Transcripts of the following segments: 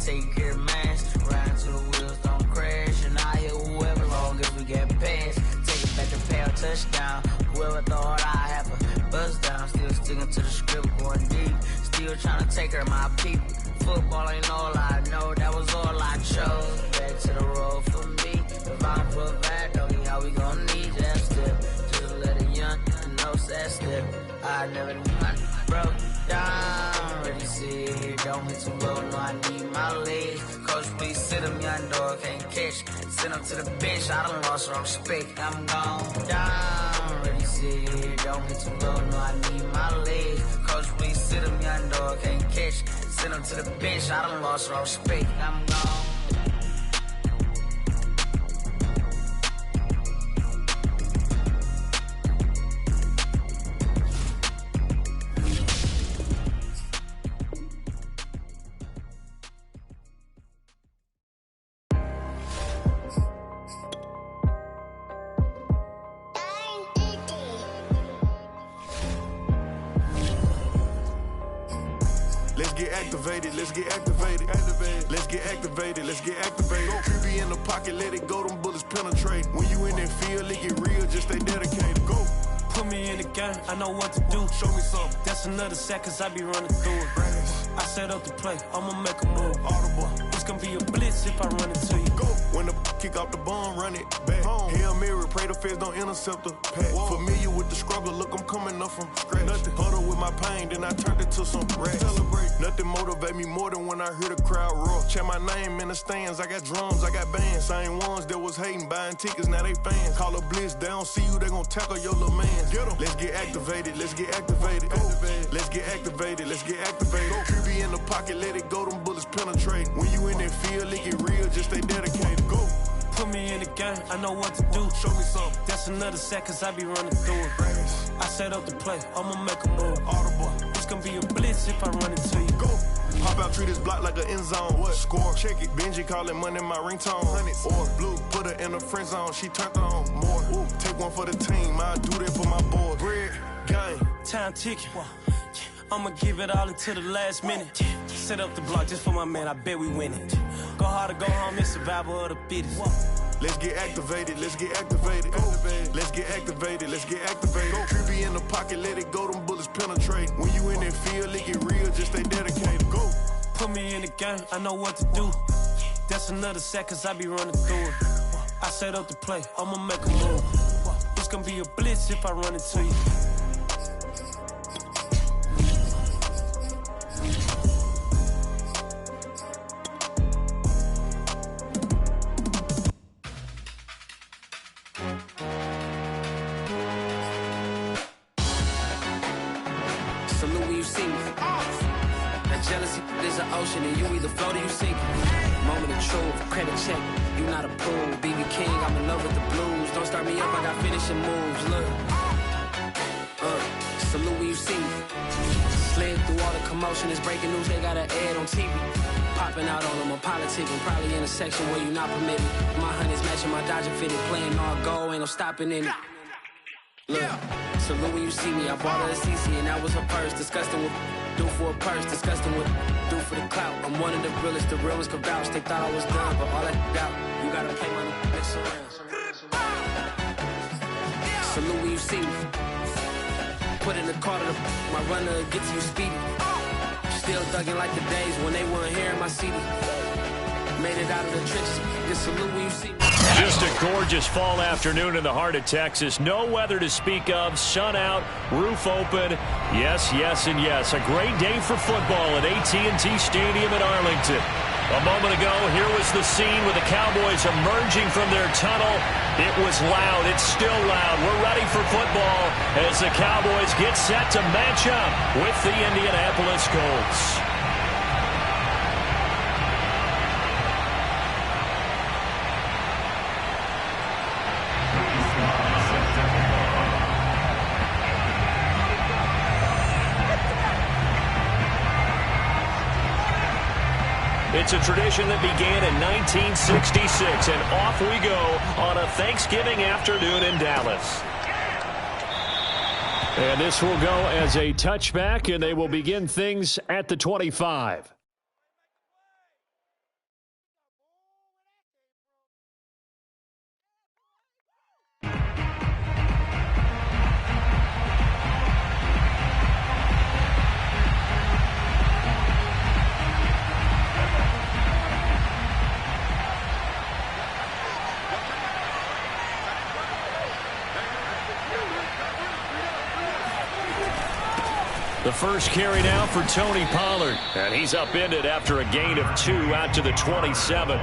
take care of mans. Ride till the wheels don't crash. And I hit whoever long as we get past. Take it back to pay a touchdown. Whoever thought I have a buzz down. Still sticking to the script, going deep. Still trying to take care of my people. Football ain't all I know, that was all I chose. Back to the road for me. If I'm provide, don't need how we gon' need that step. Just let a young know that step. I never knew I broke down. Ready to see it here, don't hit too low, no I need my legs. Coach, please sit him, young dog, can't catch. Send him to the bench, I done lost all respect. I'm gone down. Ready to see it here, don't hit too low, no I need my legs. Coach, please sit him, young dog, can't catch. Send him to the bench, I done lost all respect. I'm gone. Let's get activated, let's get activated. Let's get activated, let's get activated. QB in the pocket, let it go, them bullets penetrate. When you in that field, it get real, just stay dedicated. Go. Put me in the game, I know what to do. Show me something. That's another sack, cause I be running through it. I set up the play, I'ma make a move. Audible. It's gonna be a blitz if I run into you. Go. When the kick off the bomb, run it back. Hail Mary, pray the feds don't intercept the pack. Familiar with the struggle, look, I'm coming up from scratch. Nothing huddle with my pain, then I turned it to some rats. Celebrate. Nothing motivate me more than when I hear the crowd roar. Chant my name in the stands, I got drums, I got bands. Same ones that was hating, buying tickets, now they fans. Call a blitz, they don't see you, they gon' tackle your little man. Get 'em. Let's get activated, let's get activated. Go. Let's get activated, let's get activated. Go. QB in the pocket, let it go, them bullets penetrate. When you in that field, it get real, just stay dedicated. Go. Put me in the game, I know what to do. Show me something. That's another sack, cause I be running through it. I set up the play, I'ma make a move. Audible. It's gonna be a blitz if I run into you. Go. Pop out, treat this block like an end zone. What? Score, check it. Benji calling money my ringtone. Hundreds. Or blue, put her in the friend zone. She turned on more. Ooh. Take one for the team, I do that for my boy. Bread, game. Time ticking. I'ma give it all until the last minute. Set up the block just for my man, I bet we win it. Go hard or go home, it's survival of the fittest. Let's get activated, let's get activated. Go. Let's get activated, let's get activated. Go. QB in the pocket, let it go, them bullets penetrate. When you in that field, it get real, just stay dedicated. Go. Put me in the game, I know what to do. That's another sack, cause I be running through it. I set up the play, I'ma make a move. It's gonna be a blitz if I run into you. Salute when you see me. That jealousy is an ocean and you either float or you sink. Moment of truth, credit check. You not a pool, BB King, I'm in love with the blues. Don't start me up, I got finishing moves. Look, salute when you see me. Slid through all the commotion, it's breaking news, they got an ad on TV. Popping out on them, I'm politicking, probably in a section where you not permitted. My honey's matching my Dodger fitted, playing all goal, ain't no stopping in it. Look, salute when you see me, I bought her a CC and that was her purse. Disgusting with do for a purse, disgusting with do for the clout. I'm one of the realest, the realest could vouch. They thought I was done, but all that doubt, you gotta pay money, mix around. Salute when you see me. Put in the car to my runner, get to you speedy. Still thugging like the days when they weren't here in my city. Made it out of the trenches, just salute when you see me. Just a gorgeous fall afternoon in the heart of Texas. No weather to speak of. Sun out, roof open. Yes, yes, and yes. A great day for football at AT&T Stadium in Arlington. A moment ago, here was the scene with the Cowboys emerging from their tunnel. It was loud. It's still loud. We're ready for football as the Cowboys get set to match up with the Indianapolis Colts. It's a tradition that began in 1966, and off we go on a Thanksgiving afternoon in Dallas. And this will go as a touchback, and they will begin things at the 25. first carry now for Tony Pollard. And he's upended after a gain of 2 out to the 27.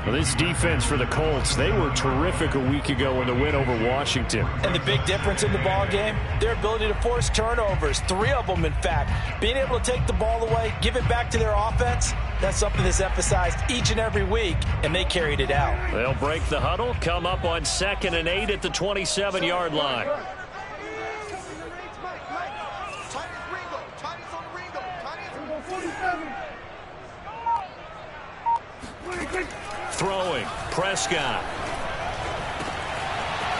Well, this defense for the Colts, they were terrific a week ago in the win over Washington. And the big difference in the ball game, their ability to force turnovers, 3 of them, in fact. Being able to take the ball away, give it back to their offense, that's something that's emphasized each and every week, and they carried it out. They'll break the huddle, come up on 2nd and 8 at the 27-yard line. Throwing, Prescott.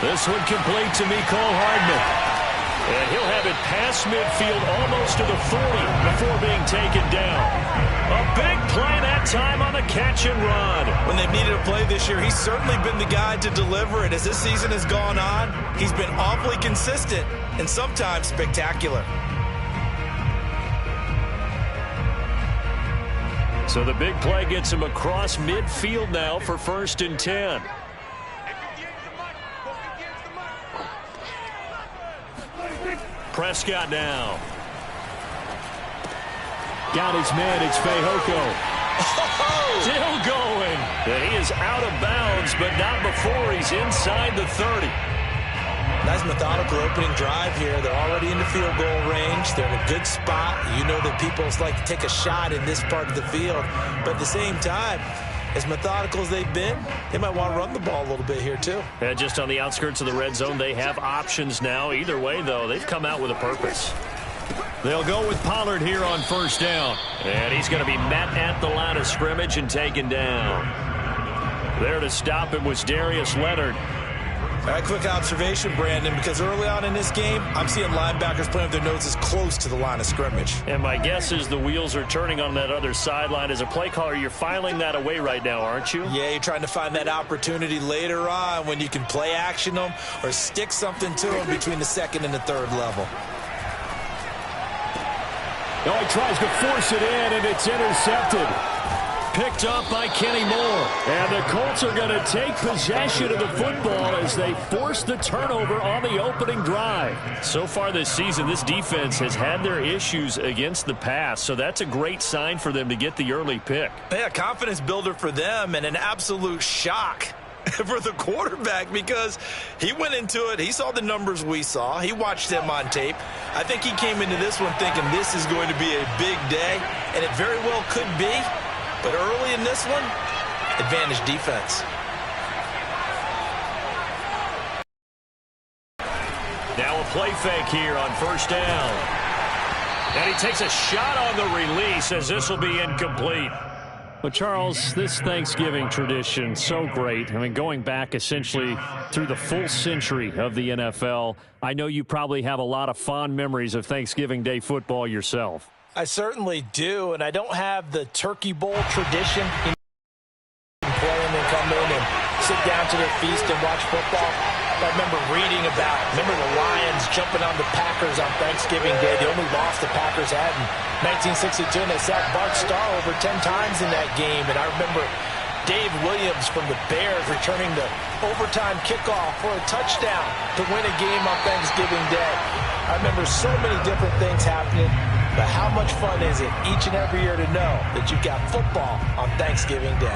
This one complete to Mecole Hardman. And he'll have it past midfield almost to the 40 before being taken down. A big play that time on the catch and run. When they've needed a play this year, he's certainly been the guy to deliver it. As this season has gone on, he's been awfully consistent and sometimes spectacular. So the big play gets him across midfield now for 1st and 10. Prescott now. Got his man, it's Fehoko. Still going. And he is out of bounds, but not before he's inside the 30. Nice methodical opening drive here. They're already in the field goal range. They're in a good spot. You know that people like to take a shot in this part of the field. But at the same time, as methodical as they've been, they might want to run the ball a little bit here too. And just on the outskirts of the red zone, they have options now. Either way, though, they've come out with a purpose. They'll go with Pollard here on 1st down. And he's going to be met at the line of scrimmage and taken down. There to stop him was Darius Leonard. All right, quick observation, Brandon, because early on in this game, I'm seeing linebackers playing with their noses close to the line of scrimmage. And my guess is the wheels are turning on that other sideline. As a play caller, you're filing that away right now, aren't you? Yeah, you're trying to find that opportunity later on when you can play action them or stick something to them between the 2nd and the 3rd level. Oh, he tries to force it in, and it's intercepted. Picked up by Kenny Moore. And the Colts are going to take possession of the football as they force the turnover on the opening drive. So far this season, this defense has had their issues against the pass, so that's a great sign for them to get the early pick. Yeah, confidence builder for them and an absolute shock for the quarterback because he went into it. He saw the numbers we saw. He watched them on tape. I think he came into this one thinking this is going to be a big day, and it very well could be. But early in this one, advantage defense. Now a play fake here on 1st down. And he takes a shot on the release as this will be incomplete. Well, Charles, this Thanksgiving tradition, so great. I mean, going back essentially through the full century of the NFL, I know you probably have a lot of fond memories of Thanksgiving Day football yourself. I certainly do, and I don't have the Turkey Bowl tradition. You can play and then come in and sit down to their feast and watch football. I remember reading about, the Lions jumping on the Packers on Thanksgiving Day. The only loss the Packers had in 1962, and they sacked Bart Starr over 10 times in that game. And I remember Dave Williams from the Bears returning the overtime kickoff for a touchdown to win a game on Thanksgiving Day. I remember so many different things happening. But how much fun is it each and every year to know that you've got football on Thanksgiving Day?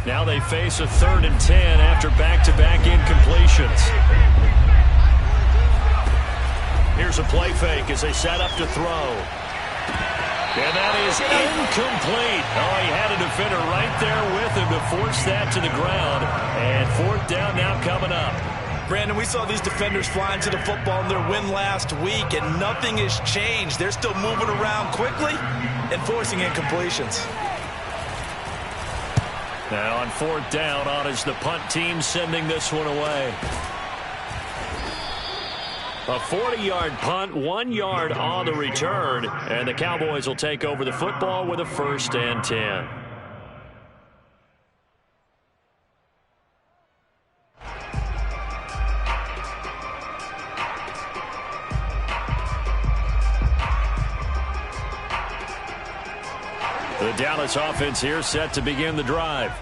Now they face a 3rd and 10 after back-to-back incompletions. Here's a play fake as they set up to throw. And that is incomplete. Oh, he had a defender right there with him to force that to the ground. And 4th down now coming up. Brandon, we saw these defenders flying to the football in their win last week, and nothing has changed. They're still moving around quickly and forcing incompletions. Now on 4th down, on is the punt team sending this one away. A 40-yard punt, 1 yard on the return, and the Cowboys will take over the football with a 1st and 10. The Dallas offense here set to begin the drive.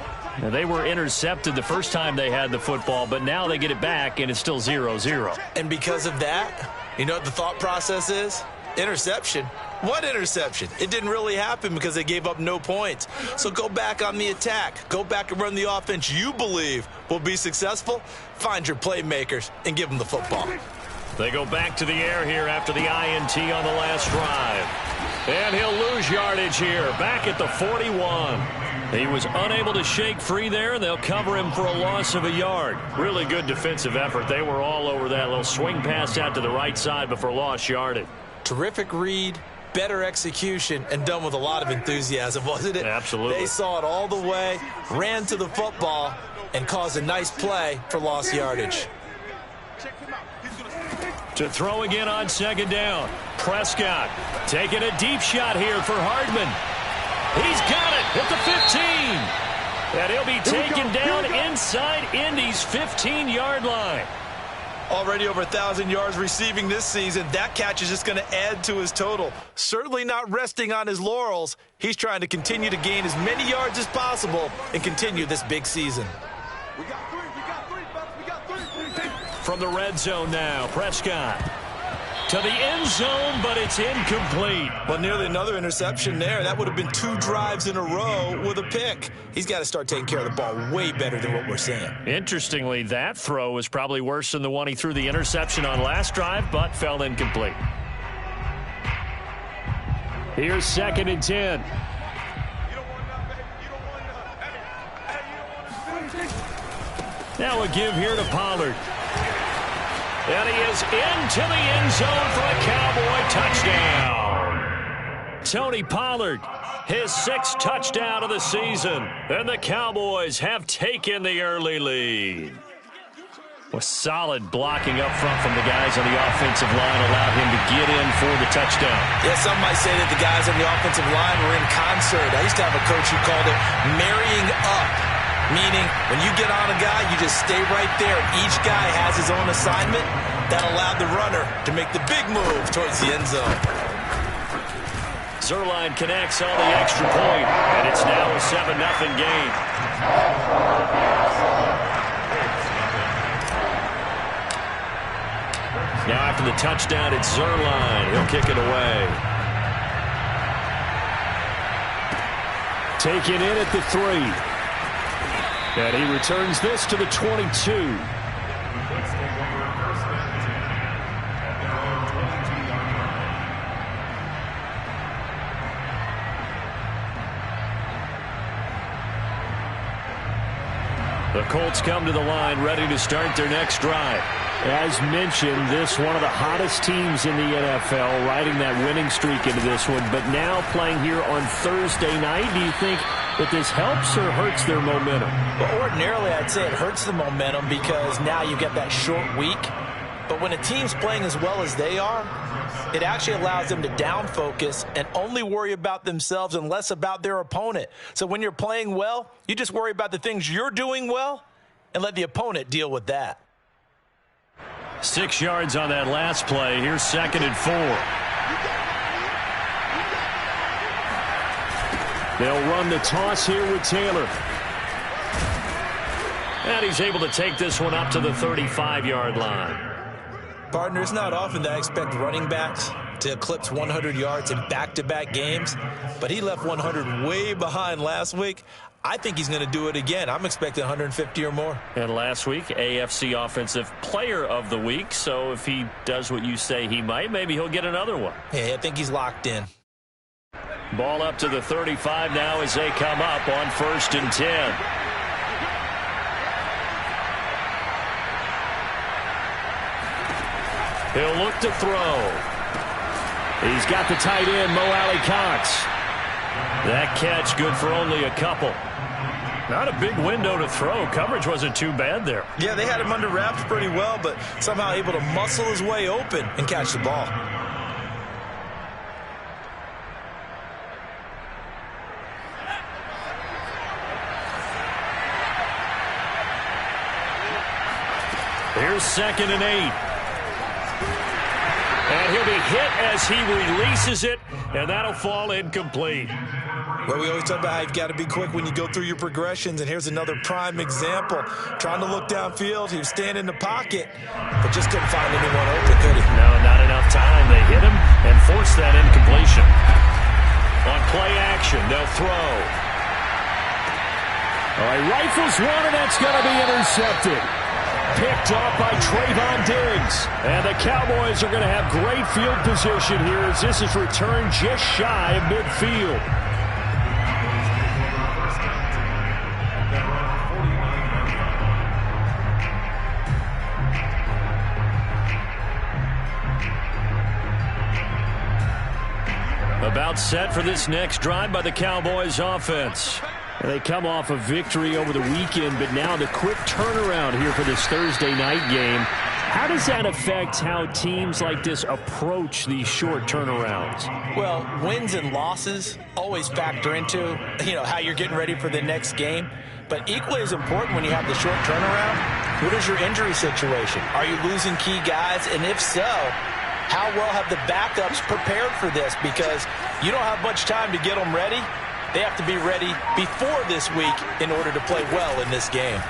Now, they were intercepted the first time they had the football, but now they get it back, and it's still 0-0. And because of that, you know what the thought process is? Interception. What interception? It didn't really happen because they gave up no points. So go back on the attack. Go back and run the offense you believe will be successful. Find your playmakers and give them the football. They go back to the air here after the INT on the last drive. And he'll lose yardage here, back at the 41. He was unable to shake free there, and they'll cover him for a loss of a yard. Really good defensive effort. They were all over that little swing pass out to the right side before lost yardage. Terrific read, better execution, and done with a lot of enthusiasm, wasn't it? Absolutely. They saw it all the way, ran to the football, and caused a nice play for lost yardage. To throw again on second down. Prescott taking a deep shot here for Hardman. He's got it at the 15. And he'll be taken down inside Indy's 15-yard line. Already over 1,000 yards receiving this season. That catch is just going to add to his total. Certainly not resting on his laurels. He's trying to continue to gain as many yards as possible and continue this big season. From the red zone now, Prescott to the end zone, but it's incomplete. Well, nearly another interception there. That would have been 2 drives in a row with a pick. He's got to start taking care of the ball way better than what we're seeing. Interestingly, that throw was probably worse than the one he threw the interception on last drive, but fell incomplete. Here's 2nd and 10. Now a give here to Pollard. And he is into the end zone for a Cowboy touchdown. Tony Pollard, his 6th touchdown of the season. And the Cowboys have taken the early lead. With solid blocking up front from the guys on the offensive line allowed him to get in for the touchdown. Yeah, some might say that the guys on the offensive line were in concert. I used to have a coach who called it marrying up. Meaning, when you get on a guy, you just stay right there. Each guy has his own assignment. That allowed the runner to make the big move towards the end zone. Zerline connects on the extra point, and it's now a 7-0 game. Now after the touchdown, it's Zerline. He'll kick it away. Taken in at the 3. And he returns this to the 22. The Colts come to the line, ready to start their next drive. As mentioned, this one of the hottest teams in the NFL, riding that winning streak into this one, but now playing here on Thursday night. Do you think that this helps or hurts their momentum? Well, ordinarily, I'd say it hurts the momentum because now you get that short week. But when a team's playing as well as they are, it actually allows them to down focus and only worry about themselves and less about their opponent. So when you're playing well, you just worry about the things you're doing well and let the opponent deal with that. 6 yards on that last play. Here's 2nd and 4. They'll run the toss here with Taylor. And he's able to take this one up to the 35-yard line. Partner, it's not often that I expect running backs to eclipse 100 yards in back-to-back games, but he left 100 way behind last week. I think he's going to do it again. I'm expecting 150 or more. And last week, AFC Offensive Player of the Week. So if he does what you say he might, maybe he'll get another one. Yeah, I think he's locked in. Ball up to the 35 now as they come up on 1st and 10. He'll look to throw. He's got the tight end, Mo Alley-Cox. That catch good for only a couple. Not a big window to throw. Coverage wasn't too bad there. Yeah, they had him under wraps pretty well, but somehow able to muscle his way open and catch the ball. Here's 2nd and 8. And he'll be hit as he releases it, and that'll fall incomplete. Well, we always talk about how you've got to be quick when you go through your progressions, and here's another prime example. Trying to look downfield, he was standing in the pocket, but just couldn't find anyone open, could he? No, not enough time. They hit him and forced that incompletion. On play action, they'll throw. All right, rifles one, and that's going to be intercepted. Picked up by Trayvon Diggs. And the Cowboys are going to have great field position here as this is returned just shy of midfield. About set for this next drive by the Cowboys offense. And they come off a victory over the weekend, but now the quick turnaround here for this Thursday night game. How does that affect how teams like this approach these short turnarounds? Well, wins and losses always factor into, how you're getting ready for the next game. But equally as important when you have the short turnaround, what is your injury situation? Are you losing key guys? And if so, how well have the backups prepared for this? Because you don't have much time to get them ready. They have to be ready before this week in order to play well in this game.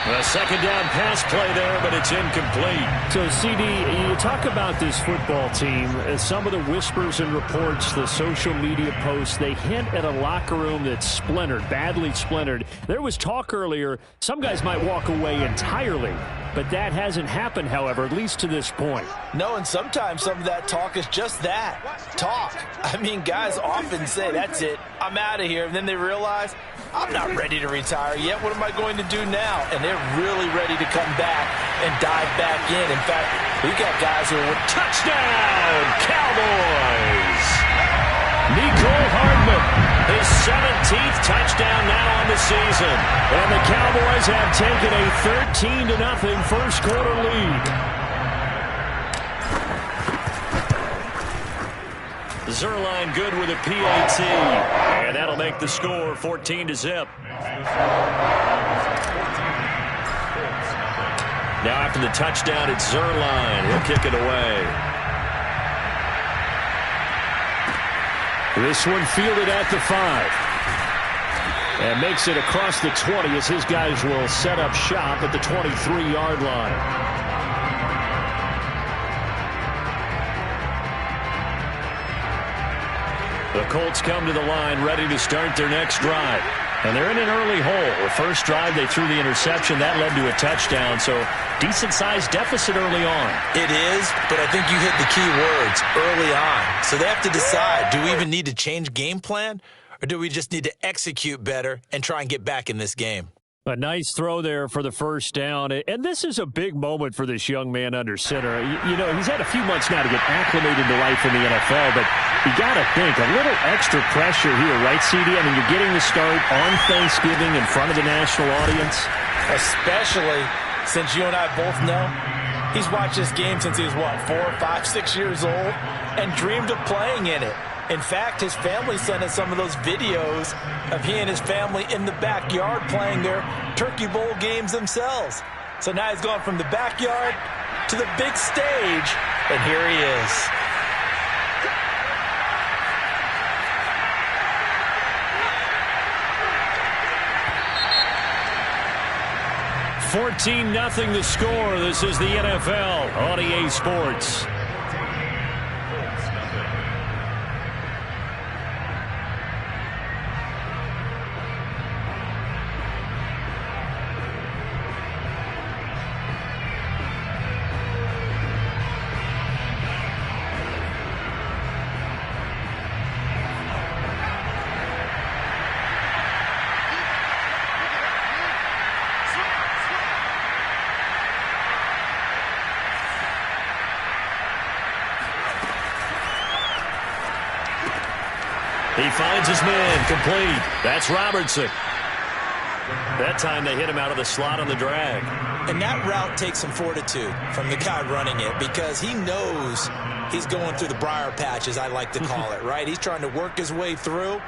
A second down pass play there, but it's incomplete. So, CD, you talk about this football team. Some of the whispers and reports, the social media posts, they hint at a locker room that's splintered, badly splintered. There was talk earlier, some guys might walk away entirely. But that hasn't happened, however, at least to this point. No, and sometimes some of that talk is just that, talk. I mean, guys often say, that's it, I'm out of here. And then they realize, I'm not ready to retire yet. What am I going to do now? And they're really ready to come back and dive back in. In fact, we've got guys who are touchdown, Cowboys. Nico Hardman, his 17th touchdown now on the season. And the Cowboys have taken a 13-0 first quarter lead. Zerline good with a PAT. And that'll make the score 14-0. Now after the touchdown, it's Zerline. He'll kick it away. This one fielded at the 5. And makes it across the 20 as his guys will set up shop at the 23-yard line. The Colts come to the line ready to start their next drive. And they're in an early hole. The first drive, they threw the interception. That led to a touchdown. So decent-sized deficit early on. It is, but I think you hit the key words early on. So they have to decide, do we even need to change game plan? Or do we just need to execute better and try and get back in this game? A nice throw there for the first down. And this is a big moment for this young man under center. He's had a few months now to get acclimated to life in the NFL, but you got to think, a little extra pressure here, right, CD? I mean, you're getting the start on Thanksgiving in front of the national audience. Especially since you and I both know he's watched this game since he was, 4, 5, 6 years old and dreamed of playing in it. In fact, his family sent us some of those videos of he and his family in the backyard playing their Turkey Bowl games themselves. So now he's gone from the backyard to the big stage, and here he is. $14-0 the score. This is the NFL on EA Sports. He finds his man, complete. That's Robertson. That time they hit him out of the slot on the drag. And that route takes some fortitude from the guy running it because he knows he's going through the briar patch, as I like to call it, right? He's trying to work his way through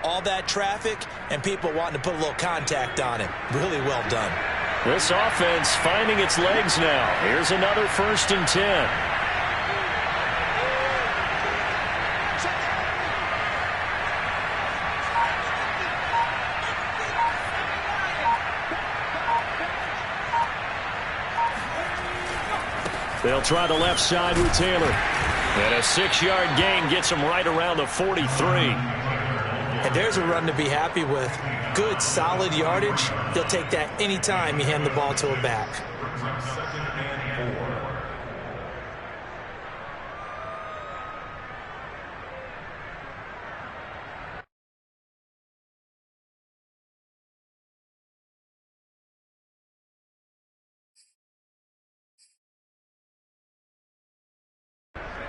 all that traffic and people wanting to put a little contact on him. Really well done. This offense finding its legs now. Here's another 1st and 10. They'll try the left side with Taylor. And a 6-yard gain gets him right around the 43. And there's a run to be happy with. Good, solid yardage. He'll take that anytime you hand the ball to a back.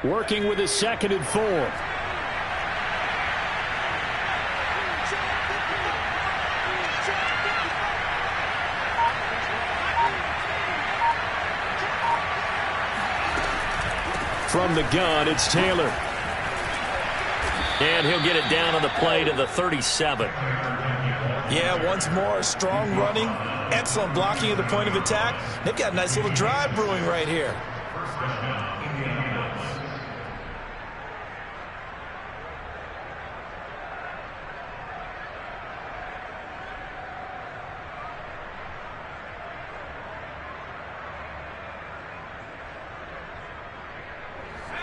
Working with his 2nd and 4. From the gun, it's Taylor. And he'll get it down on the play to the 37. Yeah, once more, strong running, excellent blocking at the point of attack. They've got a nice little drive brewing right here.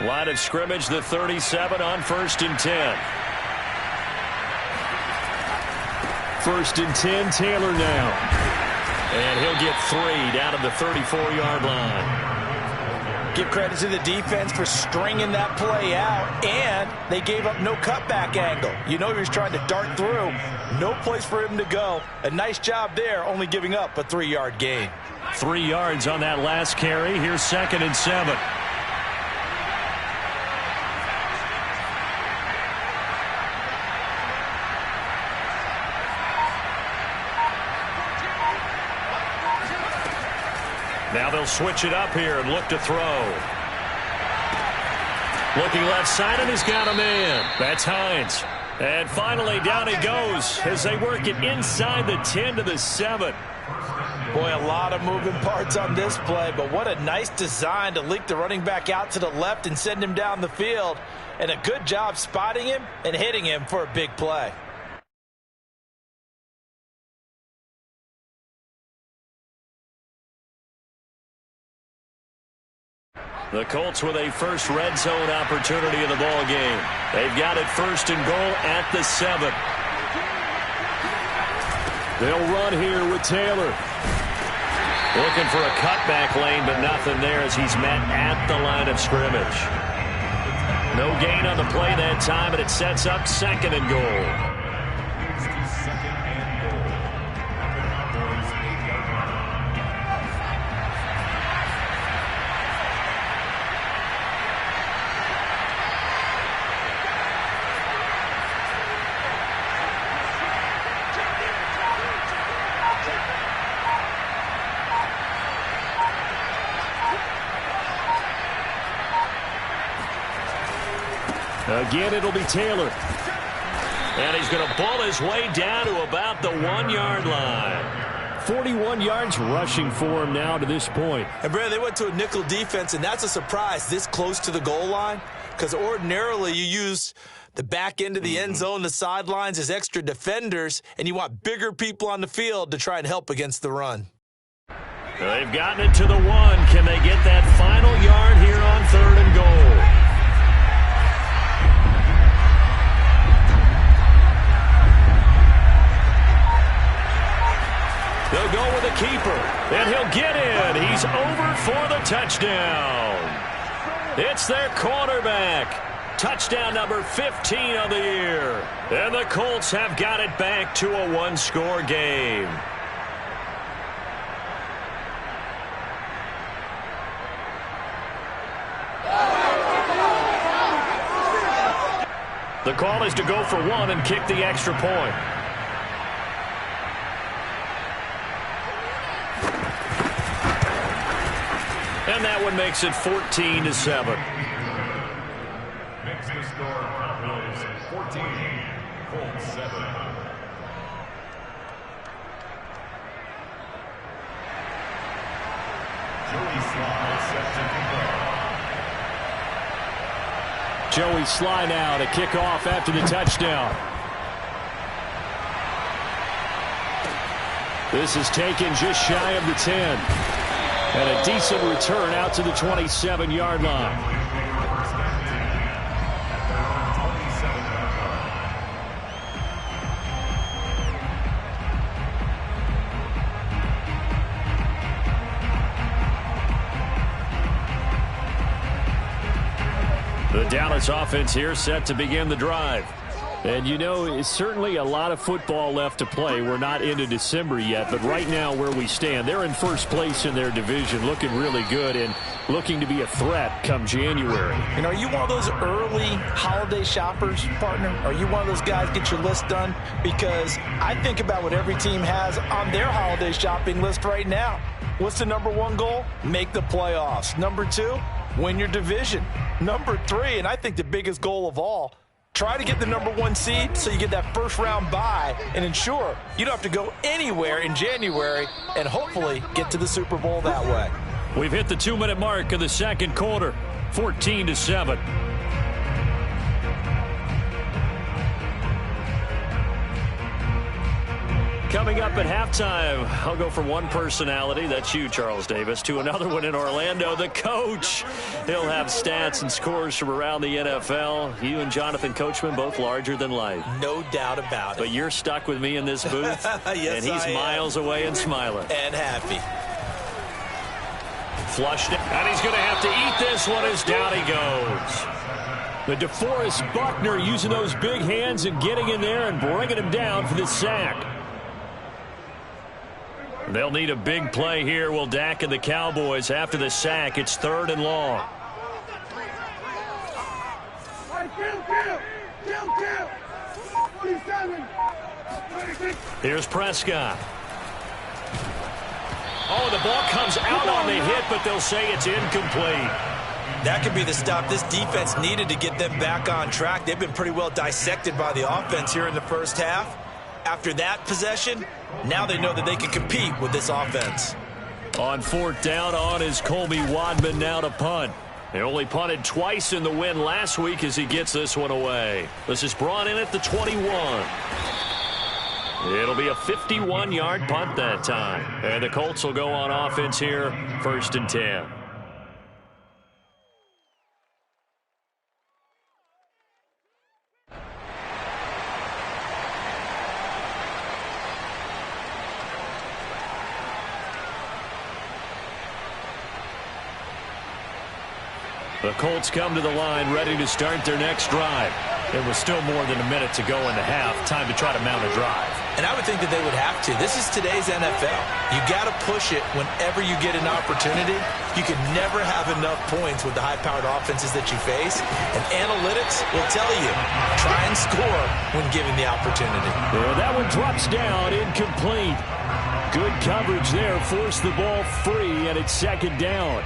Line of scrimmage, the 37 on 1st and 10. 1st and 10, Taylor now. And he'll get 3 down at the 34-yard line. Give credit to the defense for stringing that play out, and they gave up no cutback angle. You know he was trying to dart through. No place for him to go. A nice job there, only giving up a 3-yard gain. 3 yards on that last carry. Here's 2nd and 7. Now they'll switch it up here and look to throw. Looking left side, and he's got a man. That's Hines. And finally, down he goes as they work it inside the 10 to the 7. Boy, a lot of moving parts on this play, but what a nice design to leak the running back out to the left and send him down the field. And a good job spotting him and hitting him for a big play. The Colts with a first red zone opportunity in the ball game. They've got it 1st and goal at the 7. They'll run here with Taylor. Looking for a cutback lane, but nothing there as he's met at the line of scrimmage. No gain on the play that time, and it sets up 2nd and goal. Again, it'll be Taylor. And he's going to pull his way down to about the 1-yard line. 41 yards rushing for him now to this point. And, Brad, they went to a nickel defense, and that's a surprise this close to the goal line, because ordinarily you use the back end of the end zone, the sidelines as extra defenders, and you want bigger people on the field to try and help against the run. They've gotten it to the 1. Can they get that final yard here on 3rd and goal? They'll go with a keeper, and he'll get in. He's over for the touchdown. It's their quarterback. Touchdown number 15 of the year. And the Colts have got it back to a 1-score game. The call is to go for 1 and kick the extra point. And that one makes it 14-7. Makes the score Cowboys 14, Colts 7. Joey Sly now to kick off after the touchdown. This is taken just shy of the 10. And a decent return out to the 27-yard line. The Dallas offense here set to begin the drive. And, you know, it's certainly a lot of football left to play. We're not into December yet, but right now where we stand, they're in first place in their division, looking really good and looking to be a threat come January. And are you one of those early holiday shoppers, partner? Are you one of those guys get your list done? Because I think about what every team has on their holiday shopping list right now. What's the number one goal? Make the playoffs. Number two, win your division. Number three, and I think the biggest goal of all, try to get the number one seed so you get that first round bye and ensure you don't have to go anywhere in January and hopefully get to the Super Bowl that way. We've hit the 2-minute mark of the second quarter, 14-7. Coming up at halftime, I'll go from one personality, that's you, Charles Davis, to another one in Orlando, the coach. He'll have stats and scores from around the NFL. You and Jonathan Coachman, both larger than life. No doubt about it. But you're stuck with me in this booth, yes, and he's miles away and smiling. And happy. Flushed it, and he's going to have to eat this one as down he goes. The DeForest Buckner using those big hands and getting in there and bringing him down for the sack. They'll need a big play here, will Dak and the Cowboys after the sack. It's 3rd and long. Here's Prescott. Oh, the ball comes out on the hit, but they'll say it's incomplete. That could be the stop this defense needed to get them back on track. They've been pretty well dissected by the offense here in the first half. After that possession, now they know that they can compete with this offense. On 4th down on is Colby Wadman now to punt. They only punted twice in the win last week as he gets this one away. This is brought in at the 21. It'll be a 51-yard punt that time. And the Colts will go on offense here, 1st and 10. The Colts come to the line ready to start their next drive. There was still more than a minute to go in the half. Time to try to mount a drive. And I would think that they would have to. This is today's NFL. You got to push it whenever you get an opportunity. You can never have enough points with the high-powered offenses that you face. And analytics will tell you, try and score when given the opportunity. Well, that one drops down, incomplete. Good coverage there. Forced the ball free, and it's 2nd down.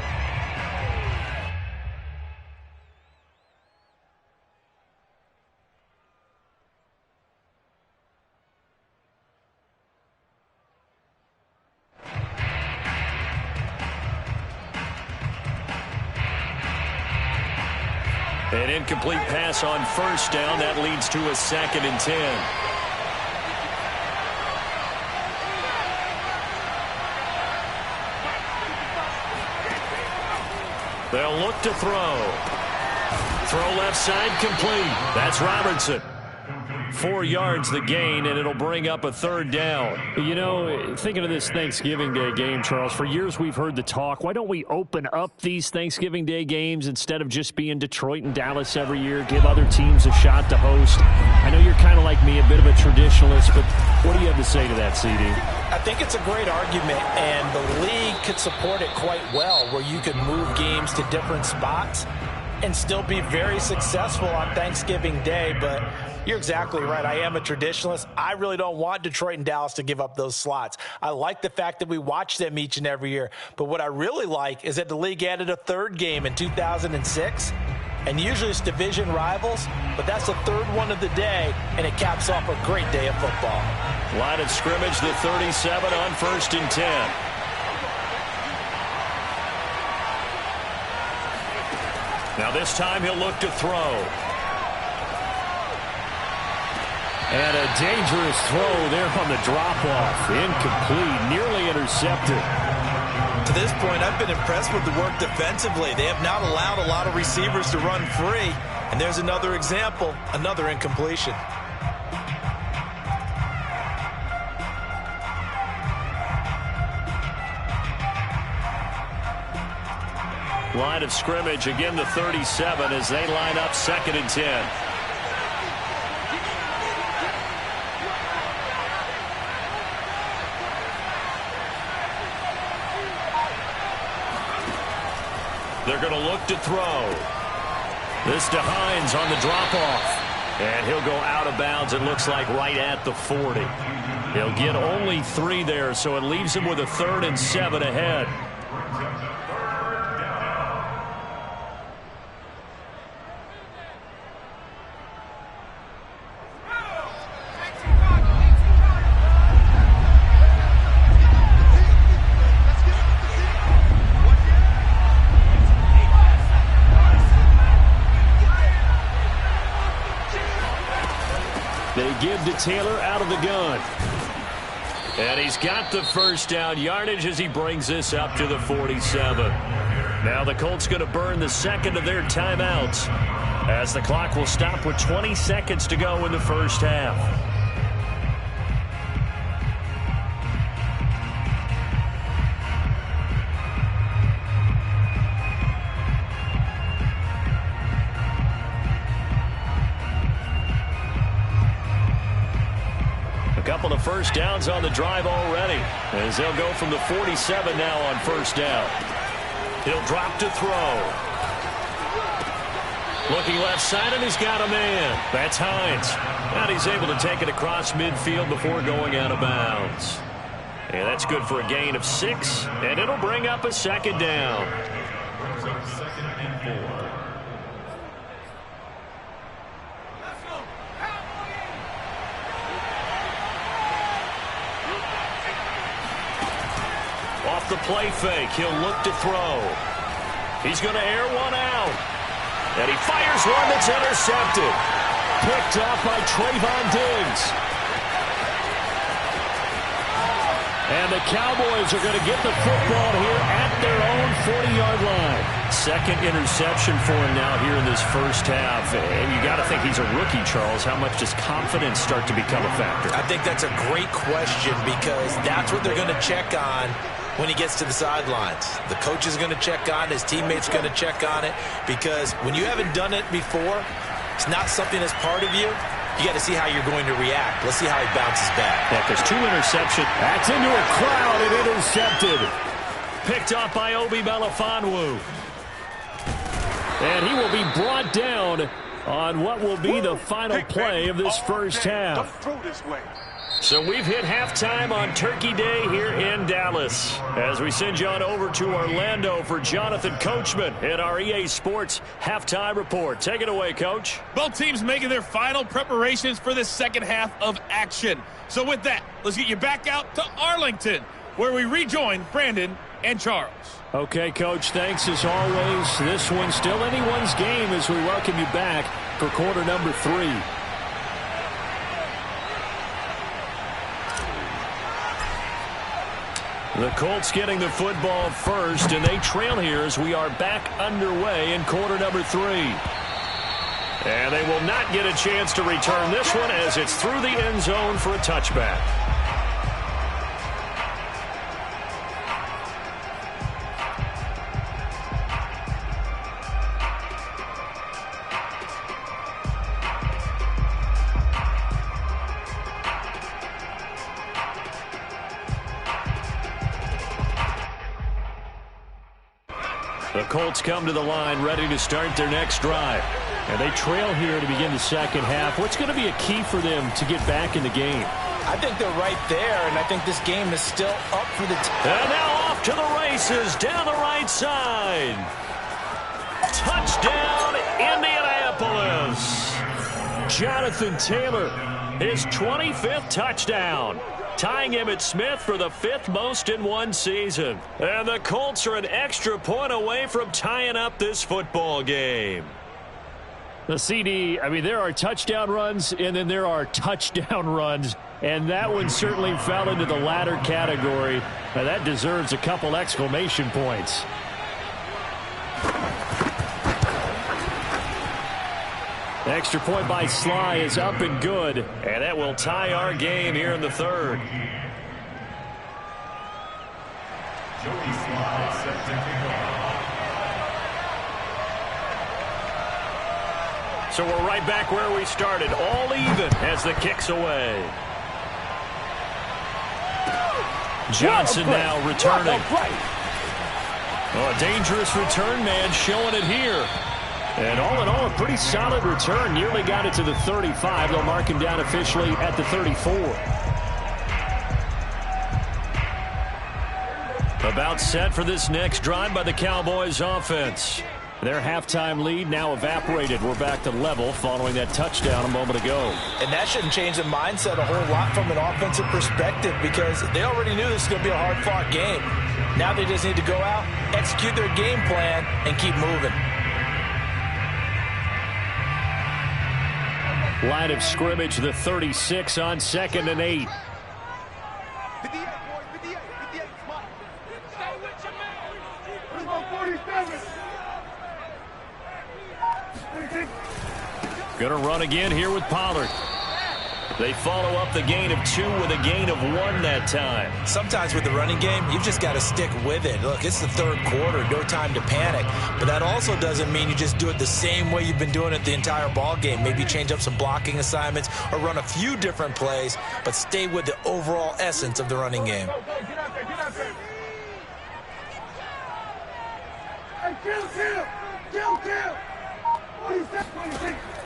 An incomplete pass on 1st down. That leads to a 2nd and 10. They'll look to throw. Throw left side complete. That's Robertson. 4 yards the gain, and it'll bring up a 3rd down. You know, thinking of this Thanksgiving Day game, Charles, for years we've heard the talk, why don't we open up these Thanksgiving Day games instead of just being Detroit and Dallas every year, give other teams a shot to host? I know you're kind of like me, a bit of a traditionalist, but what do you have to say to that, CD? I think it's a great argument, and the league could support it quite well, where you could move games to different spots and still be very successful on Thanksgiving Day. But you're exactly right. I am a traditionalist. I really don't want Detroit and Dallas to give up those slots. I like the fact that we watch them each and every year. But what I really like is that the league added a 3rd game in 2006. And usually it's division rivals, but that's the 3rd one of the day, and it caps off a great day of football. Line of scrimmage, the 37 on 1st and 10. Now this time he'll look to throw. And a dangerous throw there on the drop-off. Incomplete, nearly intercepted. To this point, I've been impressed with the work defensively. They have not allowed a lot of receivers to run free. And there's another example, another incompletion. Line of scrimmage, again the 37 as they line up 2nd and 10. They're going to look to throw. This to Hines on the drop-off. And he'll go out of bounds, it looks like, right at the 40. He'll get only 3 there, so it leaves him with a 3rd and 7 ahead. Give to Taylor out of the gun. And he's got the first down yardage as he brings this up to the 47. Now the Colts going to burn the 2nd of their timeouts as the clock will stop with 20 seconds to go in the first half. Couple of first downs on the drive already as they'll go from the 47 now on first down. He'll drop to throw. Looking left side, and he's got a man. That's Hines. And he's able to take it across midfield before going out of bounds. And that's good for a gain of 6, and it'll bring up a 2nd down. So 2nd and 4. Off the play fake, he'll look to throw. He's going to air one out. And he fires one that's intercepted. Picked up by Trayvon Diggs. And the Cowboys are going to get the football here at their own 40-yard line. 2nd interception for him now here in this first half. And you got to think he's a rookie, Charles. How much does confidence start to become a factor? I think that's a great question because that's what they're going to check on when he gets to the sidelines. The coach is going to check on it. His teammates are going to check on it because when you haven't done it before, it's not something that's part of you. You got to see how you're going to react. Let's see how he bounces back. Yeah, because 2 interceptions. That's into a crowd and intercepted. Picked off by Obi Melifonwu. And he will be brought down on what will be the final play of this first half. Don't throw this way. So we've hit halftime on Turkey Day here in Dallas as we send you on over to Orlando for Jonathan Coachman in our EA Sports Halftime Report. Take it away, Coach. Both teams making their final preparations for the second half of action. So with that, let's get you back out to Arlington, where we rejoin Brandon and Charles. Okay, Coach, thanks as always. This one's still anyone's game as we welcome you back for quarter number 3. The Colts getting the football first, and they trail here as we are back underway in quarter number 3. And they will not get a chance to return this one as it's through the end zone for a touchback. The Colts come to the line ready to start their next drive. And they trail here to begin the second half. What's going to be a key for them to get back in the game? I think they're right there, and I think this game is still up for the And now off to the races down the right side. Touchdown, Indianapolis. Jonathan Taylor, his 25th touchdown. tying Emmitt Smith for the 5th most in one season. And the Colts are an extra point away from tying up this football game. The CD, I mean, there are touchdown runs, and then there are touchdown runs, and that one certainly fell into the latter category. Now, that deserves a couple exclamation points. The extra point by Sly is up and good, and that will tie our game here in the 3rd. Joey Sly set to kick off. So we're right back where we started, all even as the kick's away. Johnson now returning. Oh, a dangerous return man showing it here. And all in all, a pretty solid return. Nearly got it to the 35. They'll mark him down officially at the 34. About set for this next drive by the Cowboys offense. Their halftime lead now evaporated. We're back to level following that touchdown a moment ago. And that shouldn't change the mindset a whole lot from an offensive perspective because they already knew this was going to be a hard-fought game. Now they just need to go out, execute their game plan, and keep moving. Line of scrimmage, the 36 on 2nd and 8. Going to run again here with Pollard. They follow up the gain of 2 with a gain of 1 that time. Sometimes with the running game, you've just got to stick with it. Look, it's the 3rd quarter, no time to panic. But that also doesn't mean you just do it the same way you've been doing it the entire ball game. Maybe change up some blocking assignments or run a few different plays, but stay with the overall essence of the running game.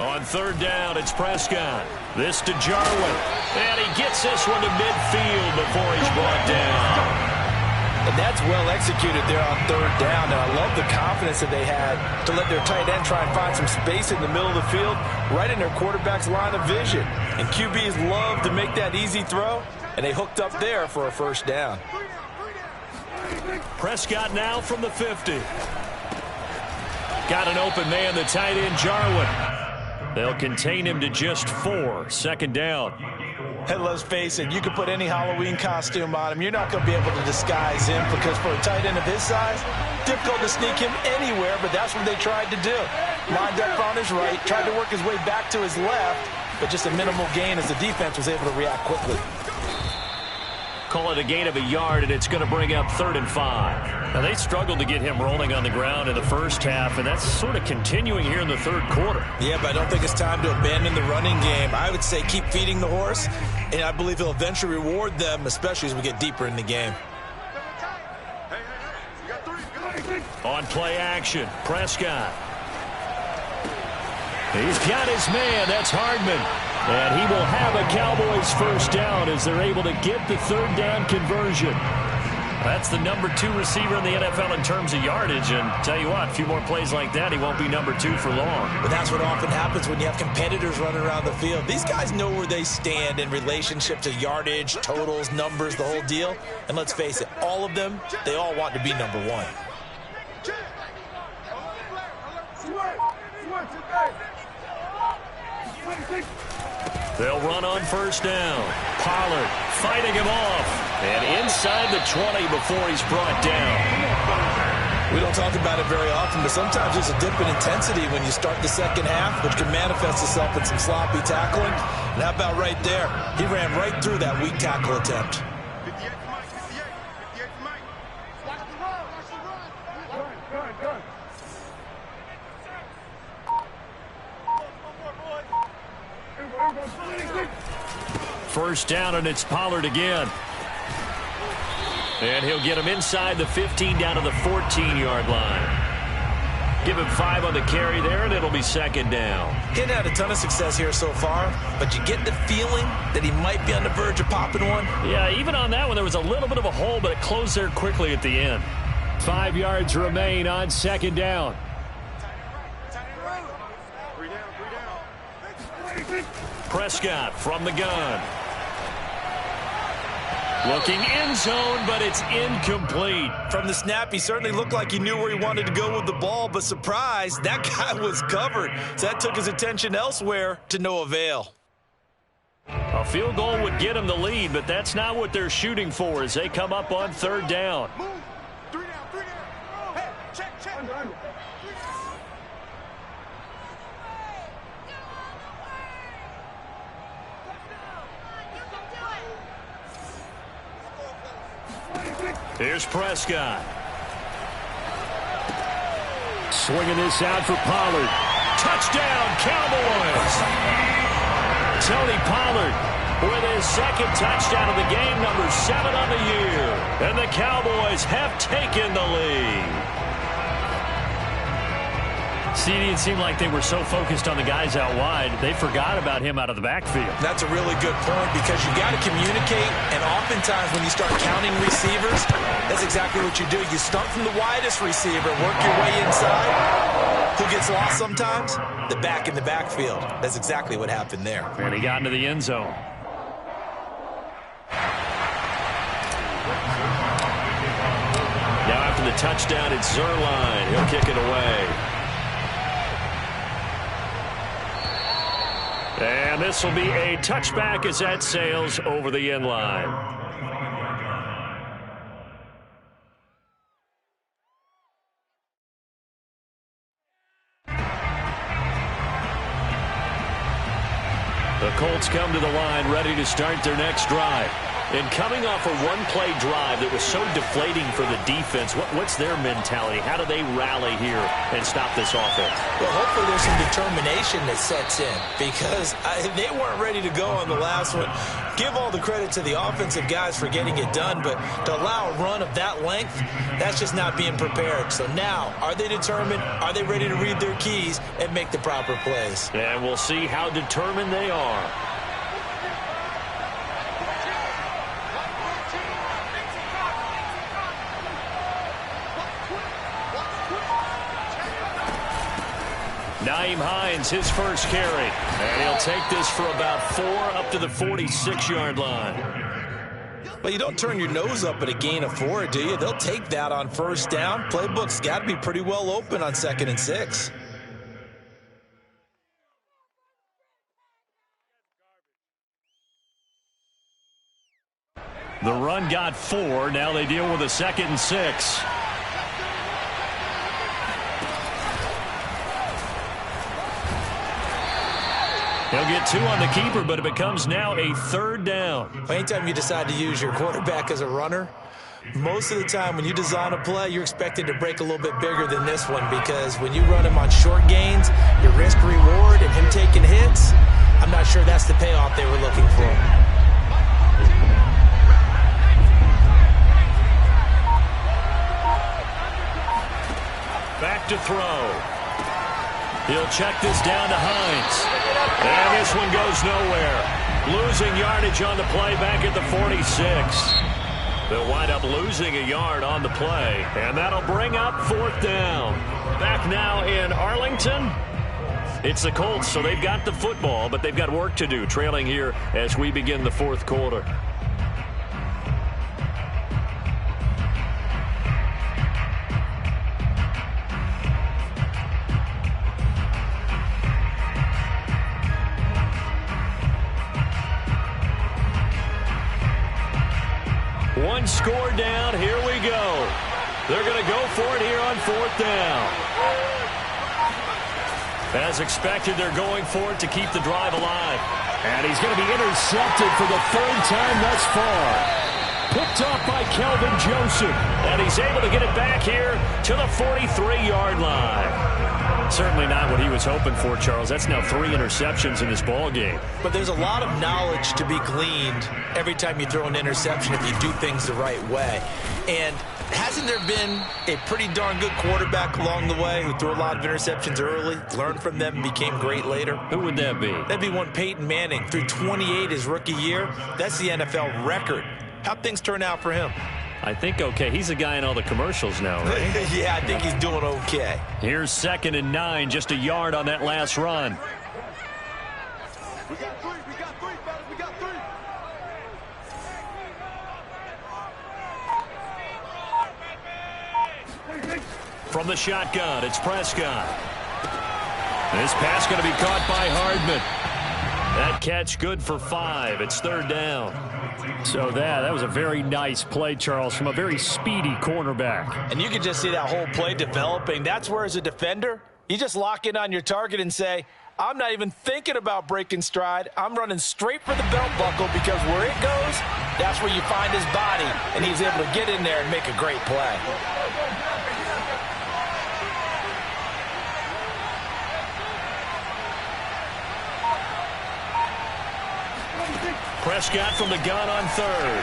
On 3rd down, it's Prescott. This to Jarwin. And he gets this one to midfield before he's brought down. And that's well executed there on 3rd down. And I love the confidence that they had to let their tight end try and find some space in the middle of the field, right in their quarterback's line of vision. And QBs love to make that easy throw, and they hooked up there for a 1st down. Prescott now from the 50. Got an open man, the tight end, Jarwin. They'll contain him to just 4. 2nd down. And let's face it, you can put any Halloween costume on him. You're not going to be able to disguise him because for a tight end of his size, difficult to sneak him anywhere, but that's what they tried to do. Lined up on his right, tried to work his way back to his left, but just a minimal gain as the defense was able to react quickly. Call it a gain of 1 yard, and it's going to bring up 3rd and 5. Now, they struggled to get him rolling on the ground in the first half, and that's sort of continuing here in the 3rd quarter. Yeah, but I don't think it's time to abandon the running game. I would say keep feeding the horse, and I believe he'll eventually reward them, especially as we get deeper in the game. On play action, Prescott. He's got his man. That's Hardman. And he will have a Cowboys 1st down as they're able to get the 3rd down conversion. That's the number 2 receiver in the NFL in terms of yardage. And tell you what, a few more plays like that, he won't be number 2 for long. But that's what often happens when you have competitors running around the field. These guys know where they stand in relationship to yardage, totals, numbers, the whole deal. And let's face it, all of them, they all want to be number 1. They'll run on 1st down. Pollard fighting him off. And inside the 20 before he's brought down. We don't talk about it very often, but sometimes there's a dip in intensity when you start the 2nd half, which can manifest itself in some sloppy tackling. And how about right there? He ran right through that weak tackle attempt. First down, and it's Pollard again. And he'll get him inside the 15 down to the 14-yard line. Give him 5 on the carry there, and it'll be 2nd down. He hadn't had a ton of success here so far, but you get the feeling that he might be on the verge of popping one. Yeah, even on that one, there was a little bit of a hole, but it closed there quickly at the end. 5 yards remain on 2nd down. Prescott from the gun. Looking end zone, but it's incomplete. From the snap, he certainly looked like he knew where he wanted to go with the ball, but surprise, that guy was covered. So that took his attention elsewhere to no avail. A field goal would get him the lead, but that's not what they're shooting for as they come up on third down. Hey, check. Here's Prescott. Swinging this out for Pollard. Touchdown, Cowboys! Tony Pollard with his second touchdown of the game, number 7 on the year. And the Cowboys have taken the lead. CD, it seemed like they were so focused on the guys out wide, they forgot about him out of the backfield. That's a really good point because you got to communicate, and oftentimes when you start counting receivers, that's exactly what you do. You start from the widest receiver, work your way inside. Who gets lost sometimes? The back in the backfield. That's exactly what happened there. And he got into the end zone. Now after the touchdown, it's Zerline. He'll kick it away. And this will be a touchback as that sails over the end line. The Colts come to the line ready to start their next drive. And coming off a one-play drive that was so deflating for the defense, what's their mentality? How do they rally here and stop this offense? Well, hopefully there's some determination that sets in because they weren't ready to go on the last one. Give all the credit to the offensive guys for getting it done, but to allow a run of that length, that's just not being prepared. So now, are they determined? Are they ready to read their keys and make the proper plays? And we'll see how determined they are. Nyheim Hines, his first carry. And he'll take this for about 4 up to the 46-yard line. Well, you don't turn your nose up at a gain of 4, do you? They'll take that on first down. Playbook's got to be pretty well open on 2nd and 6. The run got 4. Now they deal with a 2nd and 6. He'll get 2 on the keeper, but it becomes now a 3rd down. Well, anytime you decide to use your quarterback as a runner, most of the time when you design a play, you're expected to break a little bit bigger than this one because when you run him on short gains, your risk-reward and him taking hits, I'm not sure that's the payoff they were looking for. Back to throw. He'll check this down to Hines. And this one goes nowhere. Losing yardage on the play back at the 46. They'll wind up losing a yard on the play. And that'll bring up 4th down. Back now in Arlington. It's the Colts, so they've got the football, but they've got work to do, trailing here as we begin the 4th quarter. One score down. Here we go. They're going to go for it here on 4th down. As expected, they're going for it to keep the drive alive. And he's going to be intercepted for the 3rd time thus far. Picked off by Kelvin Joseph. And he's able to get it back here to the 43-yard line. Certainly not what he was hoping for, Charles. That's now 3 interceptions in this ball game. But there's a lot of knowledge to be gleaned every time you throw an interception if you do things the right way. And hasn't there been a pretty darn good quarterback along the way who threw a lot of interceptions early, learned from them, and became great later? Who would that be? That'd be one Peyton Manning. Threw 28 his rookie year. That's the NFL record. How'd things turn out for him? I think okay. He's a guy in all the commercials now, right? Yeah, I think he's doing okay. Here's 2nd and 9, just a yard on that last run. We got 3, fellas, we got 3. From the shotgun, it's Prescott. This pass going to be caught by Hardman. That catch good for 5. It's 3rd down. So that was a very nice play, Charles, from a very speedy cornerback. And you can just see that whole play developing. That's where, as a defender, you just lock in on your target and say, I'm not even thinking about breaking stride. I'm running straight for the belt buckle, because where it goes, that's where you find his body, and he's able to get in there and make a great play. Prescott from the gun on 3rd.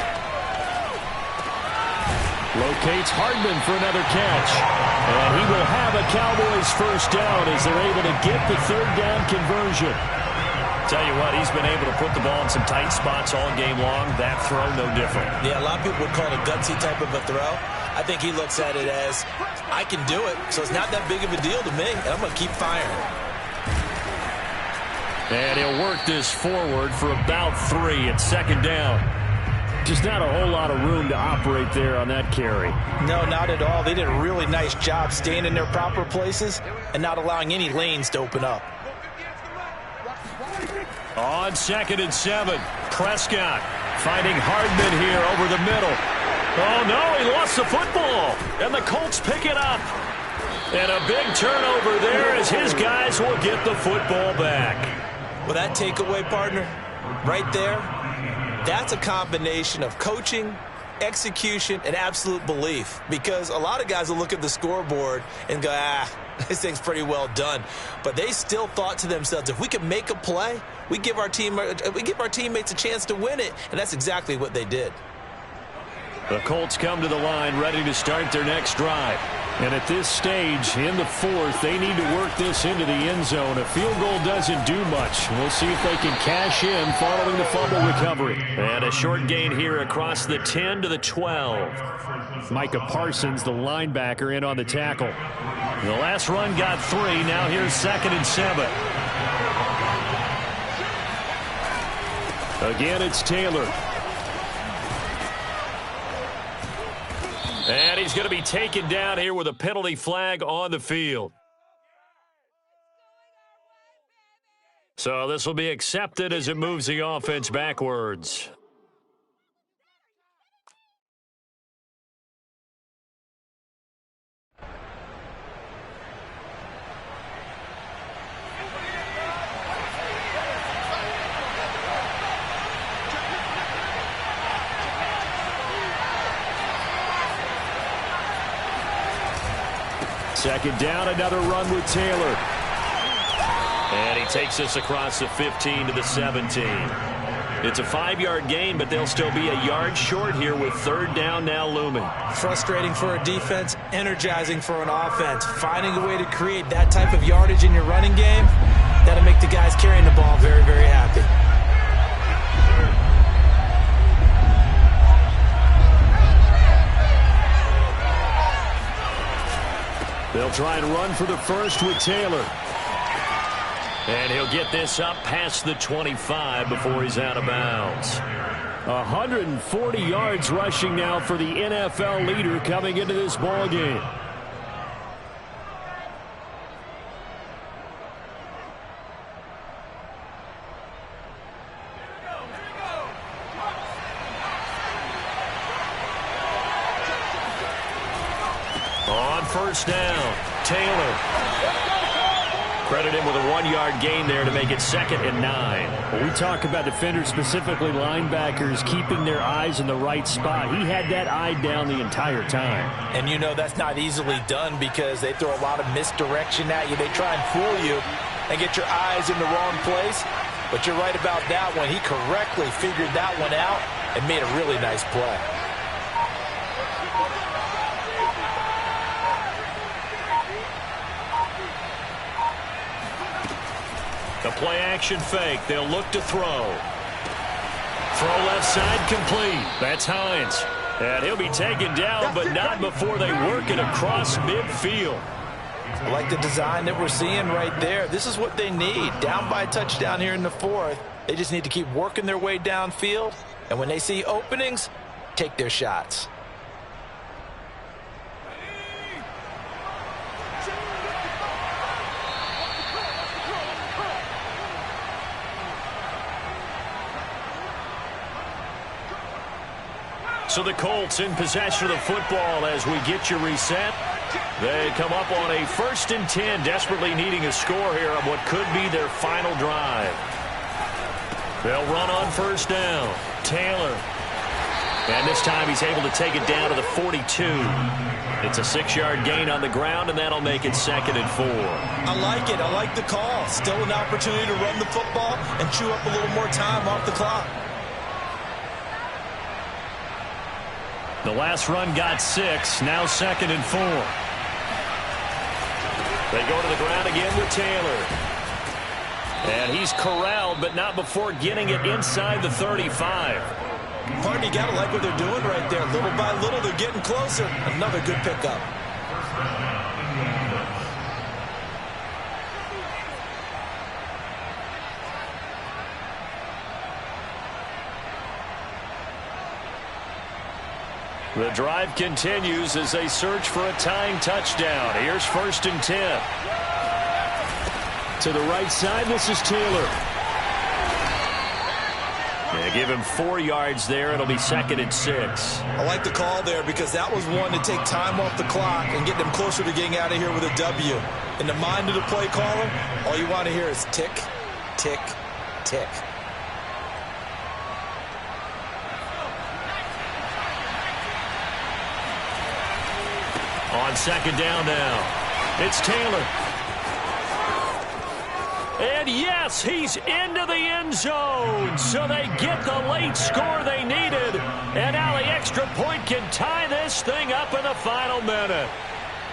Locates Hardman for another catch. And he will have a Cowboys first down as they're able to get the 3rd down conversion. Tell you what, he's been able to put the ball in some tight spots all game long. That throw, no different. Yeah, a lot of people would call it a gutsy type of a throw. I think he looks at it as, I can do it, so it's not that big of a deal to me, and I'm going to keep firing. And he'll work this forward for about 3 at 2nd down. Just not a whole lot of room to operate there on that carry. No, not at all. They did a really nice job staying in their proper places and not allowing any lanes to open up. On 2nd and 7, Prescott finding Hardman here over the middle. Oh, no, he lost the football, and the Colts pick it up. And a big turnover there as his guys will get the football back. Well, that takeaway, partner, right there, that's a combination of coaching, execution, and absolute belief. Because a lot of guys will look at the scoreboard and go, this thing's pretty well done. But they still thought to themselves, if we can make a play, we give our teammates a chance to win it. And that's exactly what they did. The Colts come to the line ready to start their next drive. And at this stage, in the 4th, they need to work this into the end zone. A field goal doesn't do much. We'll see if they can cash in following the fumble recovery. And a short gain here across the 10 to the 12. Micah Parsons, the linebacker, in on the tackle. The last run got 3. Now here's 2nd and 7. Again, it's Taylor. And he's going to be taken down here with a penalty flag on the field. So this will be accepted as it moves the offense backwards. Second down, another run with Taylor. And he takes us across the 15 to the 17. It's a 5-yard gain, but they'll still be a yard short here with 3rd down now looming. Frustrating for a defense, energizing for an offense. Finding a way to create that type of yardage in your running game, that'll make the guys carrying the ball very, very happy. They'll try and run for the first with Taylor. And he'll get this up past the 25 before he's out of bounds. 140 yards rushing now for the NFL leader coming into this ball game. On first down, Taylor. Credit him with a 1-yard gain there to make it 2nd and 9. When we talk about defenders, specifically linebackers, keeping their eyes in the right spot, he had that eye down the entire time. And you know that's not easily done because they throw a lot of misdirection at you. They try and fool you and get your eyes in the wrong place. But you're right about that one. He correctly figured that one out and made a really nice play. The play-action fake. They'll look to throw. Throw left side complete. That's Hines. And he'll be taken down, but not before they work it across midfield. I like the design that we're seeing right there. This is what they need. Down by a touchdown here in the 4th. They just need to keep working their way downfield. And when they see openings, take their shots. So the Colts in possession of the football as we get you reset. They come up on a 1st and 10, desperately needing a score here on what could be their final drive. They'll run on 1st down. Taylor. And this time he's able to take it down to the 42. It's a 6-yard gain on the ground, and that'll make it 2nd and 4. I like it. I like the call. Still an opportunity to run the football and chew up a little more time off the clock. The last run got 6. Now 2nd and 4. They go to the ground again with Taylor. And he's corralled, but not before getting it inside the 35. Pardon, you got to like what they're doing right there. Little by little, they're getting closer. Another good pickup. The drive continues as they search for a tying touchdown. Here's 1st and 10. To the right side, this is Taylor. Yeah, give him 4 yards there. It'll be 2nd and 6. I like the call there because that was one to take time off the clock and get them closer to getting out of here with a W. In the mind of the play caller, all you want to hear is tick, tick, tick. On 2nd down now, it's Taylor. And yes, he's into the end zone. So they get the late score they needed. And now the extra point can tie this thing up in the final minute.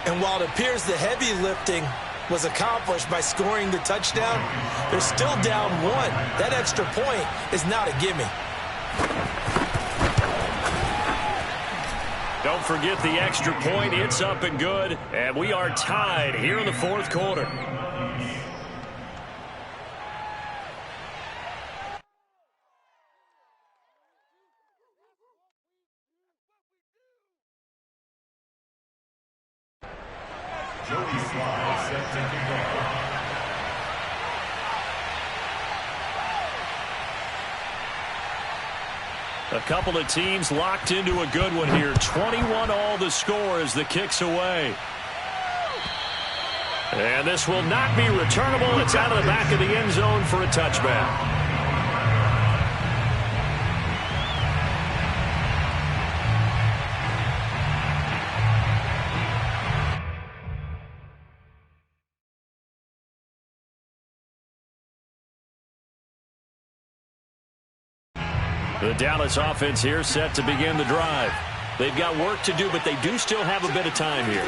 And while it appears the heavy lifting was accomplished by scoring the touchdown, they're still down 1. That extra point is not a gimme. Don't forget the extra point. It's up and good. And we are tied here in the 4th quarter. Joey Sly set to kick off. A couple of teams locked into a good one here. 21 all the score as the kick's away. And this will not be returnable. It's out of the back of the end zone for a touchback. The Dallas offense here set to begin the drive. They've got work to do, but they do still have a bit of time here.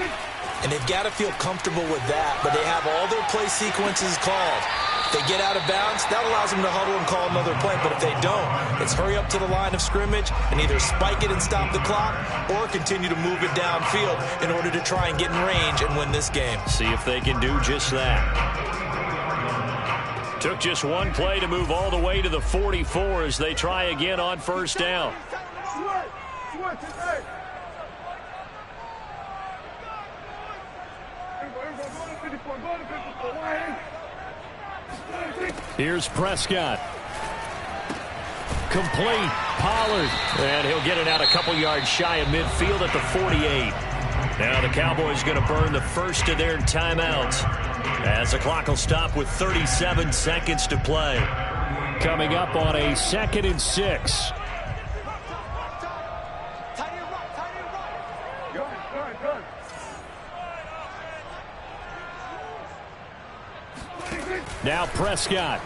And they've got to feel comfortable with that, but they have all their play sequences called. If they get out of bounds, that allows them to huddle and call another play, but if they don't, it's hurry up to the line of scrimmage and either spike it and stop the clock or continue to move it downfield in order to try and get in range and win this game. See if they can do just that. Took just one play to move all the way to the 44 as they try again on 1st down. Here's Prescott. Complete. Pollard. And he'll get it out a couple yards shy of midfield at the 48. Now the Cowboys going to burn the first of their timeouts as the clock will stop with 37 seconds to play. Coming up on a 2nd and 6. Now Prescott.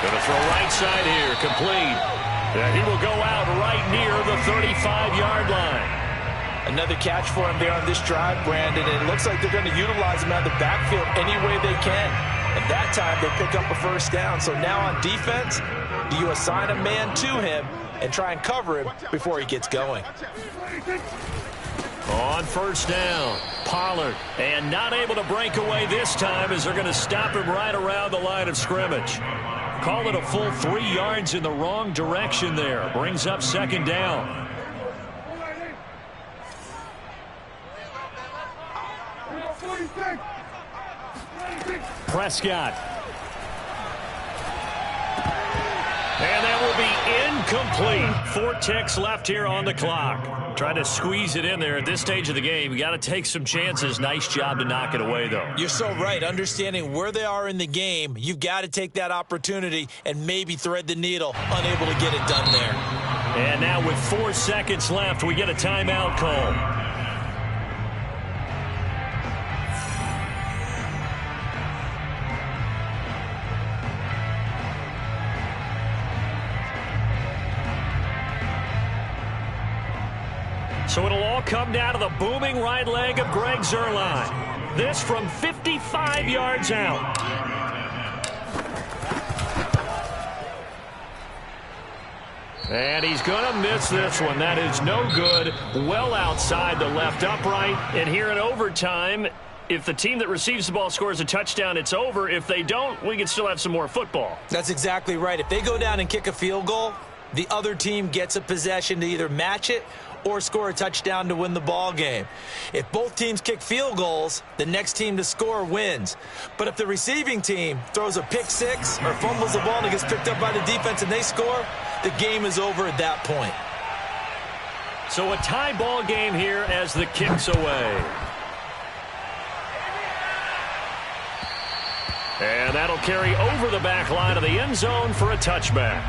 Going to throw right side here, complete. And he will go out right near the 35-yard line. Another catch for him there on this drive, Brandon, and it looks like they're going to utilize him out of the backfield any way they can. And that time they pick up a 1st down. So now on defense, do you assign a man to him and try and cover him before he gets going? On 1st down, Pollard, and not able to break away this time as they're going to stop him right around the line of scrimmage. Call it a full 3 yards in the wrong direction there. Brings up 2nd down. Prescott. And that will Incomplete. 4 ticks left here on the clock. Trying to squeeze it in there at this stage of the game. You got to take some chances. Nice job to knock it away, though. You're so right. Understanding where they are in the game, you've got to take that opportunity and maybe thread the needle. Unable to get it done there. And now with 4 seconds left, we get a timeout call. So it'll all come down to the booming right leg of Greg Zuerlein. This from 55 yards out. And he's going to miss this one. That is no good. Well outside the left upright. And here in overtime, if the team that receives the ball scores a touchdown, it's over. If they don't, we can still have some more football. That's exactly right. If they go down and kick a field goal, the other team gets a possession to either match it or score a touchdown to win the ball game. If both teams kick field goals, the next team to score wins. But if the receiving team throws a pick six or fumbles the ball and it gets picked up by the defense and they score, the game is over at that point. So a tie ball game here as the kick's away. And that'll carry over the back line of the end zone for a touchback.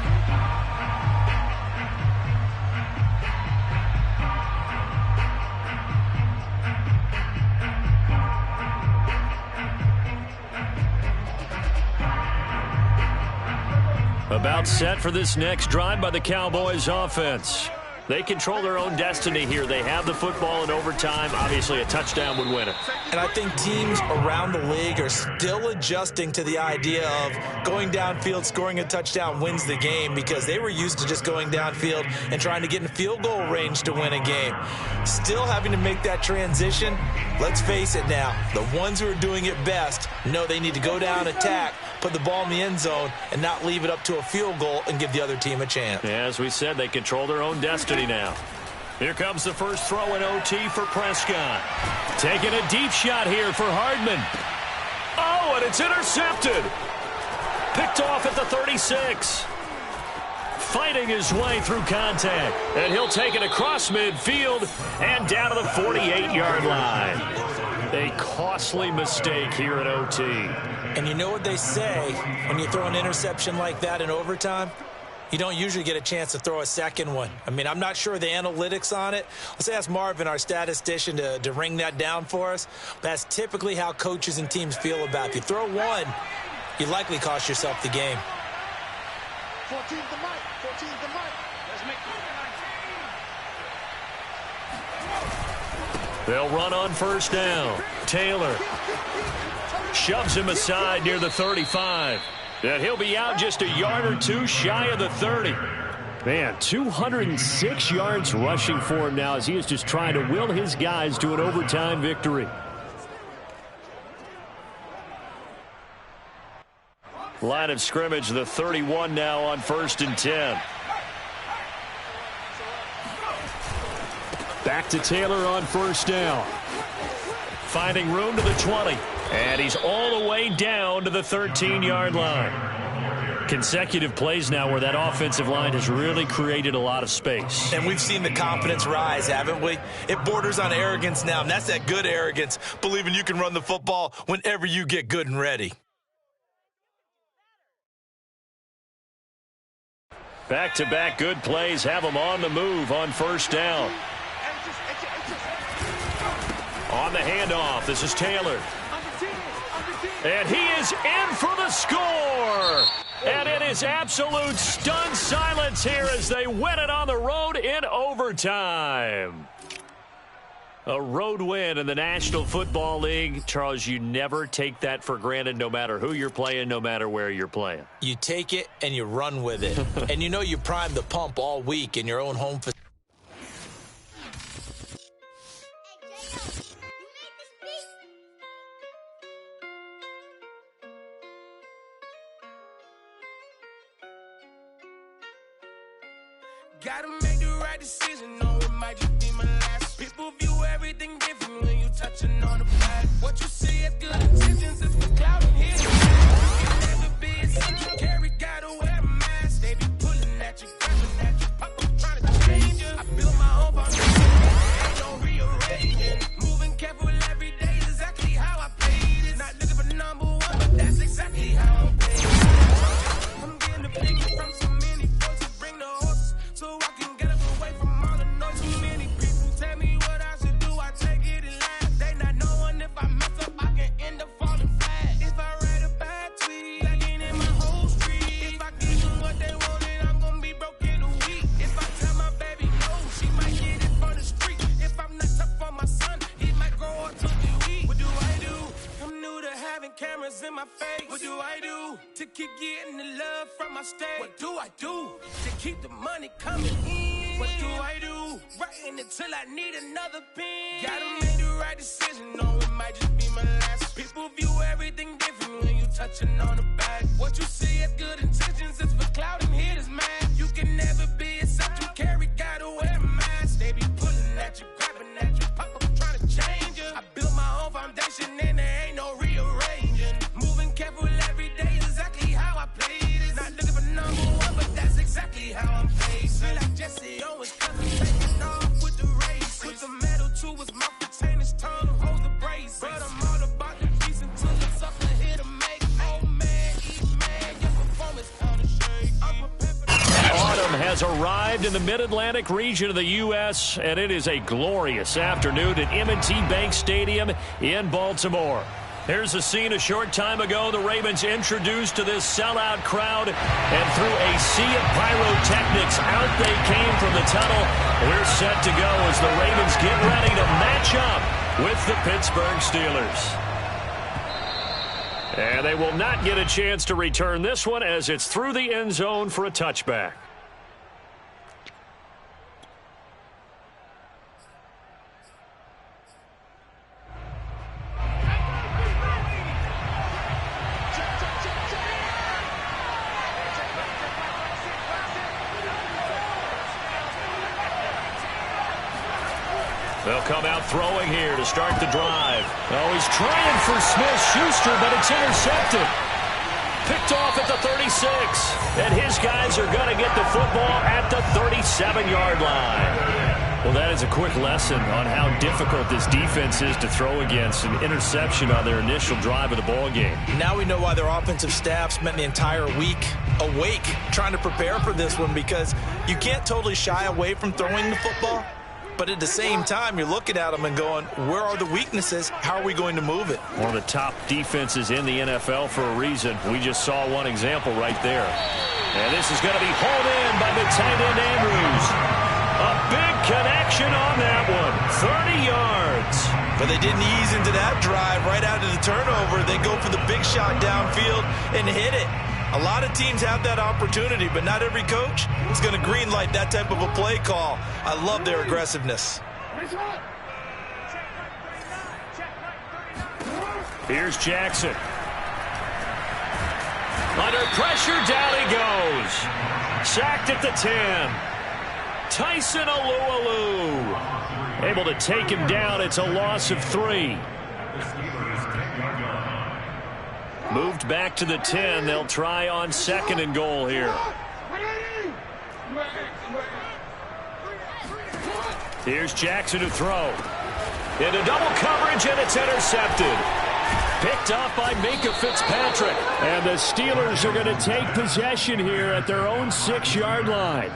About set for this next drive by the Cowboys offense. They control their own destiny here. They have the football in overtime. Obviously, a touchdown would win it. And I think teams around the league are still adjusting to the idea of going downfield, scoring a touchdown wins the game, because they were used to just going downfield and trying to get in field goal range to win a game. Still having to make that transition. Let's face it now, the ones who are doing it best know they need to go down, attack, put the ball in the end zone, and not leave it up to a field goal and give the other team a chance. Yeah, as we said, they control their own destiny now. Here comes the first throw in OT for Prescott. Taking a deep shot here for Hardman. Oh, and it's intercepted. Picked off at the 36. Fighting his way through contact. And he'll take it across midfield and down to the 48-yard line. A costly mistake here at OT. And you know what they say when you throw an interception like that in overtime? You don't usually get a chance to throw a second one. I mean, I'm not sure the analytics on it. Let's ask Marvin, our statistician, to ring that down for us. That's typically how coaches and teams feel about it. If you throw one, you likely cost yourself the game. 14's the mic. 14's the mic. Let's make it. They'll run on first down. Taylor shoves him aside near the 35. And he'll be out just a yard or two shy of the 30. Man, 206 yards rushing for him now as he is just trying to will his guys to an overtime victory. Line of scrimmage, the 31 now on 1st and 10. Back to Taylor on first down. Finding room to the 20. And he's all the way down to the 13-yard line. Consecutive plays now where that offensive line has really created a lot of space. And we've seen the confidence rise, haven't we? It borders on arrogance now, and that's that good arrogance, believing you can run the football whenever you get good and ready. Back-to-back good plays have them on the move on first down. On the handoff, this is Taylor. And he is in for the score. And it is absolute stunned silence here as they win it on the road in overtime. A road win in the National Football League. Charles, you never take that for granted no matter who you're playing, no matter where you're playing. You take it and you run with it. And you know you primed the pump all week in your own home facility. Gotta make the right decision, no, it might just be my last. People view everything different when you touching on the past. What you see is good intentions, if the cloud in here. You can never be a second carry, gotta wear a mask. They be pulling at you, grabbing at you. do I do to keep getting the love from my state? What do I do to keep the money coming in? What do I do? Writing until I need another pen. Gotta make the right decision, no, it might just be my last. People view everything different when you touching on the back. What you see as good intentions is for cloud and hitters, man. You can never be except you carry, gotta wear a mask. They be pulling at you, grabbing at you, pop up trying to change you. I built my own foundation and there ain't no rearranging. Moving careful every day, exactly how I played it. Not looking for number one, but that's exactly how I'm paid. Feel like Jesse Owens, cause I'm taking off with the race. With the metal too, was my retainers, tongue holds the brace. But I'm all about the peace until it's up to here to make. Oh man, eat man, your performance kinda shake. I'm prepared for Autumn has arrived in the Mid-Atlantic region of the U.S., and it is a glorious afternoon at M&T Bank Stadium in Baltimore. Here's a scene a short time ago. The Ravens introduced to this sellout crowd, and through a sea of pyrotechnics, out they came from the tunnel. We're set to go as the Ravens get ready to match up with the Pittsburgh Steelers. And they will not get a chance to return this one as it's through the end zone for a touchback. They'll come out throwing here to start the drive. Oh, he's trying for Smith-Schuster, but it's intercepted. Picked off at the 36. And his guys are going to get the football at the 37-yard line. Well, that is a quick lesson on how difficult this defense is to throw against. An interception on their initial drive of the ball game. Now we know why their offensive staff spent the entire week awake trying to prepare for this one, because you can't totally shy away from throwing the football. But at the same time, you're looking at them and going, where are the weaknesses? How are we going to move it? One of the top defenses in the NFL for a reason. We just saw one example right there. And this is going to be hauled in by the tight end Andrews. A big connection on that one. 30 yards. But they didn't ease into that drive right out of the turnover. They go for the big shot downfield and hit it. A lot of teams have that opportunity, but not every coach is going to greenlight that type of a play call. I love their aggressiveness. Here's Jackson. Under pressure, down he goes. Sacked at the 10. Tyson Alualu. Able to take him down. It's a loss of 3. Moved back to the 10. They'll try on 2nd and goal here. Here's Jackson to throw. Into double coverage, and it's intercepted. Picked off by Minka Fitzpatrick. And the Steelers are going to take possession here at their own 6-yard line.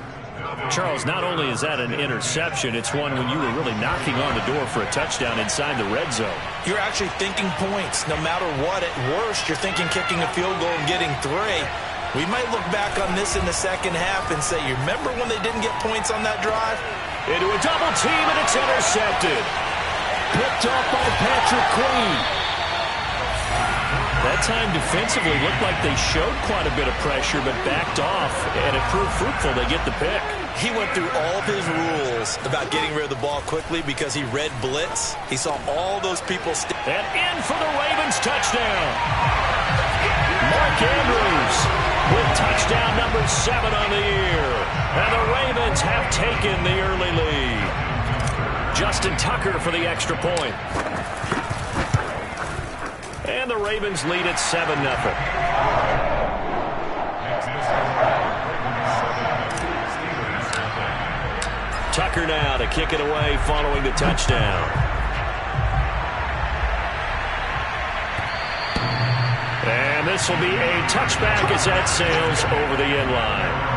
Charles, not only is that an interception, it's one when you were really knocking on the door for a touchdown inside the red zone. You're actually thinking points. No matter what, at worst, you're thinking kicking a field goal and getting 3. We might look back on this in the second half and say, you remember when they didn't get points on that drive? Into a double team, and it's intercepted. Picked off by Patrick Queen. That time defensively looked like they showed quite a bit of pressure, but backed off, and it proved fruitful. They get the pick. He went through all of his rules about getting rid of the ball quickly because he read blitz. He saw all those people. And in for the Ravens touchdown. Mark Andrews with touchdown number 7 on the year. And the Ravens have taken the early lead. Justin Tucker for the extra point. And the Ravens lead at 7-0. Tucker now to kick it away following the touchdown. And this will be a touchback as that sails over the end line.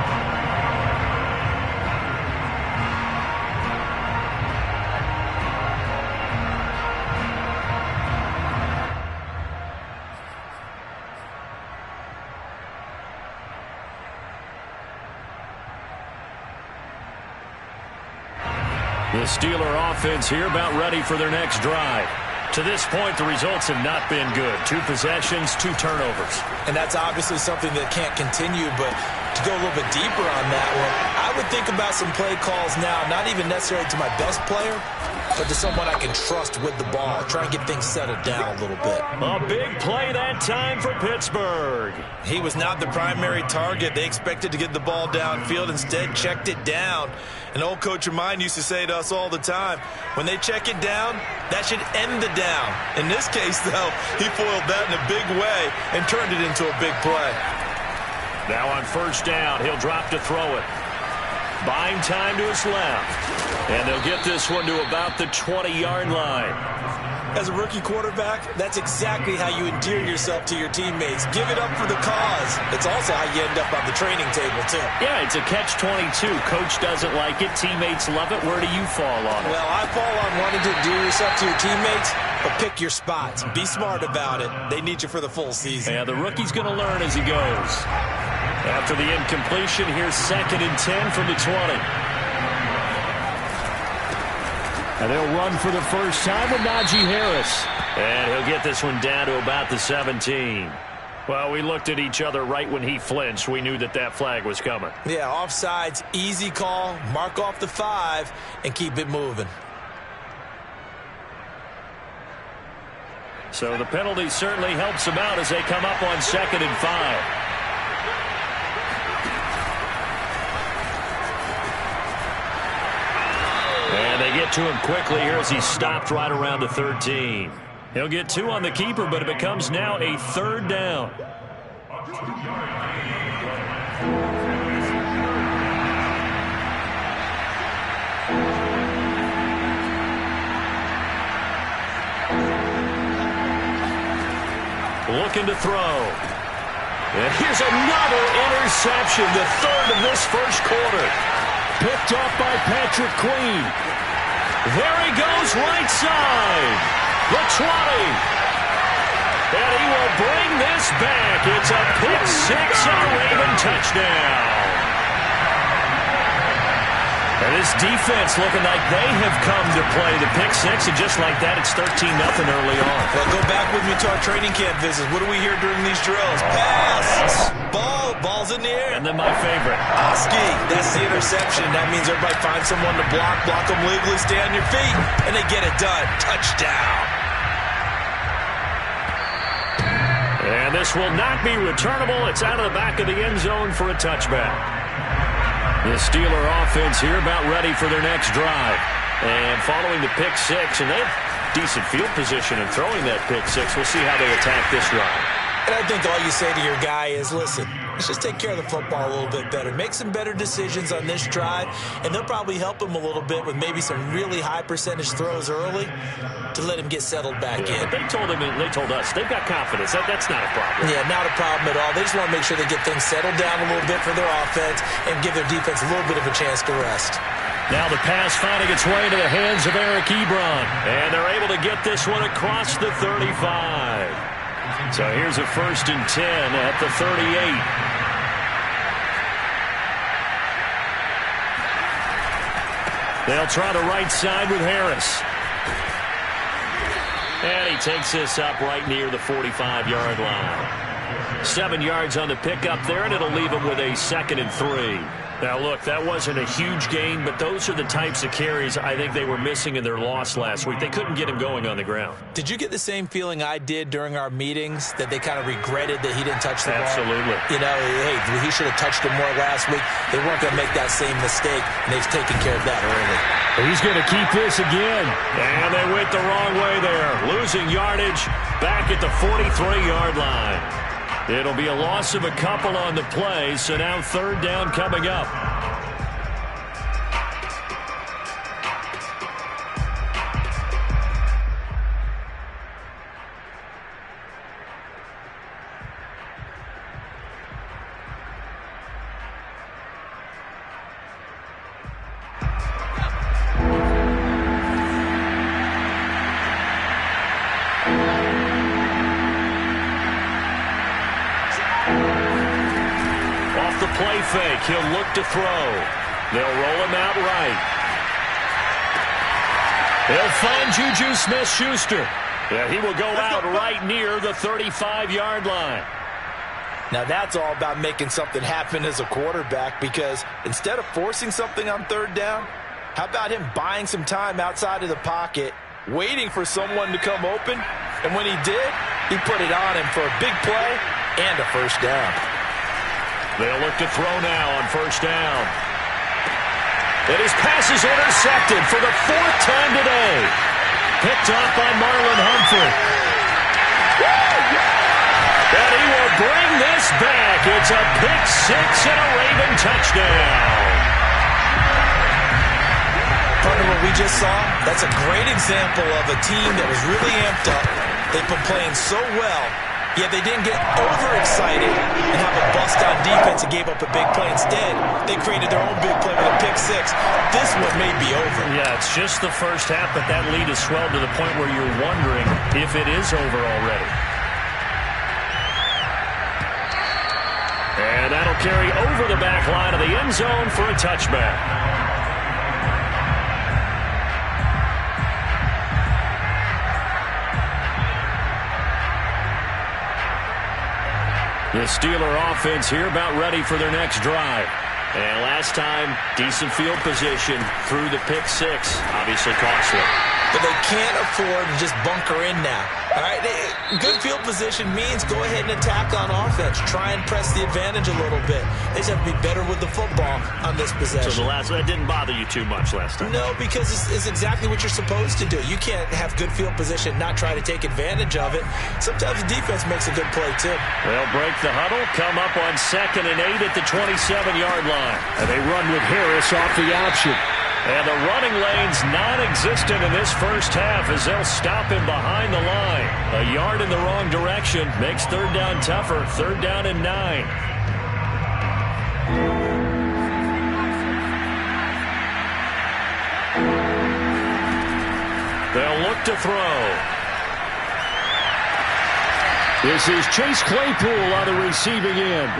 The Steeler offense here about ready for their next drive. To this point, the results have not been good. 2 possessions, 2 turnovers. And that's obviously something that can't continue, but to go a little bit deeper on that one, I would think about some play calls now, not even necessarily to my best player, but to someone I can trust with the ball. Try and get things settled down a little bit. A big play that time for Pittsburgh. He was not the primary target. They expected to get the ball downfield, instead checked it down. An old coach of mine used to say to us all the time, when they check it down, that should end the down. In this case, though, he foiled that in a big way and turned it into a big play. Now on first down, he'll drop to throw it. Buying time to his left. And they'll get this one to about the 20-yard line. As a rookie quarterback, that's exactly how you endear yourself to your teammates. Give it up for the cause. It's also how you end up on the training table, too. Yeah, it's a catch-22. Coach doesn't like it. Teammates love it. Where do you fall on it? Well, I fall on wanting to endear yourself to your teammates, but pick your spots. Be smart about it. They need you for the full season. Yeah, the rookie's going to learn as he goes. After the incompletion, here's 2nd and 10 from the 20. And they'll run for the first time with Najee Harris. And he'll get this one down to about the 17. Well, we looked at each other right when he flinched. We knew that that flag was coming. Yeah, offsides, easy call. Mark off the 5 and keep it moving. So the penalty certainly helps him out as they come up on 2nd and 5. And they get to him quickly here as he stopped right around the 13. He'll get 2 on the keeper, but it becomes now a 3rd down. Looking to throw. And here's another interception, the 3rd of this first quarter. Picked off by Patrick Queen. There he goes, right side. The 20. And he will bring this back. It's a pick 6 and a Raven touchdown. And this defense looking like they have come to play the pick 6, and just like that, it's 13-0 early on. Well, go back with me to our training camp visits. What do we hear during these drills? Pass! Ball's in the air. And then my favorite. Oski, that's the interception. That means everybody finds someone to block them legally, stay on your feet, and they get it done. Touchdown. And this will not be returnable. It's out of the back of the end zone for a touchback. The Steeler offense here about ready for their next drive. And following the pick 6, and they have decent field position in throwing that pick 6. We'll see how they attack this drive. And I think all you say to your guy is, listen, let's just take care of the football a little bit better. Make some better decisions on this drive, and they'll probably help him a little bit with maybe some really high percentage throws early to let him get settled back in. They told us they've got confidence. That's not a problem. Yeah, not a problem at all. They just want to make sure they get things settled down a little bit for their offense and give their defense a little bit of a chance to rest. Now the pass finding its way into the hands of Eric Ebron. And they're able to get this one across the 35. So here's a 1st and 10 at the 38. They'll try the right side with Harris. And he takes this up right near the 45-yard line. 7 yards on the pickup there, and it'll leave him with a 2nd and 3. Now, look, that wasn't a huge gain, but those are the types of carries I think they were missing in their loss last week. They couldn't get him going on the ground. Did you get the same feeling I did during our meetings, that they kind of regretted that he didn't touch the ball? Absolutely. You know, hey, he should have touched it more last week. They weren't going to make that same mistake, and they've taken care of that early. He's going to keep this again. And they went the wrong way there. Losing yardage back at the 43-yard line. It'll be a loss of a couple on the play, so now 3rd down coming up. Play fake. He'll look to throw. They'll roll him out right. They'll find Juju Smith-Schuster. Yeah, he will go out right near the 35-yard line. Now that's all about making something happen as a quarterback, because instead of forcing something on third down, how about him buying some time outside of the pocket, waiting for someone to come open, and when he did, he put it on him for a big play and a first down. They'll look to throw now on first down. And his pass is intercepted for the 4th time today. Picked off by Marlon Humphrey. And he will bring this back. It's a pick six and a Raven touchdown. Partner, what we just saw, that's a great example of a team that was really amped up. They've been playing so well, yet they didn't get overexcited and have a bust on defense and gave up a big play. Instead, they created their own big play with a pick six. This one may be over. Yeah, it's just the first half, but that lead has swelled to the point where you're wondering if it is over already. And that'll carry over the back line of the end zone for a touchback. The Steeler offense here about ready for their next drive. And last time, decent field position through the pick six. Obviously costly. But they can't afford to just bunker in now. All right, good field position means go ahead and attack on offense. Try and press the advantage a little bit. They just have to be better with the football on this possession. So that didn't bother you too much last time? No, because it's exactly what you're supposed to do. You can't have good field position, not try to take advantage of it. Sometimes the defense makes a good play, too. They'll break the huddle, come up on 2nd and 8 at the 27-yard line. And they run with Harris off the option. And the running lane's non-existent in this first half as they'll stop him behind the line. A yard in the wrong direction makes third down tougher. 3rd down and 9. They'll look to throw. This is Chase Claypool on the receiving end.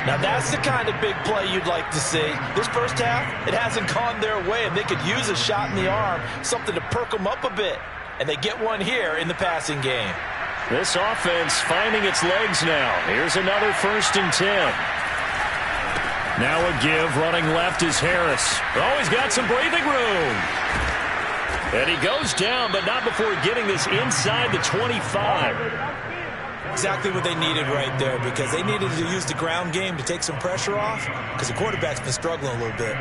Now that's the kind of big play you'd like to see. This first half, it hasn't gone their way, and they could use a shot in the arm, something to perk them up a bit. And they get one here in the passing game. This offense finding its legs now. Here's another 1st and 10. Now a give, running left is Harris. Oh, he's got some breathing room. And he goes down, but not before getting this inside the 25. Exactly what they needed right there, because they needed to use the ground game to take some pressure off, because the quarterback's been struggling a little bit.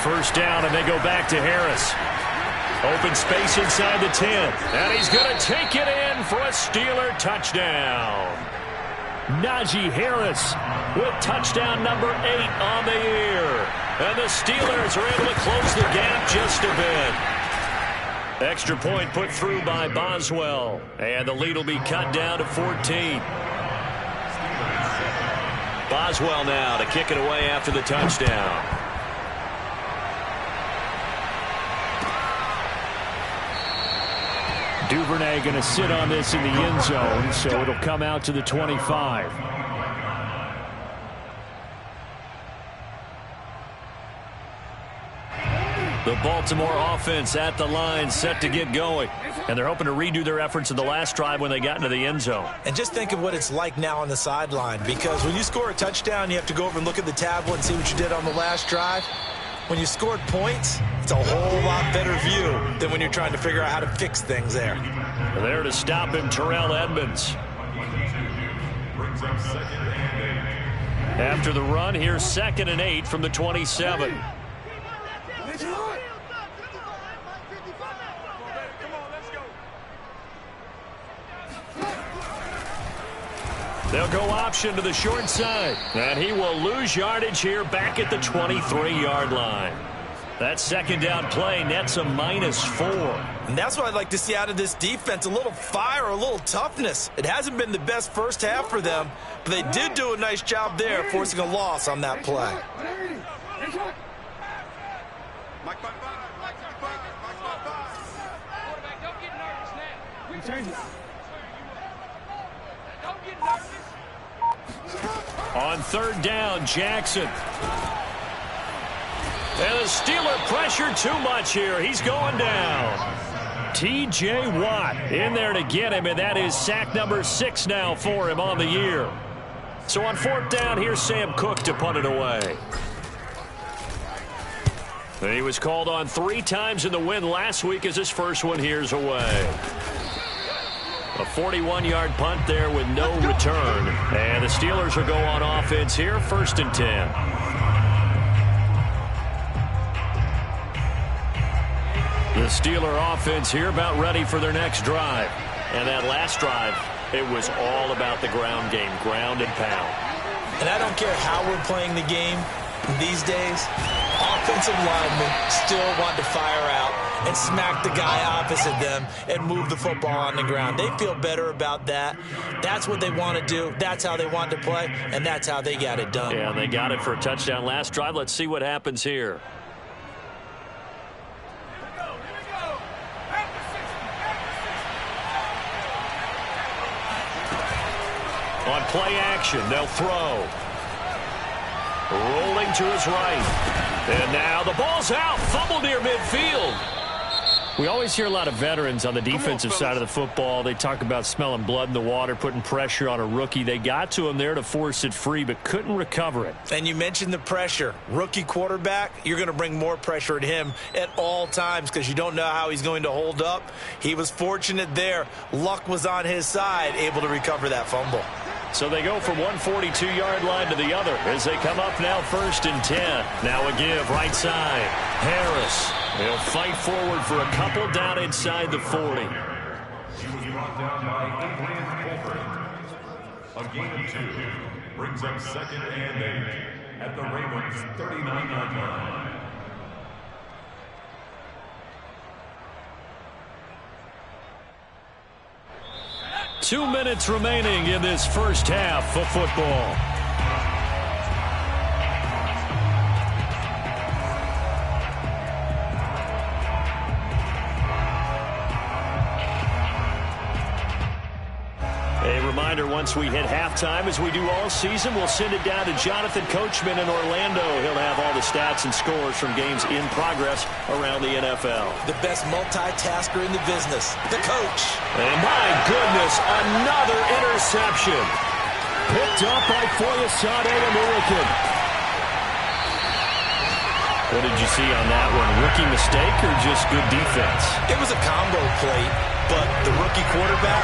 First down, and they go back to Harris. Open space inside the 10. And he's going to take it in for a Steeler touchdown. Najee Harris with touchdown number 8 on the year. And the Steelers are able to close the gap just a bit. Extra point put through by Boswell. And the lead will be cut down to 14. Boswell now to kick it away after the touchdown. Duvernay going to sit on this in the end zone, so it'll come out to the 25. The Baltimore offense at the line, set to get going. And they're hoping to redo their efforts in the last drive when they got into the end zone. And just think of what it's like now on the sideline, because when you score a touchdown, you have to go over and look at the tablet and see what you did on the last drive. When you scored points, it's a whole lot better view than when you're trying to figure out how to fix things there. There to stop him, Terrell Edmonds. After the run, here's 2nd and 8 from the 27. They'll go option to the short side. And he will lose yardage here back at the 23-yard line. That 2nd down play nets a -4. And that's what I'd like to see out of this defense, a little fire, a little toughness. It hasn't been the best first half for them, but they did do a nice job there, forcing a loss on that play. on third down, Jackson. And the Steeler pressure too much here. He's going down. T.J. Watt in there to get him, and that is sack number 6 now for him on the year. So on fourth down, here's Sam Cook to punt it away. And he was called on 3 times in the win last week as his first one here's away. A 41-yard punt there with no return. And the Steelers will go on offense here, 1st and 10. The Steeler offense here about ready for their next drive. And that last drive, it was all about the ground game, ground and pound. And I don't care how we're playing the game these days, offensive linemen still want to fire out and smack the guy opposite them and move the football on the ground. They feel better about that. That's what they want to do. That's how they want to play, and that's how they got it done. Yeah, they got it for a touchdown last drive. Let's see what happens here. On play action, they'll throw. Rolling to his right. And now the ball's out. Fumble near midfield. We always hear a lot of veterans on the defensive side of the football. They talk about smelling blood in the water, putting pressure on a rookie. They got to him there to force it free, but couldn't recover it. And you mentioned the pressure. Rookie quarterback, you're going to bring more pressure at him at all times because you don't know how he's going to hold up. He was fortunate there. Luck was on his side, able to recover that fumble. So they go from 142-yard line to the other as they come up now 1st and 10. Now a give right side. Harris. He'll fight forward for a couple down inside the 40. He was brought down by Adrian Colbert. A gain of 2 brings up 2nd and 8 at the Ravens' 39-yard line. Two minutes remaining in this first half of football. A reminder, once we hit halftime, as we do all season, we'll send it down to Jonathan Coachman in Orlando. He'll have all the stats and scores from games in progress around the NFL. The best multitasker in the business, the coach. And my goodness, another interception. Picked up by Foyesade American. What did you see on that one? Rookie mistake or just good defense? It was a combo play, but the rookie quarterback,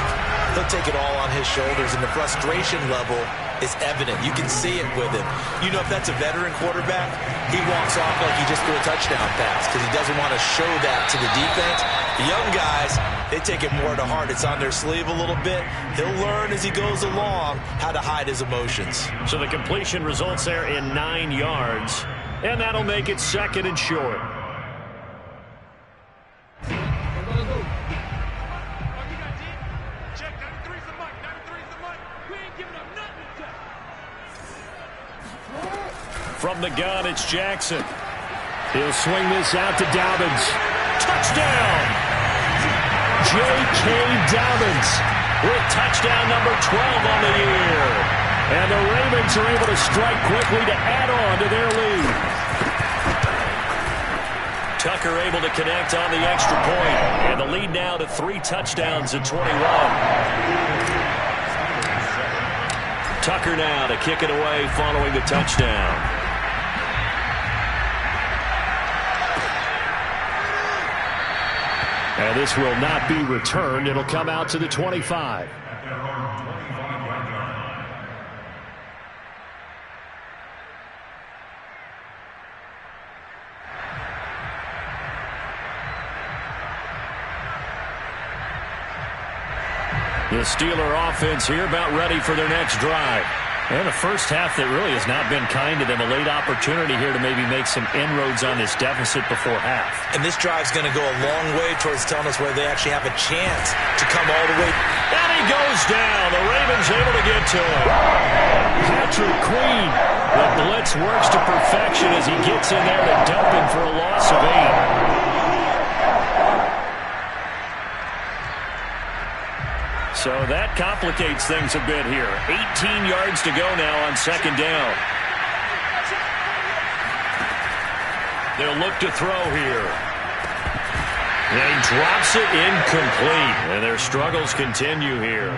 he'll take it all on his shoulders, and the frustration level is evident. You can see it with him. You know, if that's a veteran quarterback, he walks off like he just threw a touchdown pass because he doesn't want to show that to the defense. The young guys, they take it more to heart. It's on their sleeve a little bit. He'll learn as he goes along how to hide his emotions. So the completion results there in 9 yards, and that'll make it 2nd and short. From the gun, it's Jackson. He'll swing this out to Dobbins. Touchdown! J.K. Dobbins with touchdown number 12 on the year. And the Ravens are able to strike quickly to add on to their lead. Tucker able to connect on the extra point. And the lead now to 3 touchdowns at 21. Tucker now to kick it away following the touchdown. And this will not be returned. It'll come out to the 25. The Steeler offense here about ready for their next drive. And a first half that really has not been kind to them. A late opportunity here to maybe make some inroads on this deficit before half. And this drive's going to go a long way towards telling us where they actually have a chance to come all the way. And he goes down. The Ravens able to get to him. Patrick Queen. The blitz works to perfection as he gets in there to dump him for a loss of 8. So that that complicates things a bit here. 18 yards to go now on second down. They'll look to throw here. And he drops it incomplete. And their struggles continue here.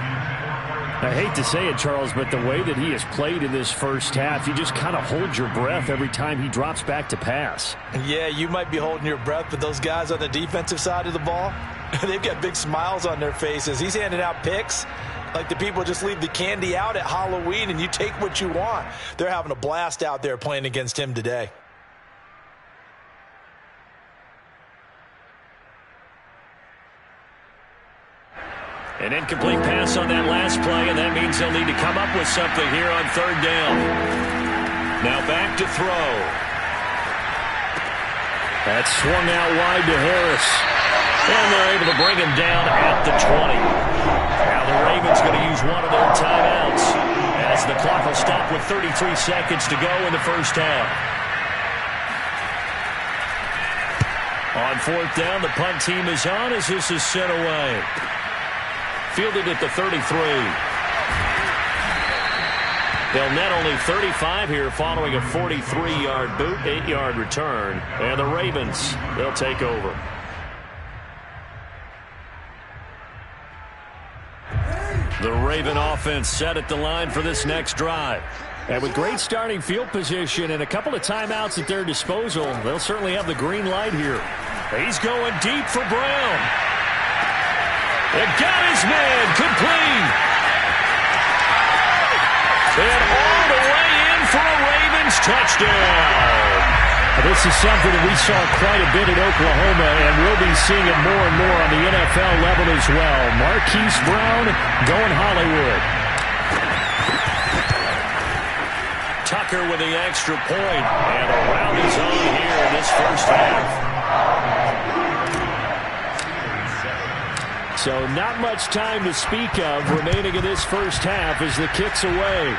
I hate to say it, Charles, but the way that he has played in this first half, you just kind of hold your breath every time he drops back to pass. Yeah, you might be holding your breath, but those guys on the defensive side of the ball, they've got big smiles on their faces. He's handing out picks like the people just leave the candy out at Halloween and you take what you want. They're having a blast out there playing against him today. An incomplete pass on that last play, and that means they'll need to come up with something here on third down. Now back to throw. That's swung out wide to Harris. And they're able to bring him down at the 20. Now the Ravens going to use one of their timeouts as the clock will stop with 33 seconds to go in the first half. On fourth down, the punt team is on as this is sent away. Fielded at the 33. They'll net only 35 here following a 43-yard boot, 8-yard return. And the Ravens, they'll take over. The Raven offense set at the line for this next drive. And with great starting field position and a couple of timeouts at their disposal, they'll certainly have the green light here. He's going deep for Brown. It got his man complete. And all the way in for a Ravens touchdown. This is something that we saw quite a bit in Oklahoma, and we'll be seeing it more and more on the NFL level as well. Marquise Brown going Hollywood. Tucker with the extra point, and a round is on here in this first half. So not much time to speak of remaining in this first half as the kick's away.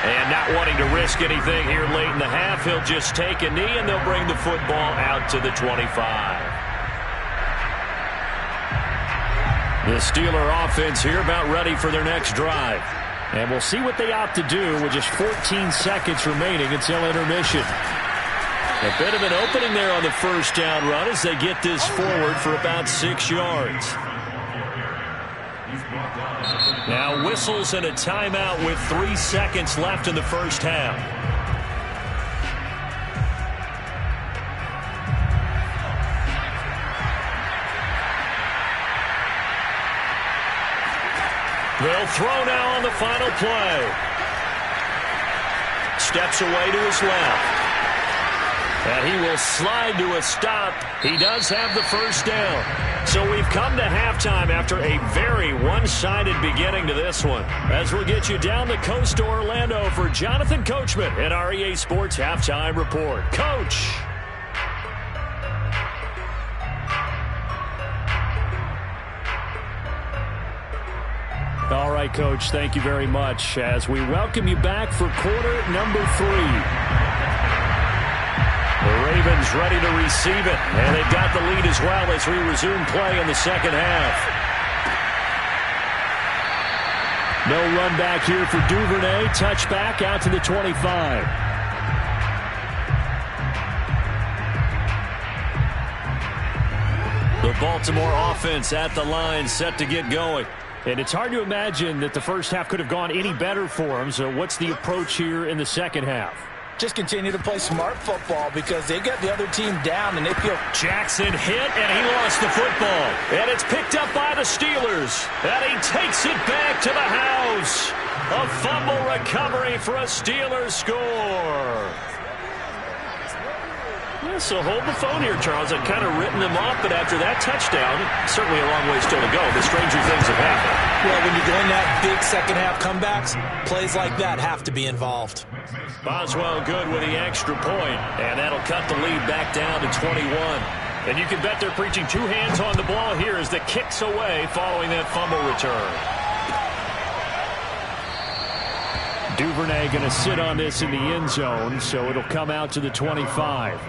And not wanting to risk anything here late in the half, he'll just take a knee and they'll bring the football out to the 25. The Steeler offense here about ready for their next drive. And we'll see what they opt to do with just 14 seconds remaining until intermission. A bit of an opening there on the first down run as they get this forward for about 6 yards. Now whistles and a timeout with 3 seconds left in the first half. They'll throw now on the final play. Steps away to his left. And he will slide to a stop. He does have the first down. So we've come to halftime after a very one-sided beginning to this one. As we'll get you down the coast to Orlando for Jonathan Coachman in our EA Sports Halftime Report. Coach. All right, Coach, thank you very much as we welcome you back for quarter number 3. The Ravens ready to receive it, and they've got the lead as well as we resume play in the second half. No run back here for Duvernay. Touchback out to the 25. The Baltimore offense at the line set to get going. And it's hard to imagine that the first half could have gone any better for them. So what's the approach here in the second half? Just continue to play smart football because they got the other team down and they feel. Jackson hit and he lost the football. And it's picked up by the Steelers. And he takes it back to the house. A fumble recovery for a Steelers score. Yeah, so hold the phone here, Charles. I'd kind of written them off, but after that touchdown, certainly a long way still to go. The stranger things have happened. Well, when you're doing that big second-half comebacks, plays like that have to be involved. Boswell good with the extra point, and that'll cut the lead back down to 21. And you can bet they're preaching 2 hands on the ball here as the kick's away following that fumble return. Duvernay going to sit on this in the end zone, so it'll come out to the 25.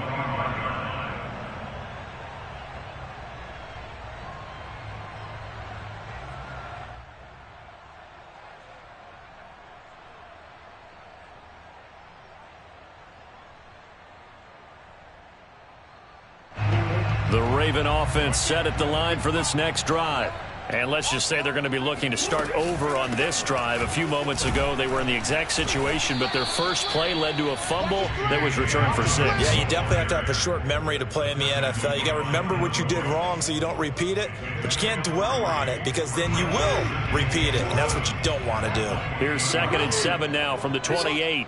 The Raven offense set at the line for this next drive. And let's just say they're going to be looking to start over on this drive. A few moments ago, they were in the exact situation, but their first play led to a fumble that was returned for 6. Yeah, you definitely have to have a short memory to play in the NFL. You got to remember what you did wrong so you don't repeat it, but you can't dwell on it because then you will repeat it, and that's what you don't want to do. Here's 2nd and 7 now from the 28.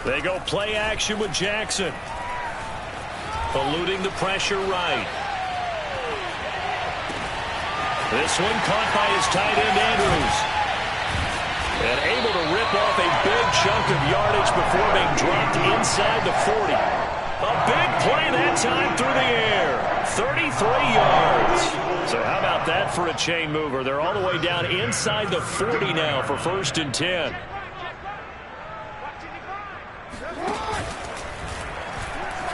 They go play action with Jackson. Eluding the pressure right. This one caught by his tight end, Andrews. And able to rip off a big chunk of yardage before being dropped inside the 40. A big play that time through the air. 33 yards. So how about that for a chain mover? They're all the way down inside the 40 now for 1st and 10.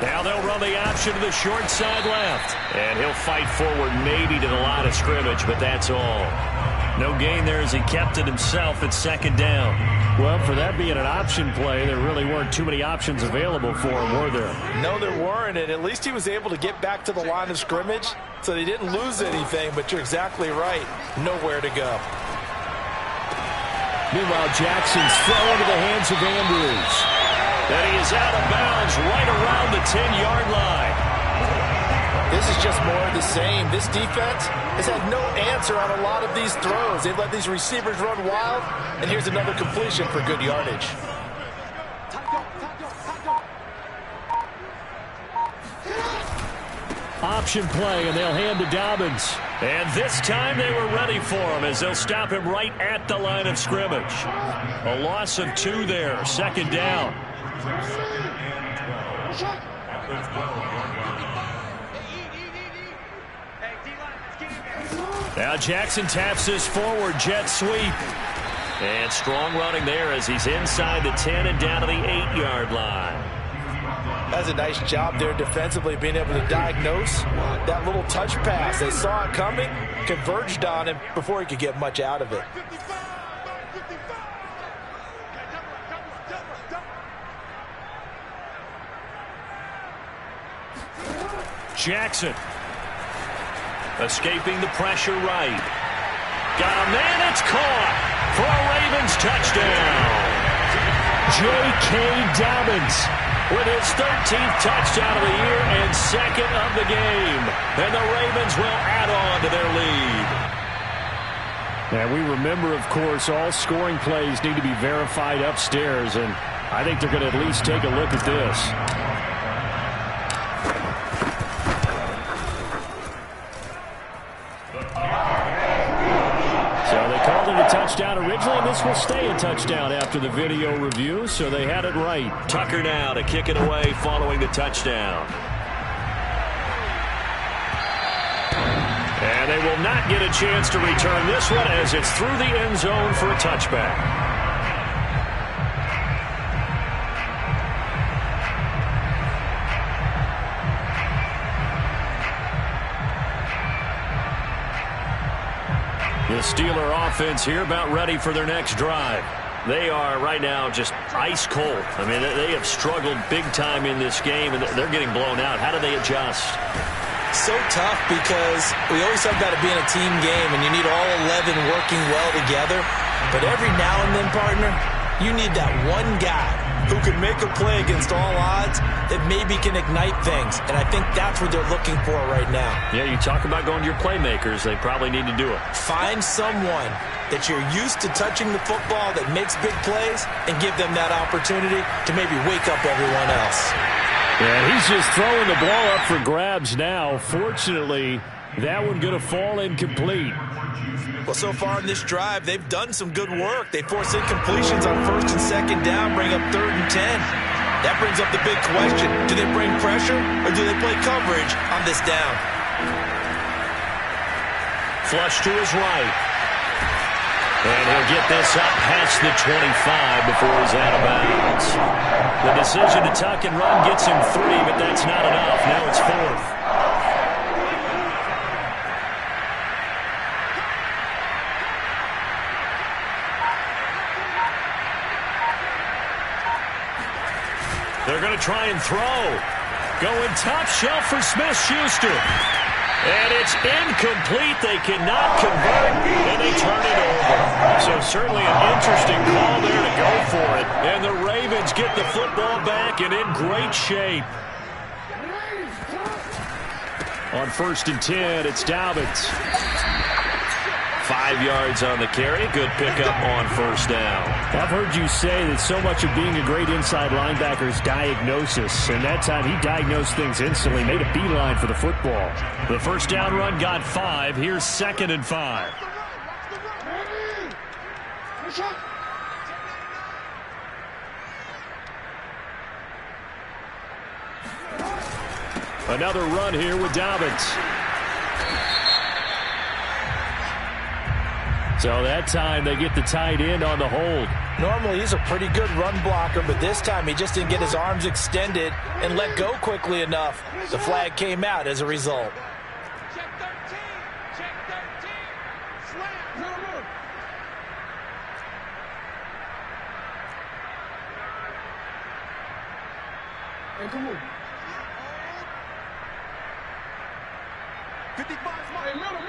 Now they'll run the option to the short side left. And he'll fight forward maybe to the line of scrimmage, but that's all. No gain there as he kept it himself at 2nd down. Well, for that being an option play, there really weren't too many options available for him, were there? No, there weren't, and at least he was able to get back to the line of scrimmage, so they didn't lose anything, but you're exactly right. Nowhere to go. Meanwhile, Jackson's throw into the hands of Andrews. And he is out of bounds right around the 10-yard line. This is just more of the same. This defense has had no answer on a lot of these throws. They've let these receivers run wild, and here's another completion for good yardage. Option play, and they'll hand to Dobbins. And this time they were ready for him as they'll stop him right at the line of scrimmage. A loss of 2 there, 2nd down. Now Jackson taps this forward jet sweep. And strong running there as he's inside the 10 and down to the 8-yard line. That's a nice job there defensively, being able to diagnose that little touch pass. They saw it coming, converged on him before he could get much out of it. Jackson escaping the pressure right. Got a man, it's caught for a Ravens touchdown. J.K. Dobbins with his 13th touchdown of the year and 2nd of the game. And the Ravens will add on to their lead. And we remember, of course, all scoring plays need to be verified upstairs, and I think they're going to at least take a look at this. Touchdown originally, and this will stay a touchdown after the video review, so they had it right. Tucker now to kick it away following the touchdown. And they will not get a chance to return this one as it's through the end zone for a touchback. The Steeler offense here about ready for their next drive. They are right now just ice cold. I mean, they have struggled big time in this game, and they're getting blown out. How do they adjust? So tough because we always have got to be in a team game, and you need all 11 working well together. But every now and then, partner, you need that one guy who can make a play against all odds that maybe can ignite things. And I think that's what they're looking for right now. Yeah, you talk about going to your playmakers. They probably need to do it. Find someone that you're used to touching the football that makes big plays and give them that opportunity to maybe wake up everyone else. Yeah, he's just throwing the ball up for grabs now. Fortunately, that one going to fall incomplete. Well, so far in this drive, they've done some good work. They force incompletions on 1st and 2nd down, bring up 3rd and 10. That brings up the big question. Do they bring pressure or do they play coverage on this down? Flush to his right. And he'll get this up past the 25 before he's out of bounds. The decision to tuck and run gets him 3, but that's not enough. Now it's 4th. and throw. Going top shelf for Smith-Schuster. And it's incomplete. They cannot convert, and they turn it over. So certainly an interesting call there to go for it. And the Ravens get the football back and in great shape. On 1st and 10, it's Dobbins. 5 yards on the carry. Good pickup on 1st down. I've heard you say that so much of being a great inside linebacker is diagnosis. And that time he diagnosed things instantly, made a beeline for the football. The 1st down run got 5. Here's 2nd and 5. Another run here with Dobbins. So that time they get the tight end on the hold. Normally he's a pretty good run blocker, but this time he just didn't get his arms extended and let go quickly enough. The flag came out as a result. Check 13. Check 13. Slam. Hey, come on. 55 is my middle.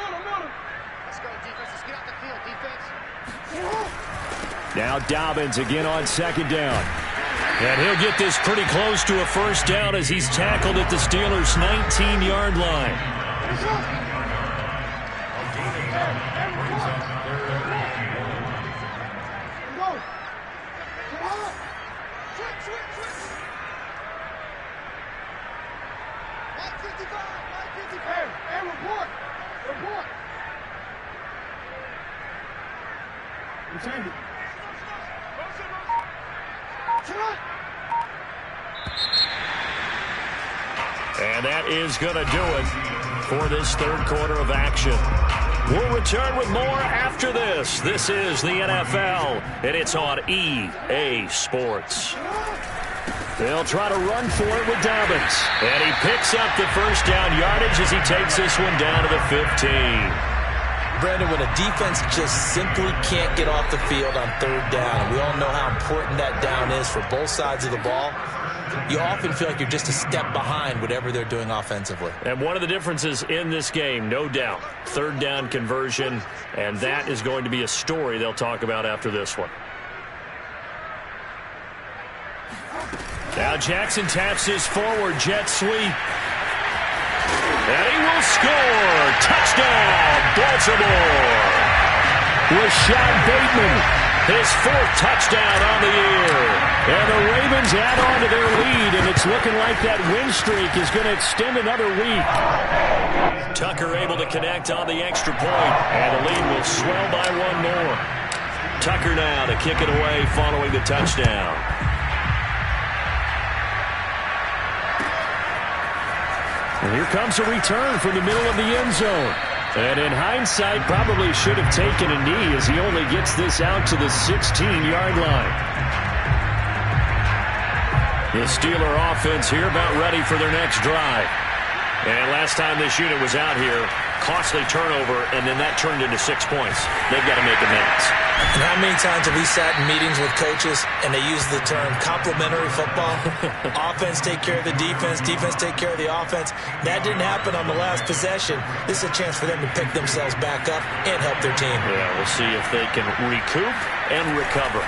Let's go, defense. Let's get out the field, defense. Now Dobbins again on 2nd down. And he'll get this pretty close to a 1st down as he's tackled at the Steelers' 19-yard line. And that is going to do it for this 3rd quarter of action. We'll return with more after this. This is the NFL, and it's on EA Sports. They'll try to run for it with Dobbins. And he picks up the 1st down yardage as he takes this one down to the 15. Brandon, when a defense just simply can't get off the field on 3rd down, and we all know how important that down is for both sides of the ball, you often feel like you're just a step behind whatever they're doing offensively. And one of the differences in this game, no doubt, 3rd down conversion, and that is going to be a story they'll talk about after this one. Now Jackson taps his forward jet sweep. And he will score. Touchdown, Baltimore. Rashad Bateman, his 4th touchdown on the year. And the Ravens add on to their lead, and it's looking like that win streak is going to extend another week. Tucker able to connect on the extra point, and the lead will swell by 1 more. Tucker now to kick it away following the touchdown. And here comes a return from the middle of the end zone. And in hindsight, probably should have taken a knee as he only gets this out to the 16-yard line. The Steeler offense here about ready for their next drive. And last time this unit was out here, costly turnover, and then that turned into 6 points. They've got to make amends. And how many times have we sat in meetings with coaches and they use the term complementary football? Offense take care of the defense, defense take care of the offense. That didn't happen on the last possession. This is a chance for them to pick themselves back up and help their team. Yeah, we'll see if they can recoup and recover.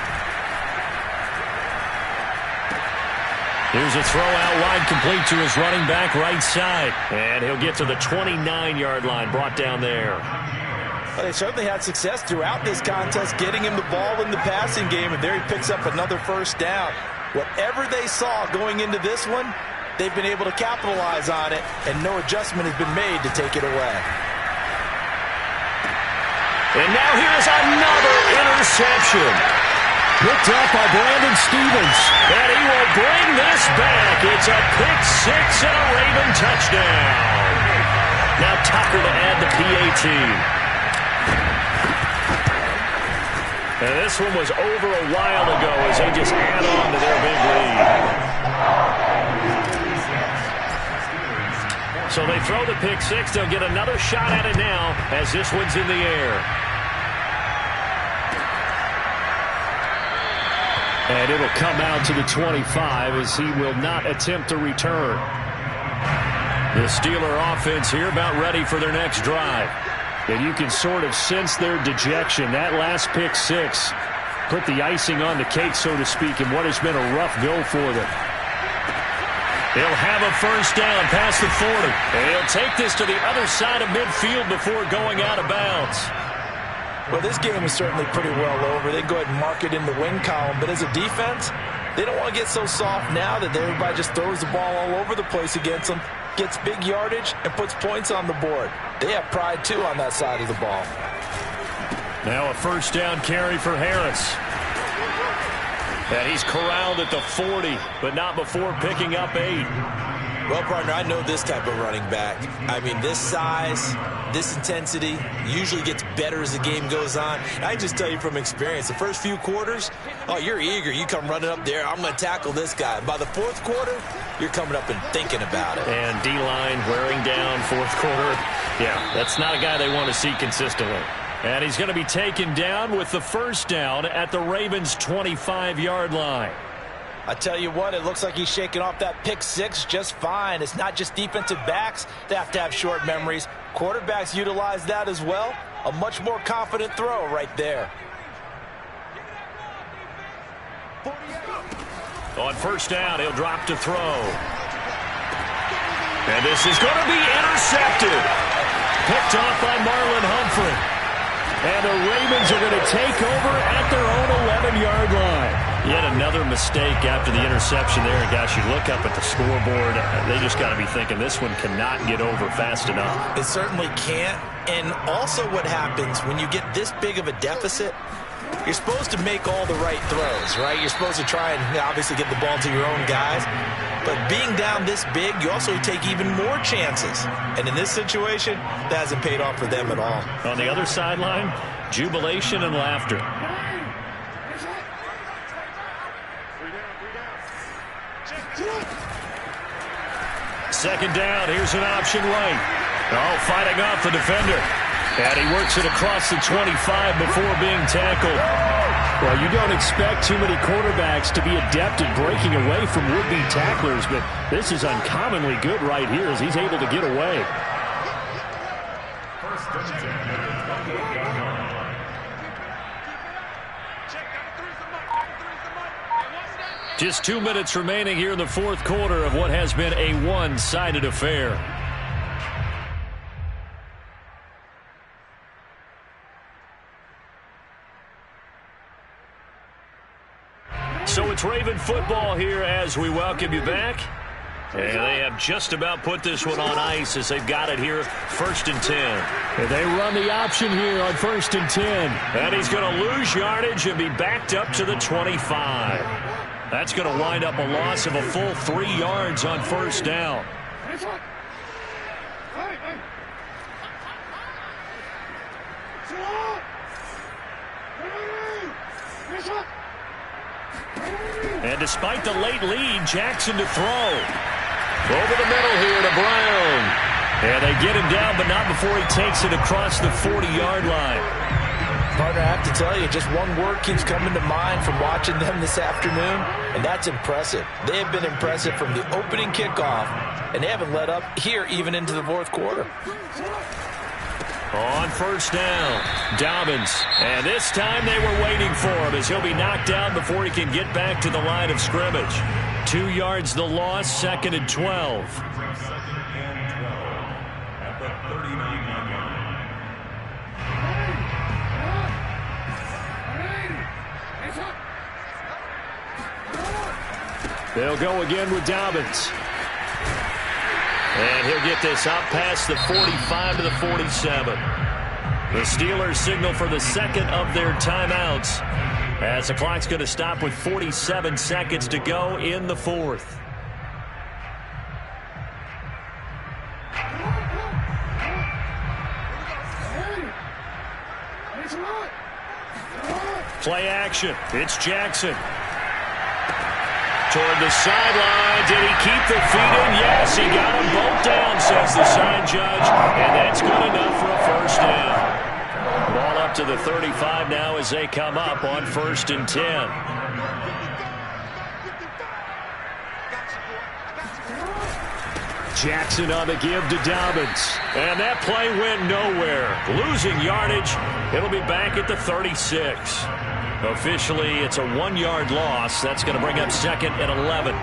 Here's a throw out wide, complete to his running back right side. And he'll get to the 29-yard line, brought down there. Well, they certainly had success throughout this contest, getting him the ball in the passing game, and there he picks up another 1st down. Whatever they saw going into this one, they've been able to capitalize on it, and no adjustment has been made to take it away. And now here's another interception. Picked up by Brandon Stevens. And he will bring this back. It's a pick 6 and a Raven touchdown. Now Tucker to add the PAT. And this one was over a while ago as they just add on to their big lead. So they throw the pick 6. They'll get another shot at it now as this one's in the air. And it'll come out to the 25 as he will not attempt to return. The Steeler offense here about ready for their next drive. And you can sort of sense their dejection. That last pick six put the icing on the cake, so to speak, in what has been a rough go for them. He'll have a first down past the 40. And he'll take this to the other side of midfield before going out of bounds. Well, this game is certainly pretty well over. They go ahead and mark it in the win column. But as a defense, they don't want to get so soft now that everybody just throws the ball all over the place against them, gets big yardage, and puts points on the board. They have pride, too, on that side of the ball. Now a first down carry for Harris. And he's corralled at the 40, but not before picking up 8. Well, partner, I know this type of running back. I mean, this size, this intensity usually gets better as the game goes on. I just tell you from experience, the first few quarters, oh, you're eager. You come running up there, I'm going to tackle this guy. By the fourth quarter, you're coming up and thinking about it. And D-line wearing down fourth quarter. Yeah, that's not a guy they want to see consistently. And he's going to be taken down with the first down at the Ravens' 25-yard line. I tell you what, it looks like he's shaking off that pick six just fine. It's not just defensive backs that have to have short memories. Quarterbacks utilize that as well. A much more confident throw right there. On first down, he'll drop to throw. And this is going to be intercepted. Picked off by Marlon Humphrey. And the Ravens are going to take over at their own 11-yard line. Yet another mistake after the interception there. And gosh, you look up at the scoreboard, they just got to be thinking this one cannot get over fast enough. It certainly can't. And also what happens when you get this big of a deficit, you're supposed to make all the right throws, right? You're supposed to try and obviously get the ball to your own guys. But being down this big, you also take even more chances. And in this situation, that hasn't paid off for them at all. On the other sideline, jubilation and laughter. Second down, here's an option right. Oh, fighting off the defender. And he works it across the 25 before being tackled. Well, you don't expect too many quarterbacks to be adept at breaking away from would-be tacklers, but this is uncommonly good right here as he's able to get away. Just 2 minutes remaining here in the fourth quarter of what has been a one-sided affair. So it's Raven football here as we welcome you back. And they have just about put this one on ice as they've got it here, 1st and 10. And they run the option here on 1st and 10. And he's going to lose yardage and be backed up to the 25. That's going to wind up a loss of a full 3 yards on first down. And despite the late lead, Jackson to throw. Over the middle here to Brown. And they get him down, but not before he takes it across the 40-yard line. Partner, I have to tell you, just one word keeps coming to mind from watching them this afternoon, and that's impressive. They have been impressive from the opening kickoff, and they haven't let up here even into the fourth quarter. On first down, Dobbins. And this time they were waiting for him as he'll be knocked down before he can get back to the line of scrimmage. 2 yards the loss, 2nd and 12. They'll go again with Dobbins. And he'll get this out past the 45 to the 47. The Steelers signal for the second of their timeouts as the clock's going to stop with 47 seconds to go in the fourth. Play action. It's Jackson. Toward the sideline. Did he keep the feet in? Yes, he got them both down, says the sign judge. And that's good enough for a first down. Ball up to the 35 now as they come up on 1st and 10. Jackson on the give to Dobbins. And that play went nowhere. Losing yardage. It'll be back at the 36. Officially, it's a 1-yard loss. That's going to bring up second and 11.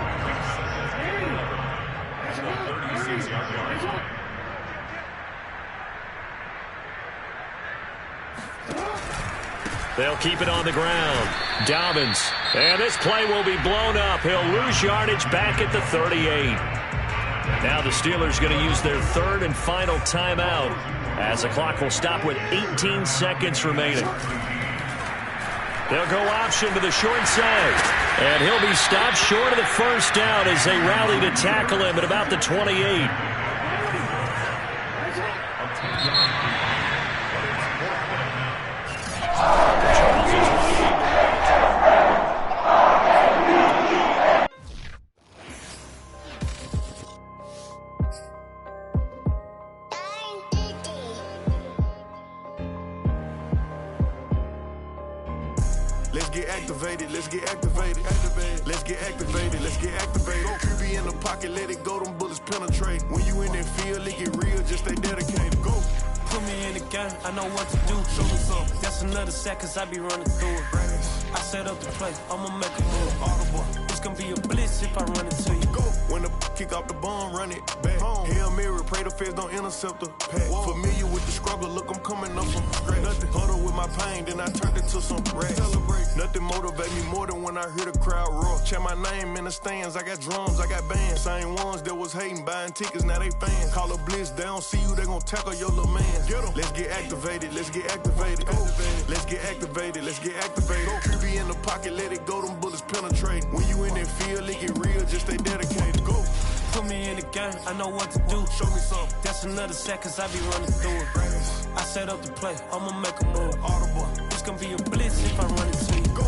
They'll keep it on the ground. Dobbins. And this play will be blown up. He'll lose yardage back at the 38. Now the Steelers going to use their third and final timeout as the clock will stop with 18 seconds remaining. They'll go option to the short side. And he'll be stopped short of the first down as they rally to tackle him at about the 28. Let's get activated, let's get activated. Let's get activated, let's get activated. QB in the pocket, let it go, them bullets penetrate. When you in that field, it get real, just stay dedicated. Go. Put me in the game, I know what to do. Show me something. That's another sack, cause I be running through it. I set up the play, I'ma make a move. Audible. It's gonna be a blitz if I run into you. Go. When the kick off the bomb, run it back. Hail Mary, pray the feds don't intercept the pack. Familiar with the struggle, look, I'm coming up from scratch. Nothing huddle with my pain, then I turned it to some rats. Celebrate. Nothing motivate me more than when I hear the crowd roar. Check my name in the stands, I got drums, I got bands. Same ones that was hating, buying tickets, now they fans. Call a blitz, they don't see you, they gon' tackle your little man. Get 'em. Let's get activated, let's get activated. Go. Let's get activated, let's get activated. QB in the pocket, let it go, them bullets penetrate. When you in that field, it get real, just stay dedicated. Go. Put me in the game, I know what to do. Show me something. That's another sack, cause I be running through it. I set up the play, I'ma make a move. Audible. It's gonna be a blitz if I run into you. Go.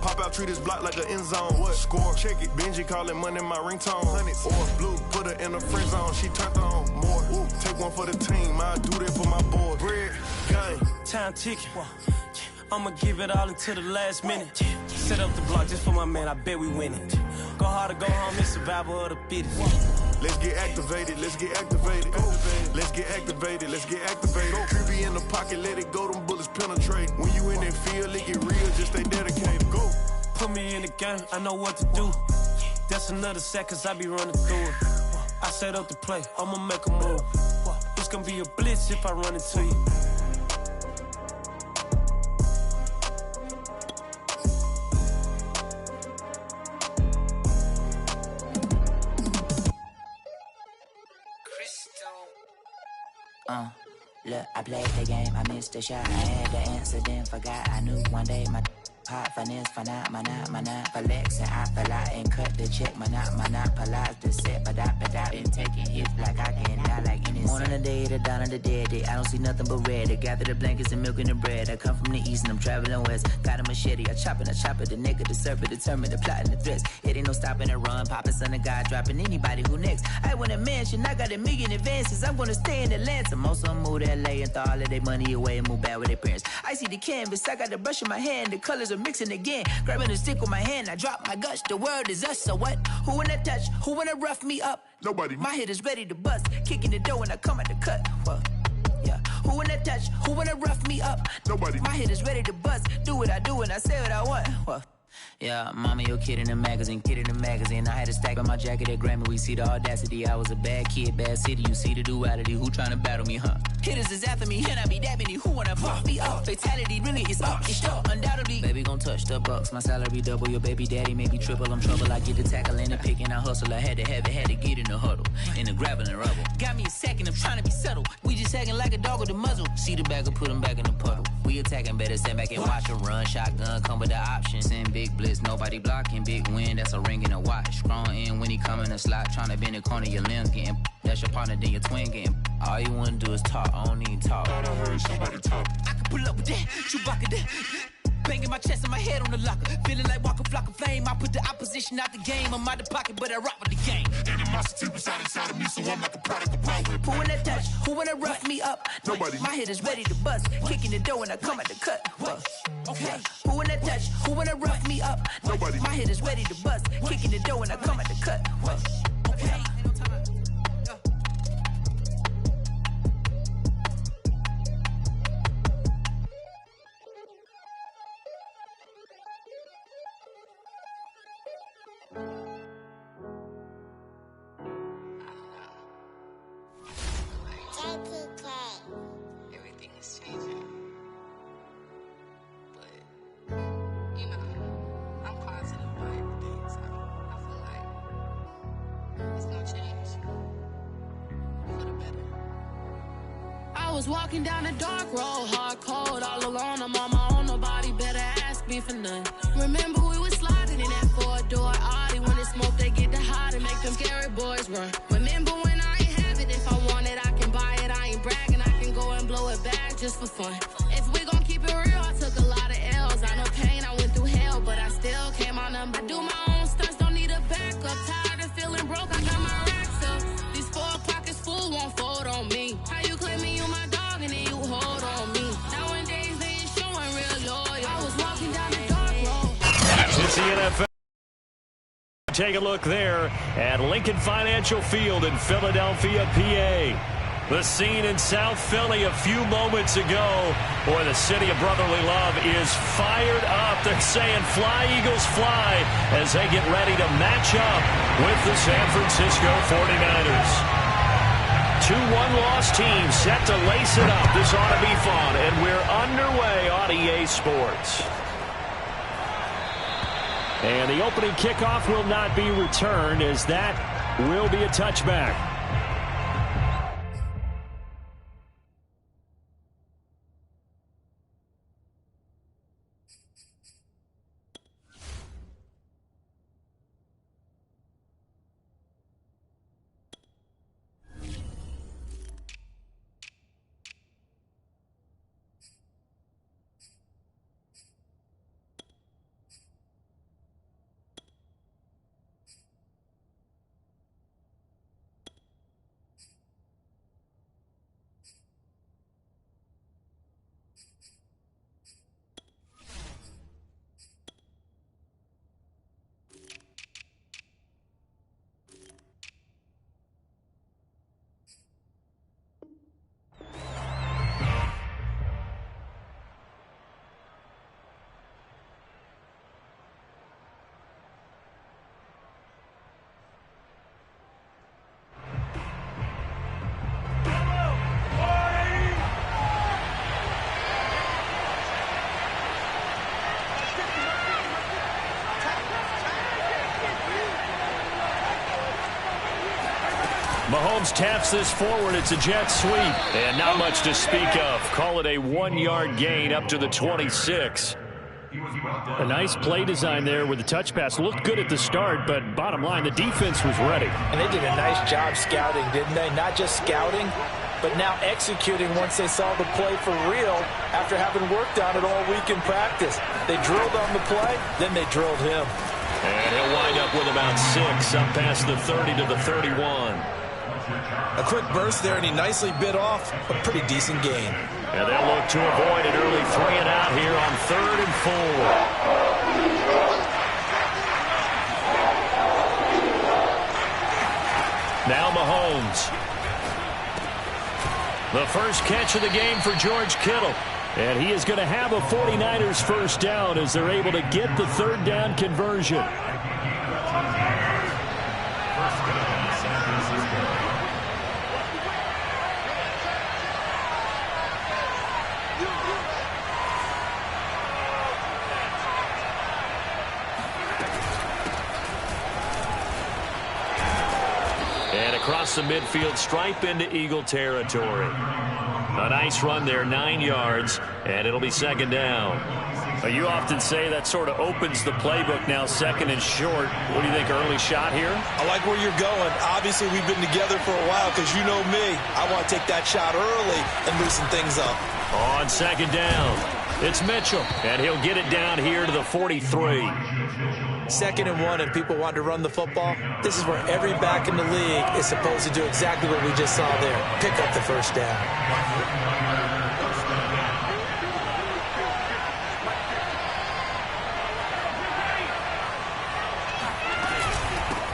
Pop out, treat this block like an end zone. What? Score, check it. Benji calling money my ringtone. Hundreds or blue, put her in the friend zone. She turned on more. Woo. Take one for the team. I do that for my boy. Bread, gang. Time ticking. I'ma give it all until the last minute. Set up the block just for my man, I bet we win it. Go hard or go home, it's survival of the fittest. Let's get activated, let's get activated. Go. Let's get activated, let's get activated. QB in the pocket, let it go, them bullets penetrate. When you in that field, it get real, just stay dedicated. Go. Put me in the game, I know what to do. That's another sack, cause I be running through it. I set up the play, I'ma make a move. It's gonna be a blitz if I run into you. Look, I played the game, I missed the shot. I had the answer, then forgot. I knew one day my hot finesse, flex, and I fell out and cut the check. Monopolize the set, but I been taking hits like I can die like any morning of the day, the dawn of the dead day. I don't see nothing but red. I gather the blankets and milk and the bread. I come from the east and I'm traveling west. Got a machete, I chop it, the neck of the serpent, determined the plot and the threats. It ain't no stopping and run, popping son of God, dropping anybody who next. I want a mansion, I got 1 million advances. I'm gonna stay in Atlanta. Most of them move to LA and throw all of their money away and move back with their parents. I see the canvas, I got the brush in my hand, the colors are mixing again. Grabbing a stick with my hand, I drop my guts. The world is us, so what? Who wanna touch? Who wanna rough me up? Nobody. My head is ready to bust, kicking the door when I come at the cut. Well, yeah. Who wanna touch? Who wanna rough me up? Nobody. My head is ready to bust. Do what I do and I say what I want. Well, yeah, mama, your kid in the magazine, I had a stack on my jacket at Grammy. We see the audacity. I was a bad kid, bad city. You see the duality. Who tryna battle me, huh? Hitters is after me, and I be dabbing you. Who wanna fuck me up? Fatality really is up. It's sure, undoubtedly. Baby gon' touch the bucks. My salary double. Your baby daddy maybe triple. I'm trouble. I get the tackle and the pick and I hustle. I had to have it, had to get in the huddle. In the gravel and rubble. Got me a second, I'm trying to be subtle. We just acting like a dog with a muzzle. See the bagger, put him back in the puddle. We attacking, better stand back and watch him run. Shotgun come with the option. Send big blitz, nobody blocking. Big win, that's a ring and a watch. Strong in when he come in a slot. Trying to bend the corner, your limbs getting. That's your partner, then your twin getting. All you wanna do is talk, I don't need talk. I heard somebody talk. I can pull up with that, Chewbacca that. Banging my chest and my head on the locker. Feeling like walking flock of flame. I put the opposition out the game. I'm out the pocket, but I rock with the game. Animosity reside inside of me, so I'm like a product of power. Who wanna touch? Who wanna rough me up? Nobody. My head is ready to bust. Kicking the door when I come at the cut. Okay. Who wanna touch? Who wanna rough me up? Nobody. My head is ready to bust. Kicking the door when I come at the cut. Okay. I was walking down a dark road, hard cold, all alone. I'm on my own, nobody better ask me for none. Remember we was sliding in that 4-door Audi. When it's smoke, they get the hot and make them scary boys run. Remember when I ain't have it, if I want it, I can buy it. I ain't bragging, I can go and blow it back just for fun. If we gon' keep it real, I took a lot of L's. I know pain, I went through hell, but I still came out number. I do my own stunts, don't need a backup. Tired of feeling broke, I got my racks up. These 4 pockets full won't fold on me. How you claiming you my dog and then you hold on me? Nowadays they ain't showing real loyal. I was walking down the dark road. It's the NFL. Take a look there at Lincoln Financial Field in Philadelphia, PA. The scene in South Philly a few moments ago. Boy, the city of brotherly love is fired up. They're saying fly, Eagles, fly, as they get ready to match up with the San Francisco 49ers. 2 one-loss teams set to lace it up. This ought to be fun, and we're underway on EA Sports. And the opening kickoff will not be returned, as that will be a touchback. Mahomes taps this forward. It's a jet sweep. And not much to speak of. Call it a 1-yard gain up to the 26. A nice play design there with the touch pass. Looked good at the start, but bottom line, the defense was ready. And they did a nice job scouting, didn't they? Not just scouting, but now executing once they saw the play for real after having worked on it all week in practice. They drilled on the play, then they drilled him. And he'll wind up with about 6 up past the 30 to the 31. A quick burst there, and he nicely bit off a pretty decent gain. And they'll look to avoid an early 3-and-out here on 3rd and 4. Now Mahomes. The first catch of the game for George Kittle. And he is going to have a 49ers first down as they're able to get the 3rd down conversion. Across the midfield stripe into Eagle territory. A nice run there, 9 yards, and it'll be 2nd down. You often say that sort of opens the playbook now, 2nd and short. What do you think, early shot here? I like where you're going. Obviously, we've been together for a while because you know me. I want to take that shot early and loosen things up. On 2nd down, it's Mitchell, and he'll get it down here to the 43. 2nd and 1, and people want to run the football. This is where every back in the league is supposed to do exactly what we just saw there. Pick up the first down.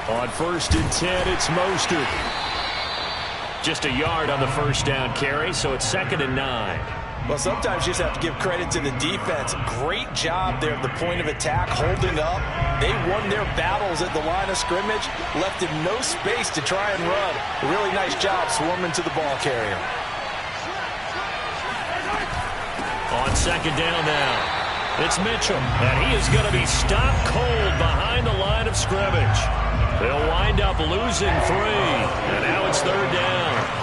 On 1st and 10, it's Mostert. Just a yard on the first down carry, so it's 2nd and 9. Well, sometimes you just have to give credit to the defense. Great job there at the point of attack, holding up. They won their battles at the line of scrimmage, left him no space to try and run. A really nice job swarming to the ball carrier. On 2nd down now, it's Mitchell, and he is going to be stopped cold behind the line of scrimmage. They'll wind up losing 3, and now it's 3rd down.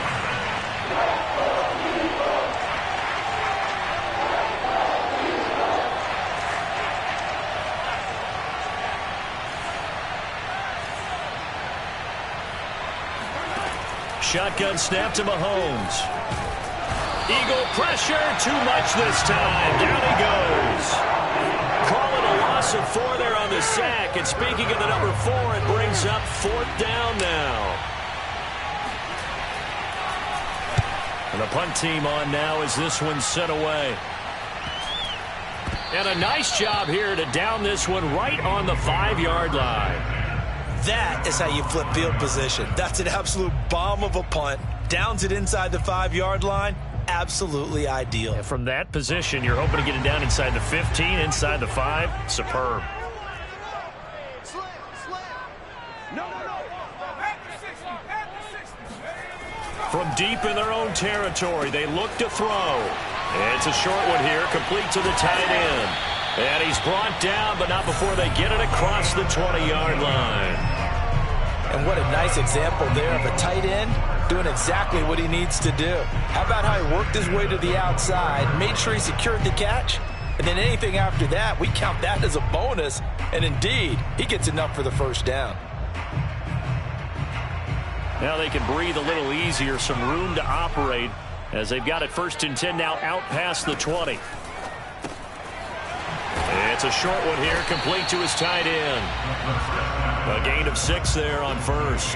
shotgun snap to Mahomes. Eagle pressure, too much this time. Down he goes. Call it a loss of 4 there on the sack. And speaking of the number 4, it brings up 4th down now. And the punt team on now as this one's sent away. And a nice job here to down this one right on the 5-yard line. That is how you flip field position. That's an absolute bomb of a punt. Downs it inside the 5-yard line. Absolutely ideal. And from that position, you're hoping to get it down inside the 15, inside the 5. Superb. From deep in their own territory, they look to throw. It's a short one here, complete to the tight end. And he's brought down, but not before they get it across the 20-yard line. And what a nice example there of a tight end doing exactly what he needs to do. How about how he worked his way to the outside, made sure he secured the catch, and then anything after that, we count that as a bonus. And indeed, he gets enough for the first down. Now they can breathe a little easier, some room to operate as they've got it 1st and 10 now out past the 20. It's a short one here, complete to his tight end. A gain of 6 there on 1st.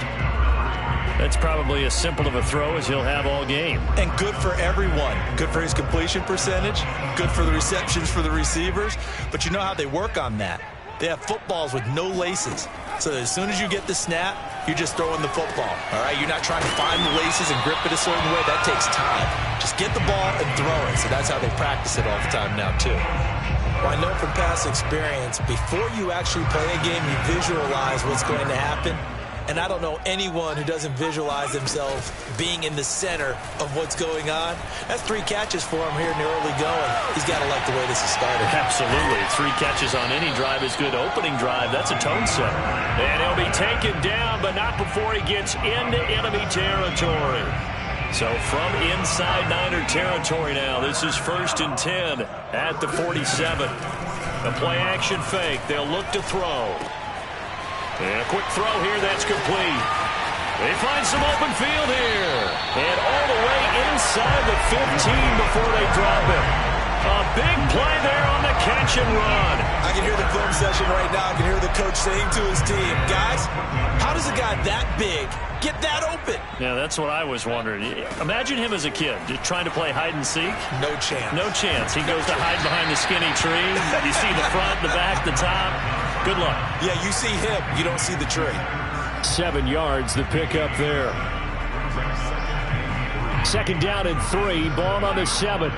That's probably as simple of a throw as he'll have all game. And good for everyone. Good for his completion percentage. Good for the receptions for the receivers. But you know how they work on that. They have footballs with no laces. So as soon as you get the snap, you're just throwing the football. All right, you're not trying to find the laces and grip it a certain way. That takes time. Just get the ball and throw it. So that's how they practice it all the time now, too. Well, I know from past experience, before you actually play a game, you visualize what's going to happen. And I don't know anyone who doesn't visualize themselves being in the center of what's going on. That's 3 catches for him here in the early going. He's got to like the way this has started. Absolutely. 3 catches on any drive is good. Opening drive, that's a tone setter. And he'll be taken down, but not before he gets into enemy territory. So from inside Niner territory now, this is 1st and 10 at the 47. A play action fake. They'll look to throw. And a quick throw here, that's complete. They find some open field here. And all the way inside the 15 before they drop it. A big play there on the catch and run. I can hear the film session right now. I can hear the coach saying to his team, guys, how does a guy that big get that open? Yeah, that's what I was wondering. Imagine him as a kid, just trying to play hide and seek. No chance. No chance. He goes to hide behind the skinny tree. You see the front, the back, the top. Good luck. Yeah, you see him. You don't see the tree. 7 yards, the pickup there. 2nd down and 3. Ball on the 7.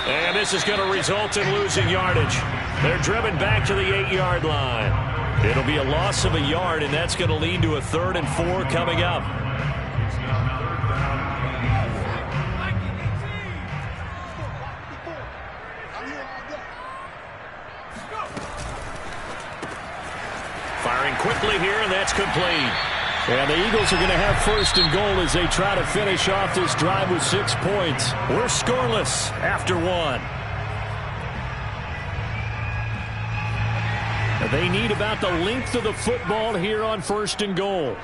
And this is going to result in losing yardage. They're driven back to the 8-yard line. It'll be a loss of a yard, and that's going to lead to a 3rd and 4 coming up. Firing quickly here, and that's complete. And the Eagles are going to have 1st and goal as they try to finish off this drive with 6 points. We're scoreless after 1. They need about the length of the football here on 1st and goal.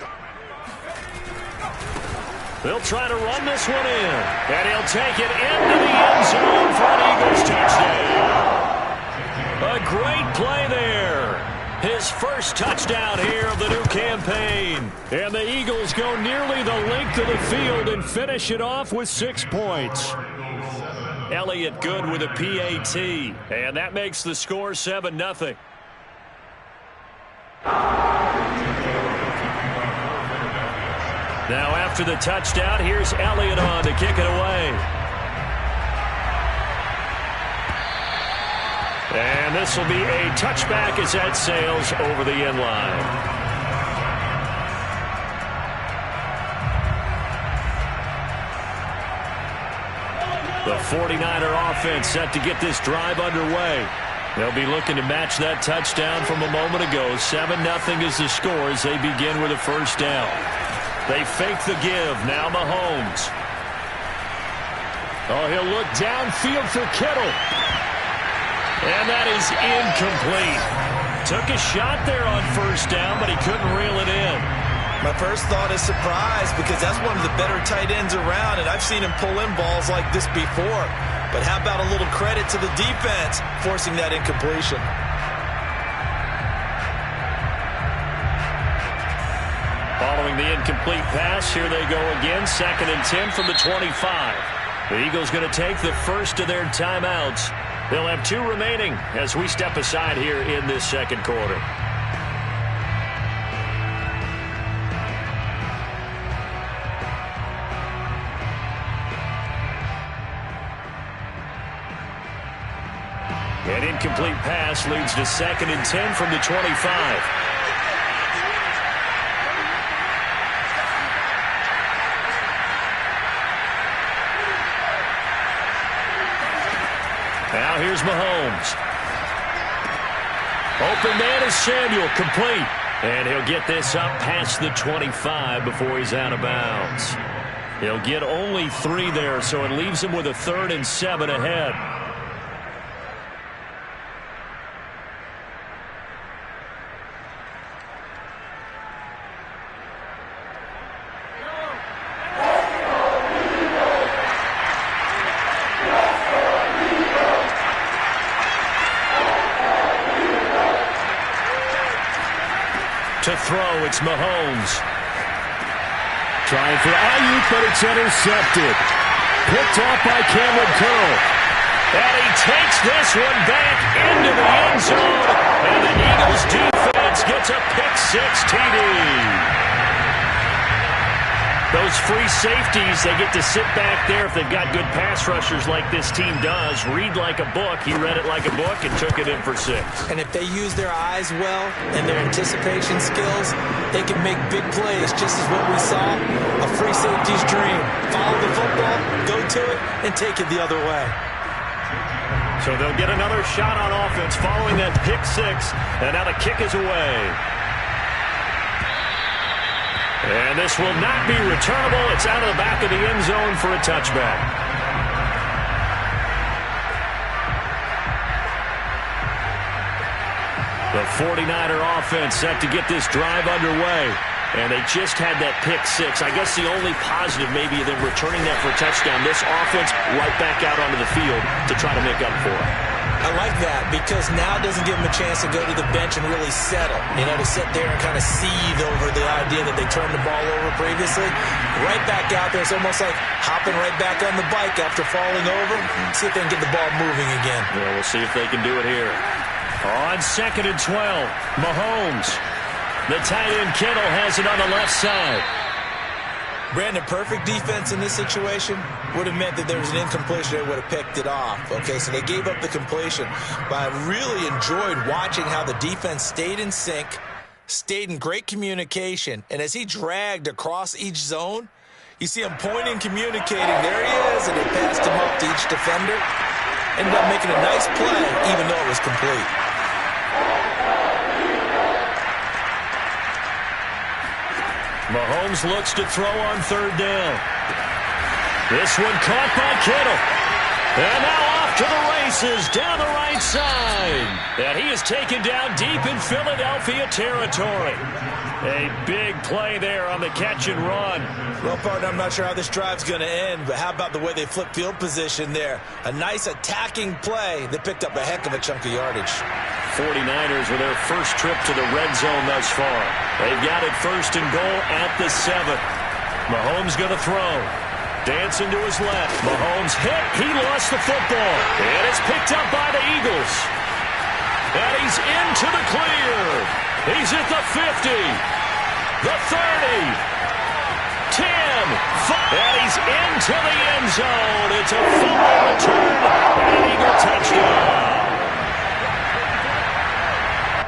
They'll try to run this one in. And he'll take it into the end zone for an Eagles touchdown. A great play there. His first touchdown here of the new campaign. And the Eagles go nearly the length of the field and finish it off with 6 points. Elliott good with a PAT. And that makes the score 7-0. Now after the touchdown, here's Elliott on to kick it away. And this will be a touchback as that sails over the end line. The 49er offense set to get this drive underway. They'll be looking to match that touchdown from a moment ago. 7-0 is the score as they begin with a 1st down. They fake the give. Now Mahomes. Oh, he'll look downfield for Kittle. And that is incomplete. Took a shot there on first down, but he couldn't reel it in. My first thought is surprise, because that's one of the better tight ends around, and I've seen him pull in balls like this before. But how about a little credit to the defense forcing that incompletion? Following the incomplete pass, here they go again. 2nd and 10 from the 25. The Eagles going to take the first of their timeouts. They'll have 2 remaining as we step aside here in this second quarter. An incomplete pass leads to 2nd and 10 from the 25. Now here's Mahomes. Open man is Samuel, complete. And he'll get this up past the 25 before he's out of bounds. He'll get only 3 there, so it leaves him with a 3rd and 7 ahead. To throw, it's Mahomes. Trying for Ayuk, but it's intercepted. Picked off by Cameron Curl. And he takes this one back into the end zone. And the Eagles defense gets a pick-6 TD. Those free safeties, they get to sit back there if they've got good pass rushers like this team does. Read like a book. He read it like a book and took it in for 6. And if they use their eyes well and their anticipation skills, they can make big plays, just as what we saw. A free safety's dream. Follow the football, go to it, and take it the other way. So they'll get another shot on offense following that pick-6. And now the kick is away. And this will not be returnable. It's out of the back of the end zone for a touchback. The 49er offense set to get this drive underway. And they just had that pick-6. I guess the only positive maybe of them returning that for a touchdown. This offense right back out onto the field to try to make up for it. I like that because now it doesn't give them a chance to go to the bench and really settle. You know, to sit there and kind of seethe over the idea that they turned the ball over previously. Right back out there. It's almost like hopping right back on the bike after falling over. See if they can get the ball moving again. Yeah, we'll see if they can do it here. On 2nd and 12, Mahomes. The tight end Kittle has it on the left side. Brandon, perfect defense in this situation would have meant that there was an incompletion. They would have picked it off. Okay, so they gave up the completion. But I really enjoyed watching how the defense stayed in sync, stayed in great communication. And as he dragged across each zone, you see him pointing, communicating. There he is, and they passed him up to each defender. Ended up making a nice play, even though it was complete. Mahomes looks to throw on 3rd down. This one caught by Kittle. And now off to the races down the right side. And he is taken down deep in Philadelphia territory. A big play there on the catch and run. Well, partner, I'm not sure how this drive's going to end, but how about the way they flip field position there? A nice attacking play that picked up a heck of a chunk of yardage. 49ers with their first trip to the red zone thus far. They've got it 1st and goal at the 7. Mahomes going to throw. Dancing to his left. Mahomes hit. He lost the football. And it's picked up by the Eagles. And he's into the clear. He's at the 50. The 30. 10. 5. And he's into the end zone. It's a fumble return. And an Eagle touchdown.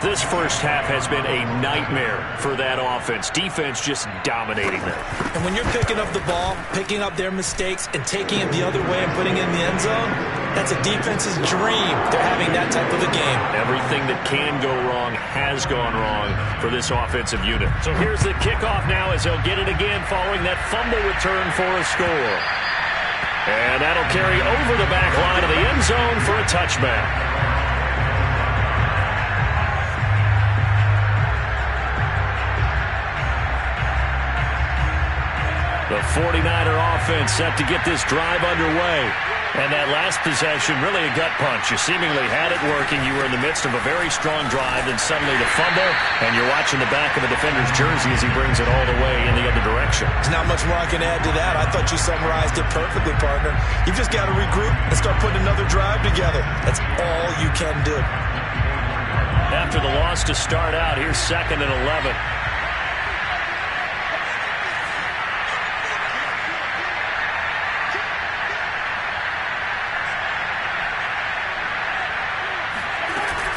This first half has been a nightmare for that offense. Defense just dominating them. And when you're picking up the ball, picking up their mistakes, and taking it the other way and putting it in the end zone, that's a defense's dream. They're having that type of a game. Everything that can go wrong has gone wrong for this offensive unit. So here's the kickoff now as they'll get it again following that fumble return for a score. And that'll carry over the back line of the end zone for a touchback. 49er offense set to get this drive underway. And that last possession, really a gut punch. You seemingly had it working. You were in the midst of a very strong drive, and suddenly the fumble, and you're watching the back of the defender's jersey as he brings it all the way in the other direction. There's not much more I can add to that. I thought you summarized it perfectly, partner. You've just got to regroup and start putting another drive together. That's all you can do. After the loss to start out, here's 2nd and 11.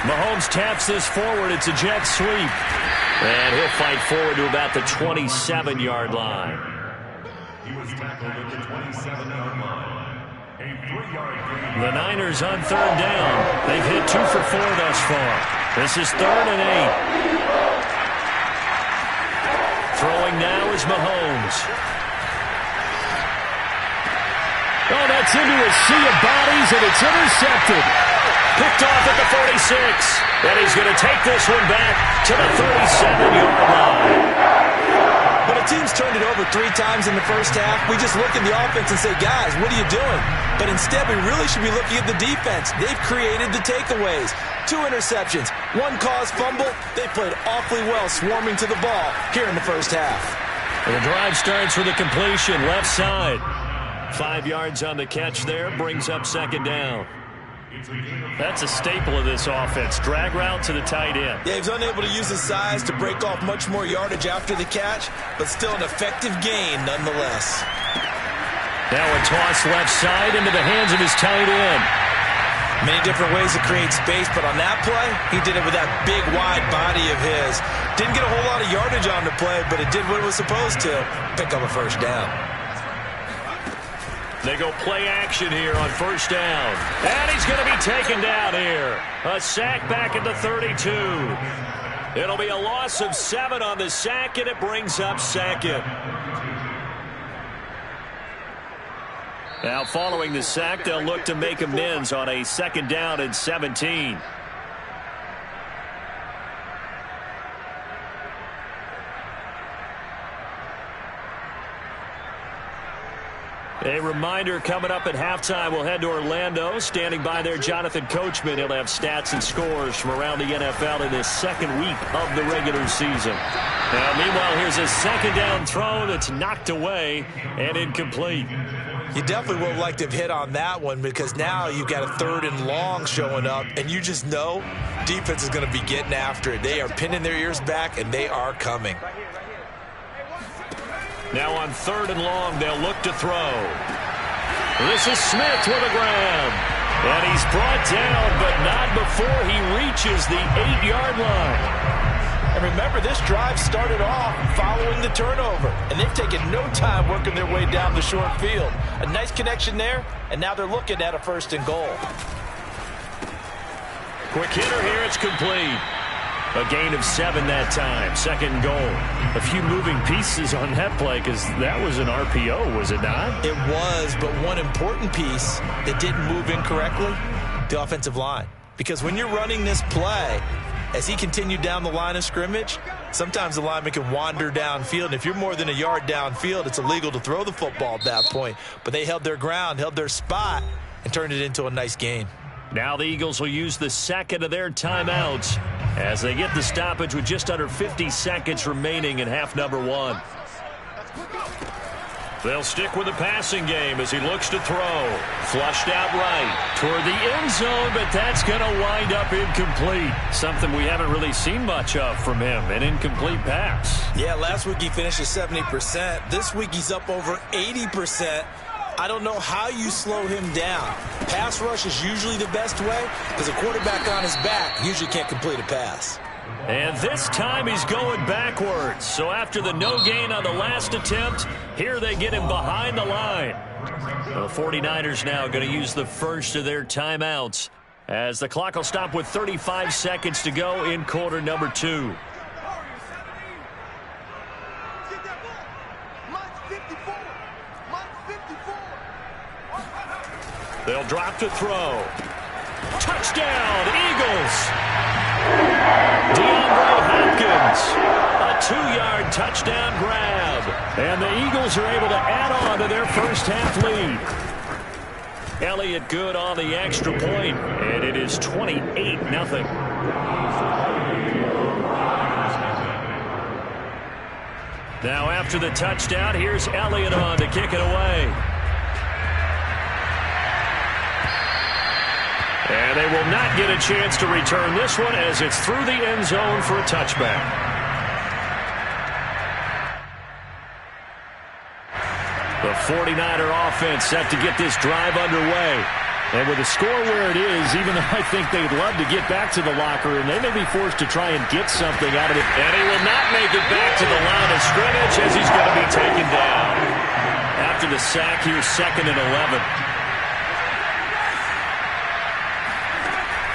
Mahomes taps this forward. It's a jet sweep. And he'll fight forward to about the 27-yard line. He was tackled at the 27-yard line. A 3-yard gain. The Niners on 3rd down. They've hit 2 for 4 thus far. This is 3rd and 8. Throwing now is Mahomes. Oh, that's into a sea of bodies, and it's intercepted. Picked off at the 46. And he's going to take this one back to the 37-yard line. When a team's turned it over 3 times in the first half, we just look at the offense and say, guys, what are you doing? But instead, we really should be looking at the defense. They've created the takeaways. 2 interceptions, 1 caused fumble. They played awfully well swarming to the ball here in the first half. And the drive starts with a completion, left side. 5 yards on the catch there, brings up 2nd down. That's a staple of this offense. Drag route to the tight end. Yeah, he's unable to use his size to break off much more yardage after the catch, but still an effective gain nonetheless. Now a toss left side into the hands of his tight end. Many different ways to create space, but on that play, he did it with that big, wide body of his. Didn't get a whole lot of yardage on the play, but it did what it was supposed to. Pick up a 1st down. They go play action here on 1st down. And he's going to be taken down here. A sack back at the 32. It'll be a loss of 7 on the sack, and it brings up 2nd. Now following the sack, they'll look to make amends on a 2nd down and 17. A reminder, coming up at halftime, we'll head to Orlando. Standing by there, Jonathan Coachman. He'll have stats and scores from around the NFL in this 2nd week of the regular season. Now, meanwhile, here's a 2nd down throw that's knocked away and incomplete. You definitely would have liked to have hit on that one, because now you've got a 3rd and long showing up, and you just know defense is going to be getting after it. They are pinning their ears back, and they are coming. Now on 3rd and long, they'll look to throw. This is Smith with a grab. And he's brought down, but not before he reaches the 8-yard line. And remember, this drive started off following the turnover, and they've taken no time working their way down the short field. A nice connection there, and now they're looking at a 1st and goal. Quick hitter here, it's complete. A gain of 7 that time, 2nd goal. A few moving pieces on that play, because that was an RPO, was it not? It was, but one important piece that didn't move incorrectly, the offensive line. Because when you're running this play, as he continued down the line of scrimmage, sometimes the lineman can wander downfield. And if you're more than a yard downfield, it's illegal to throw the football at that point. But they held their ground, held their spot, and turned it into a nice gain. Now the Eagles will use the 2nd of their timeouts as they get the stoppage with just under 50 seconds remaining in half number 1. They'll stick with the passing game as he looks to throw. Flushed out right toward the end zone, but that's going to wind up incomplete. Something we haven't really seen much of from him, an incomplete pass. Yeah, last week he finished at 70%. This week he's up over 80%. I don't know how you slow him down. Pass rush is usually the best way, because a quarterback on his back usually can't complete a pass. And this time he's going backwards. So after the no gain on the last attempt, here they get him behind the line. The 49ers now going to use the 1st of their timeouts as the clock will stop with 35 seconds to go in quarter number 2. They'll drop to throw. Touchdown, Eagles! DeAndre Hopkins, a 2-yard touchdown grab. And the Eagles are able to add on to their first half lead. Elliott good on the extra point, and it is 28-0. Now after the touchdown, here's Elliott on to kick it away. And they will not get a chance to return this one as it's through the end zone for a touchback. The 49er offense set to get this drive underway. And with the score where it is, even though I think they'd love to get back to the locker room, they may be forced to try and get something out of it. And he will not make it back to the line of scrimmage as he's going to be taken down. After the sack, here's 2nd and 11.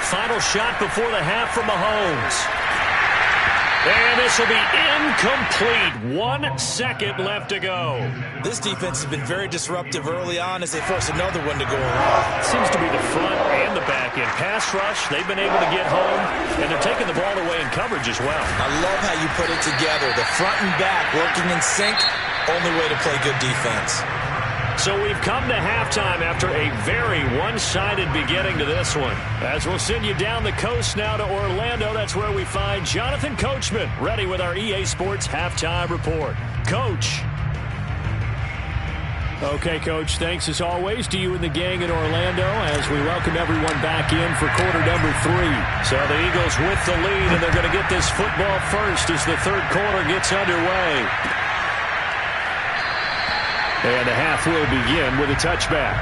Final shot before the half from Mahomes. And this will be incomplete. 1 second left to go. This defense has been very disruptive early on as they force another one to go around. Seems to be the front and the back end. Pass rush, they've been able to get home, and they're taking the ball away in coverage as well. I love how you put it together. The front and back working in sync, only way to play good defense. So we've come to halftime after a very one-sided beginning to this one. As we'll send you down the coast now to Orlando, that's where we find Jonathan Coachman, ready with our EA Sports Halftime Report. Coach. Okay, Coach, thanks as always to you and the gang in Orlando as we welcome everyone back in for quarter number 3. So the Eagles with the lead, and they're going to get this football first as the third quarter gets underway. And the half will begin with a touchback.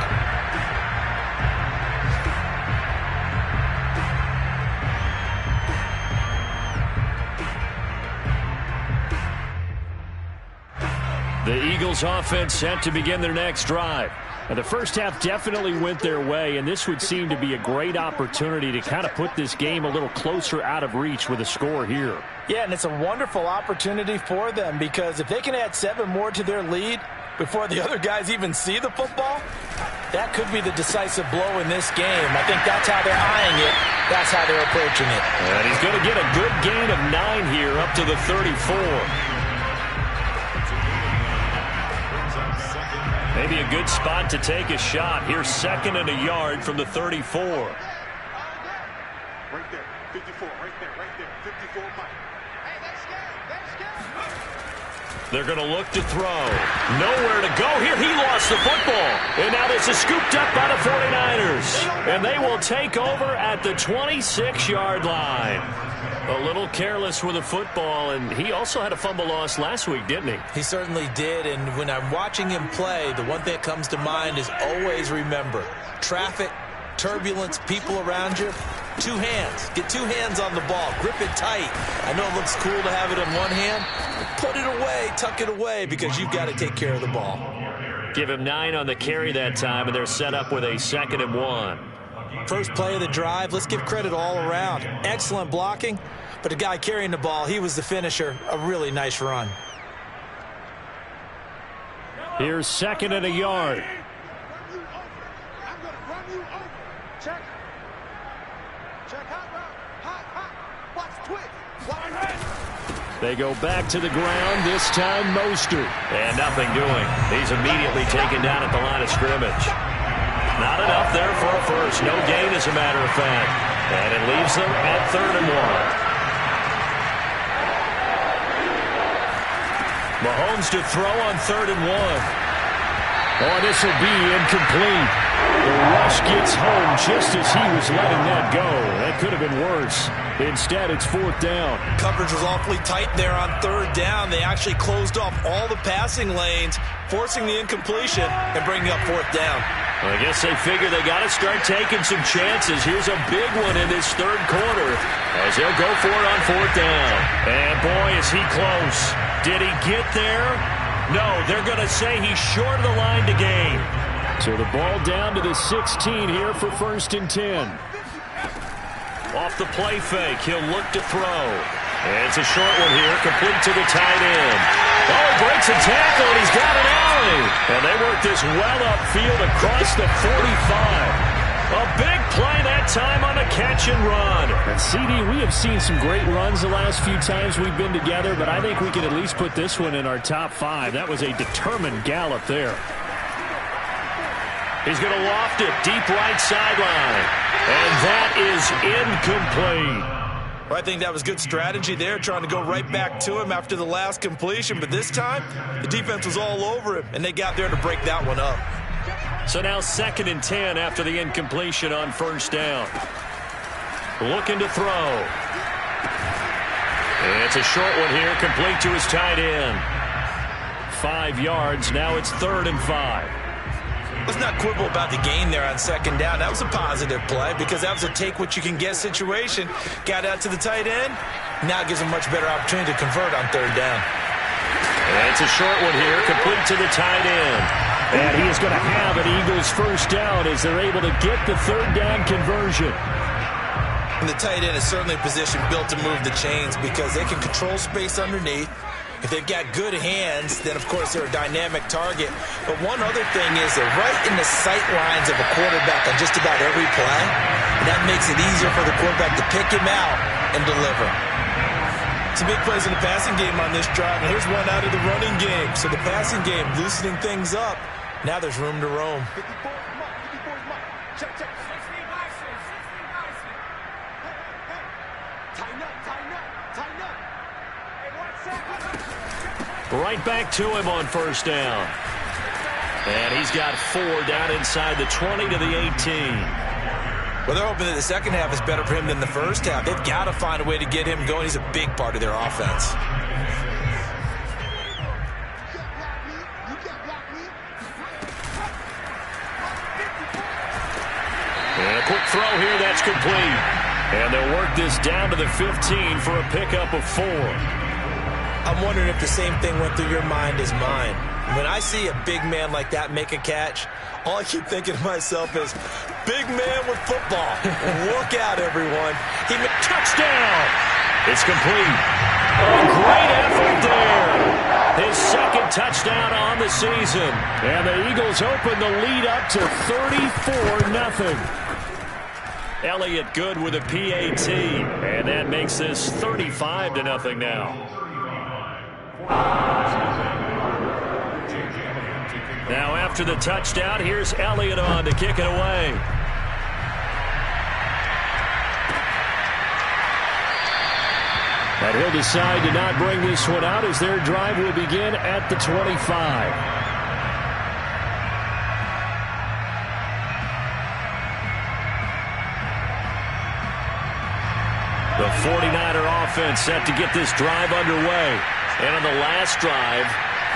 The Eagles offense set to begin their next drive. Now, the first half definitely went their way, and this would seem to be a great opportunity to kind of put this game a little closer out of reach with a score here. Yeah, and it's a wonderful opportunity for them because if they can add 7 more to their lead before the other guys even see the football, that could be the decisive blow in this game. I think that's how they're eyeing it. That's how they're approaching it. And he's going to get a good gain of 9 here up to the 34. Maybe a good spot to take a shot. Here's 2nd and a yard from the 34. Right there, 54, right there, 54, Mike. Hey, they're scared. They're going to look to throw. Nowhere to go here. He lost the football. And now this is scooped up by the 49ers. And they will take over at the 26-yard line. A little careless with the football, and he also had a fumble loss last week, didn't he? He certainly did, and when I'm watching him play, the one thing that comes to mind is always remember, traffic, turbulence, people around you, 2 hands. Get 2 hands on the ball. Grip it tight. I know it looks cool to have it in one hand, but put it away, tuck it away, because you've got to take care of the ball. Give him 9 on the carry that time, and they're set up with a 2nd and 1. First play of the drive, let's give credit all around. Excellent blocking, but the guy carrying the ball, he was the finisher. A really nice run. Here's 2nd and a yard. I'm going to run you over. Check. Check hot. Watch twitch. They go back to the ground, this time Mostert. And nothing doing. He's immediately taken down at the line of scrimmage. Not enough there for a first. No gain, as a matter of fact. And it leaves them at 3rd and 1. Mahomes to throw on 3rd and 1. Oh, this will be incomplete. The rush gets home just as he was letting that go. That could have been worse. Instead, it's 4th down. Coverage was awfully tight there on 3rd down. They actually closed off all the passing lanes, forcing the incompletion and bringing up 4th down. I guess they figure they got to start taking some chances. Here's a big one in this 3rd quarter as they'll go for it on 4th down. And boy, is he close. Did he get there? No, they're going to say he's short of the line to gain. So the ball down to the 16 here for 1st and 10. Off the play fake, he'll look to throw. And it's a short one here, complete to the tight end. Oh, he breaks a tackle, and he's got an alley. And they work this well upfield across the 45. A big play that time on the catch and run. And CD, we have seen some great runs the last few times we've been together, but I think we can at least put this one in our top 5. That was a determined gallop there. He's going to loft it deep right sideline. And that is incomplete. Well, I think that was good strategy there, trying to go right back to him after the last completion. But this time, the defense was all over him, and they got there to break that one up. So now 2nd and 10 after the incompletion on first down. Looking to throw. It's a short one here, complete to his tight end. 5 yards, now it's 3rd and 5. Let's not quibble about the gain there on 2nd down. That was a positive play because that was a take-what-you-can-get situation. Got out to the tight end. Now it gives him a much better opportunity to convert on 3rd down. And it's a short one here, complete to the tight end. And he is going to have an Eagles first down as they're able to get the 3rd down conversion. And the tight end is certainly a position built to move the chains because they can control space underneath. If they've got good hands, then, of course, they're a dynamic target. But one other thing is they're right in the sight lines of a quarterback on just about every play. And that makes it easier for the quarterback to pick him out and deliver. Some big plays in the passing game on this drive. And here's one out of the running game. So the passing game loosening things up. Now there's room to roam. 54 is Mike. 54 is Mike. Check, check. 16 license. 16 license. Hey, hey. Tighten up, tighten up, tighten up. Hey, 1 second. Right back to him on first down. And he's got 4 down inside the 20 to the 18. Well, they're hoping that the second half is better for him than the first half. They've got to find a way to get him going. He's a big part of their offense. And a quick throw here, that's complete. And they'll work this down to the 15 for a pickup of 4. I'm wondering if the same thing went through your mind as mine. When I see a big man like that make a catch, all I keep thinking to myself is, big man with football. Look out, everyone. He made touchdown. It's complete. A great effort there. His 2nd touchdown on the season. And the Eagles open the lead up to 34-0. Elliott good with a PAT. And that makes this 35-0 now. Now after the touchdown, here's Elliott on to kick it away. And he'll decide to not bring this one out as their drive will begin at the 25. The 49er offense set to get this drive underway. And on the last drive,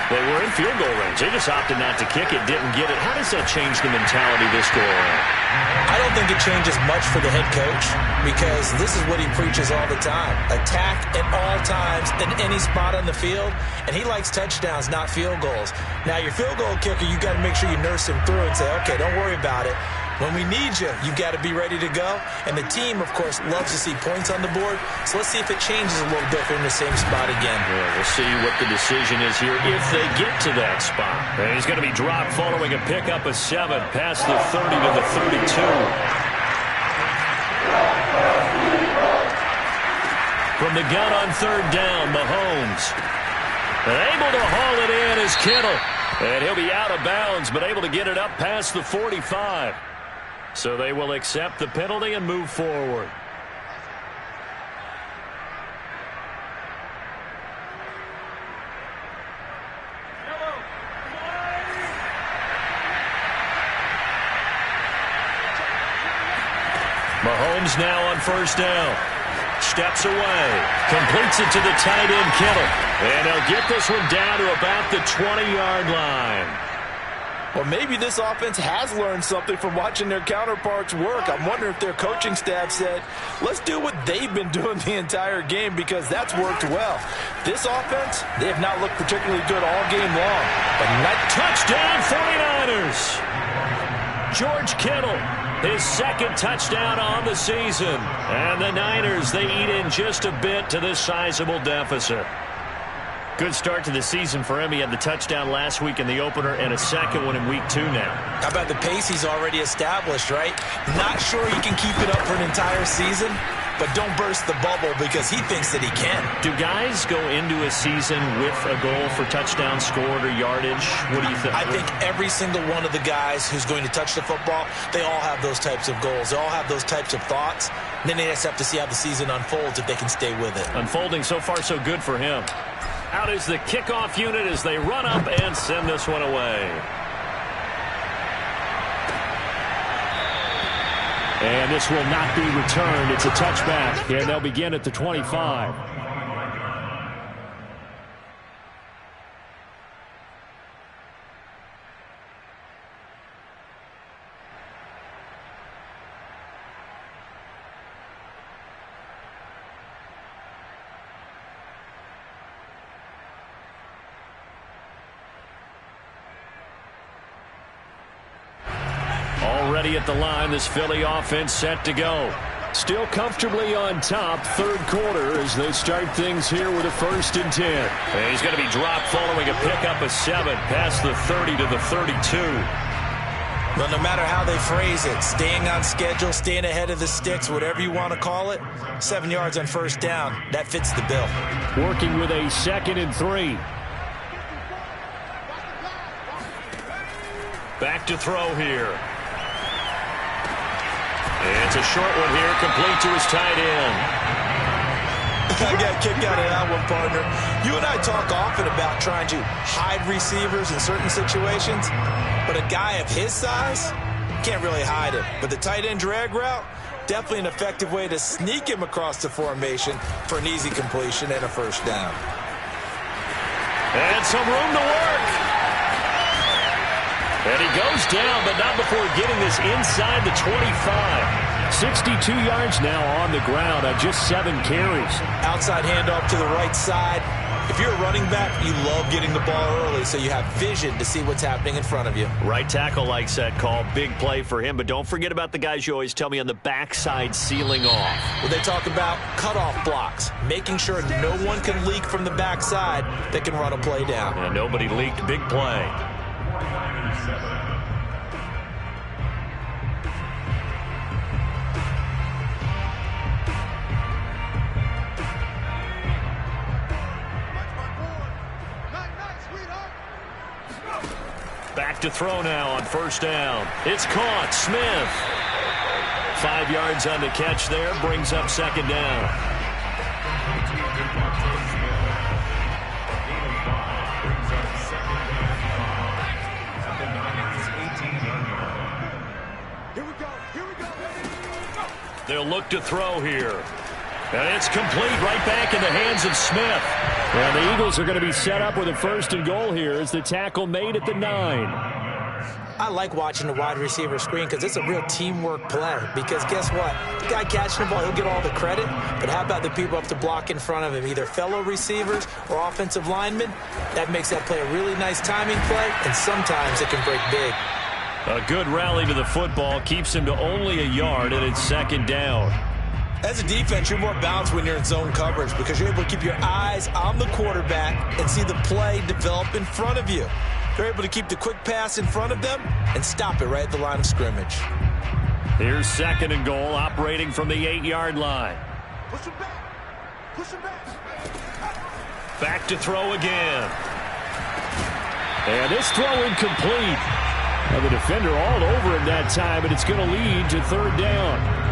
they were in field goal range. They just opted not to kick it, didn't get it. How does that change the mentality this go around? I don't think it changes much for the head coach because this is what he preaches all the time. Attack at all times in any spot on the field. And he likes touchdowns, not field goals. Now, your field goal kicker, you got to make sure you nurse him through and say, okay, don't worry about it. When we need you, you got to be ready to go. And the team, of course, loves to see points on the board. So let's see if it changes a little bit in the same spot again. Yeah, we'll see what the decision is here if they get to that spot. And he's going to be dropped following a pickup of 7 past the 30 to the 32. From the gun on 3rd down, Mahomes. Able to haul it in is Kittle. And he'll be out of bounds, but able to get it up past the 45. So they will accept the penalty and move forward. Mahomes now on first down. Steps away. Completes it to the tight end, Kittle. And they'll get this one down to about the 20-yard line. Well, maybe this offense has learned something from watching their counterparts work. I'm wondering if their coaching staff said, let's do what they've been doing the entire game because that's worked well. This offense, they have not looked particularly good all game long. But not touchdown 49ers. George Kittle, his 2nd touchdown on the season. And the Niners, they eat in just a bit to this sizable deficit. Good start to the season for him. He had the touchdown last week in the opener and a second one in week 2 now. How about the pace he's already established, right? Not sure he can keep it up for an entire season, but don't burst the bubble because he thinks that he can. Do guys go into a season with a goal for touchdown scored or yardage? What do you think? I think every single one of the guys who's going to touch the football, they all have those types of goals. They all have those types of thoughts. And then they just have to see how the season unfolds if they can stay with it. Unfolding so far so good for him. Out is the kickoff unit as they run up and send this one away. And this will not be returned. It's a touchback, and they'll begin at the 25. Already at the line, this Philly offense set to go. Still comfortably on top, third quarter as they start things here with a 1st and 10. And he's going to be dropped following a pickup of 7 past the 30 to the 32. Well, no matter how they phrase it, staying on schedule, staying ahead of the sticks, whatever you want to call it, 7 yards on 1st down, that fits the bill. Working with a 2nd and 3. Back to throw here. It's a short one here, complete to his tight end. I got a kick out of that one, partner. You and I talk often about trying to hide receivers in certain situations, but a guy of his size can't really hide him. But the tight end drag route, definitely an effective way to sneak him across the formation for an easy completion and a 1st down. And some room to work. And he goes down, but not before getting this inside the 25. 62 yards now on the ground on just 7 carries. Outside handoff to the right side. If you're a running back, you love getting the ball early so you have vision to see what's happening in front of you. Right tackle likes that call. Big play for him, but don't forget about the guys you always tell me on the backside sealing off. Well, they talk about cutoff blocks, making sure no one can leak from the backside that can run a play down. And nobody leaked. Big play. Back to throw now on 1st down. It's caught. Smith. 5 yards on the catch there. Brings up 2nd down. They'll look to throw here. And it's complete right back in the hands of Smith. And the Eagles are going to be set up with a 1st and goal here as the tackle made at the 9. I like watching the wide receiver screen because it's a real teamwork play. Because guess what? The guy catching the ball, he'll get all the credit. But how about the people up to block in front of him, either fellow receivers or offensive linemen? That makes that play a really nice timing play, and sometimes it can break big. A good rally to the football keeps him to only a yard, and it's 2nd down. As a defense, you're more balanced when you're in zone coverage because you're able to keep your eyes on the quarterback and see the play develop in front of you. They're able to keep the quick pass in front of them and stop it right at the line of scrimmage. Here's 2nd and goal, operating from the 8-yard line. Push him back. Push him back. Back to throw again. And this throw incomplete. Now the defender all over him that time, and it's going to lead to 3rd down.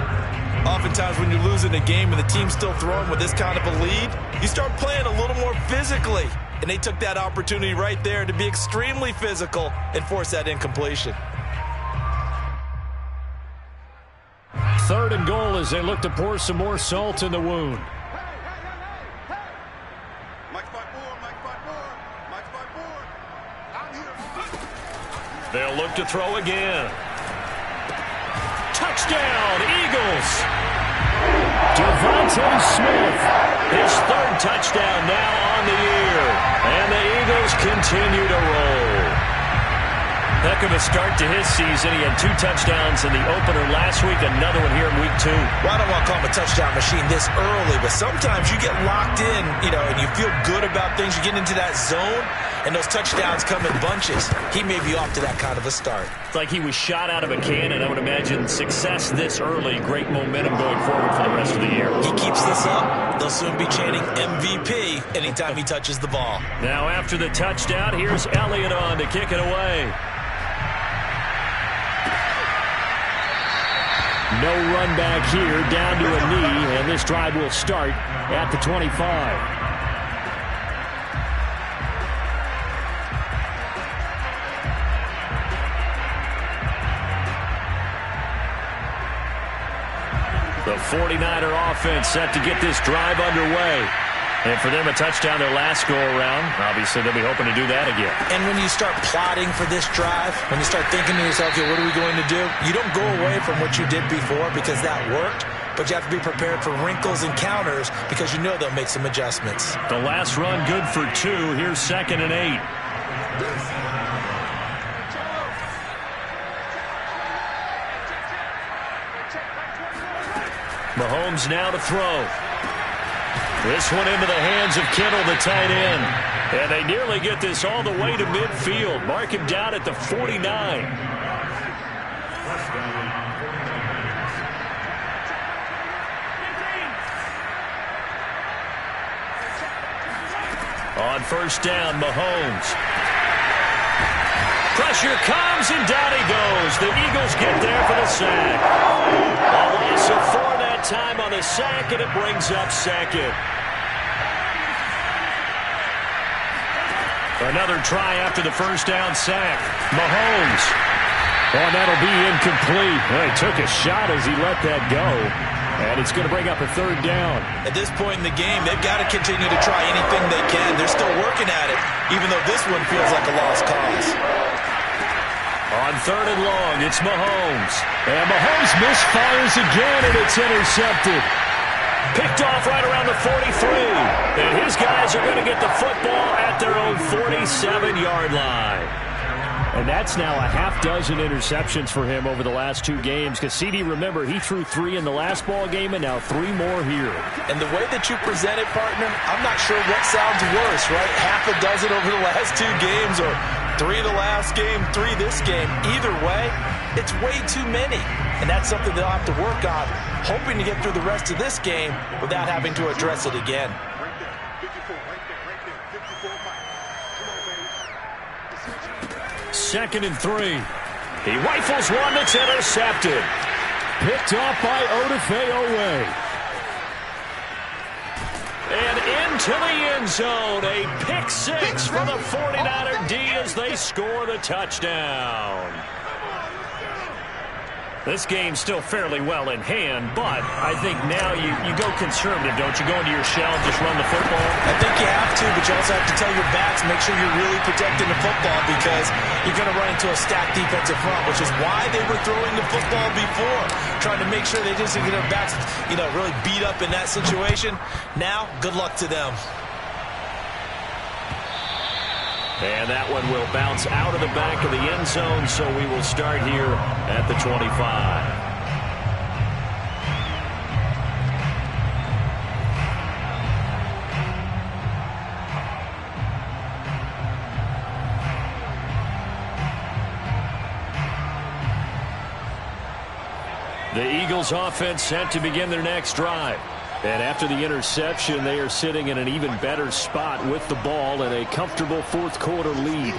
Oftentimes when you're losing a game and the team's still throwing with this kind of a lead, you start playing a little more physically. And they took that opportunity right there to be extremely physical and force that incompletion. 3rd and goal as they look to pour some more salt in the wound. They'll look to throw again. Touchdown, Eagles! Devontae Smith. His 3rd touchdown now on the year. And the Eagles continue to roll. Heck of a start to his season. He had 2 touchdowns in the opener last week, another one here in week 2. Well, I don't want to call him a touchdown machine this early, but sometimes you get locked in, and you feel good about things. You get into that zone, and those touchdowns come in bunches. He may be off to that kind of a start. It's like he was shot out of a cannon. I would imagine success this early, great momentum going forward for the rest of the year. He keeps this up, they'll soon be chanting MVP anytime he touches the ball. Now after the touchdown, here's Elliott on to kick it away. No run back here, down to a knee, and this drive will start at the 25. The 49er offense set to get this drive underway. And for them, a touchdown their last go-around. Obviously, they'll be hoping to do that again. And when you start plotting for this drive, when you start thinking to yourself, okay, what are we going to do? You don't go away from what you did before because that worked, but you have to be prepared for wrinkles and counters because you know they'll make some adjustments. The last run good for 2. Here's 2nd and 8. Mahomes now to throw. This one into the hands of Kittle, the tight end. And they nearly get this all the way to midfield. Mark him down at the 49. On first down, Mahomes. Pressure comes, and down he goes. The Eagles get there for the sack. A loss of 4 that time on the sack, and it brings up 2nd. Another try after the first down sack. Mahomes. Oh, that'll be incomplete. Well, he took a shot as he let that go. And it's going to bring up a 3rd down. At this point in the game, they've got to continue to try anything they can. They're still working at it, even though this one feels like a lost cause. On 3rd and long, it's Mahomes. And Mahomes misfires again, and it's intercepted. Picked off right around the 43. And his guys are going to get the football at their own 47-yard line. And that's now a half-dozen interceptions for him over the last 2 games. Because CD, remember, he threw 3 in the last ball game and now 3 more here. And the way that you present it, partner, I'm not sure what sounds worse, right? Half a dozen over the last 2 games or 3 the last game, 3 this game. Either way, it's way too many. And that's something they'll have to work on, hoping to get through the rest of this game without having to address it again. 2nd and 3. He rifles one that's intercepted. Picked off by Odafe Owe. And into the end zone. A pick 6 for the 49er D as they score the touchdown. This game's still fairly well in hand, but I think now you go conservative, don't you? Go into your shell and just run the football? I think you have to, but you also have to tell your backs, make sure you're really protecting the football because you're going to run into a stacked defensive front, which is why they were throwing the football before, trying to make sure they just get their backs, really beat up in that situation. Now, good luck to them. And that one will bounce out of the back of the end zone, so we will start here at the 25. The Eagles offense set to begin their next drive. And after the interception, they are sitting in an even better spot with the ball and a comfortable 4th quarter lead.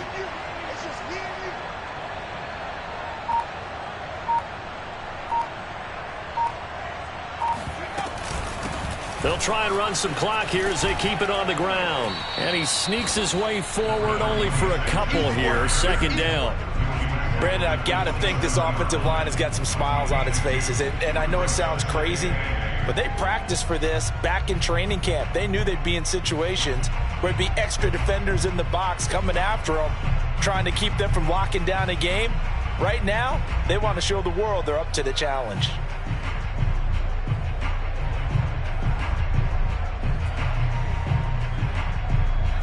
They'll try and run some clock here as they keep it on the ground. And he sneaks his way forward only for a couple here. 2nd down. Brandon, I've got to think this offensive line has got some smiles on its faces. And I know it sounds crazy, but they practiced for this back in training camp. They knew they'd be in situations where it'd be extra defenders in the box coming after them, trying to keep them from locking down a game. Right now, they want to show the world they're up to the challenge.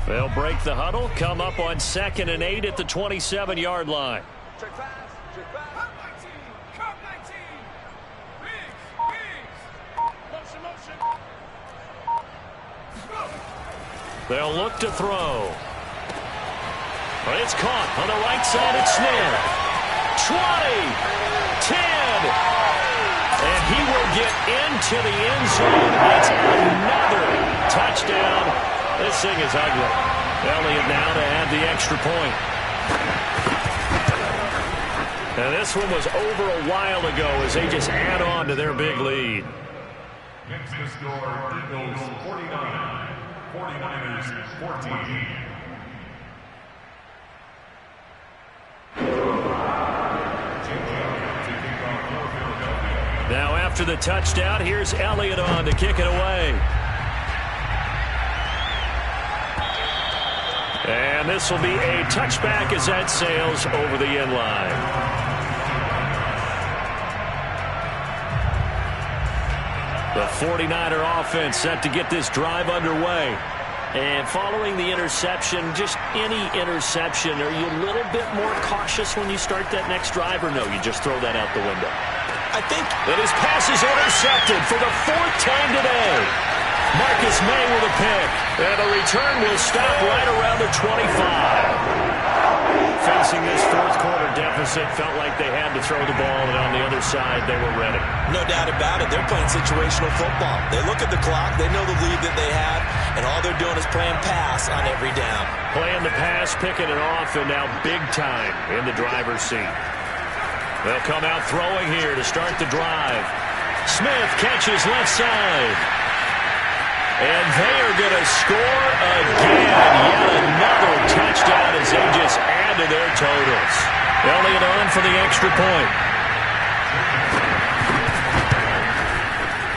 They'll break the huddle, come up on 2nd and 8 at the 27-yard line. Check fast. Check fast. Curve 19. Curve 19. Biggs. Biggs. Motion, motion. They'll look to throw. But it's caught on the right side. It's Smith. 20. 10. And he will get into the end zone. It's another touchdown. This thing is ugly. Elliott now to add the extra point. And this one was over a while ago as they just add on to their big lead. Next to score, Eagles 49, 49ers 14. Now after the touchdown, here's Elliott on to kick it away. And this will be a touchback as that sails over the end line. The 49er offense set to get this drive underway. And following the interception, just any interception, are you a little bit more cautious when you start that next drive, or no, you just throw that out the window? I think that his pass is intercepted for the 4th time today. Marcus May with a pick. And the return will stop right around the 25. Facing this fourth quarter deficit, felt like they had to throw the ball, and on the other side, they were ready. No doubt about it. They're playing situational football. They look at the clock. They know the lead that they have, and all they're doing is playing pass on every down. Playing the pass, picking it off, and now big time in the driver's seat. They'll come out throwing here to start the drive. Smith catches left side. And they are going to score again. Yet another touchdown as they just add to their totals. Elliott on for the extra point.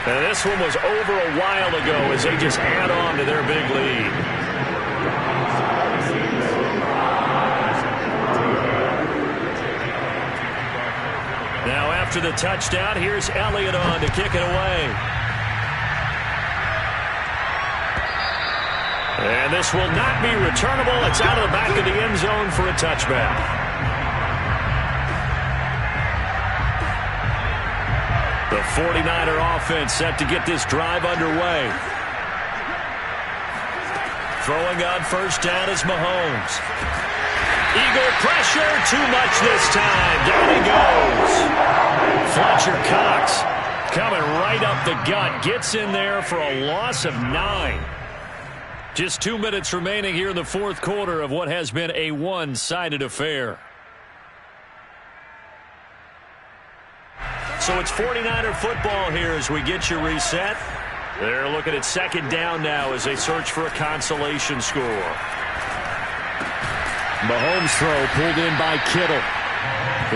And this one was over a while ago as they just add on to their big lead. Now after the touchdown, here's Elliott on to kick it away. And this will not be returnable. It's out of the back of the end zone for a touchback. The 49er offense set to get this drive underway. Throwing on first down is Mahomes. Eagle pressure, too much this time. Down he goes. Fletcher Cox coming right up the gut. Gets in there for a loss of 9. Just 2 minutes remaining here in the fourth quarter of what has been a one-sided affair. So it's 49er football here as we get you reset. They're looking at second down now as they search for a consolation score. Mahomes throw pulled in by Kittle.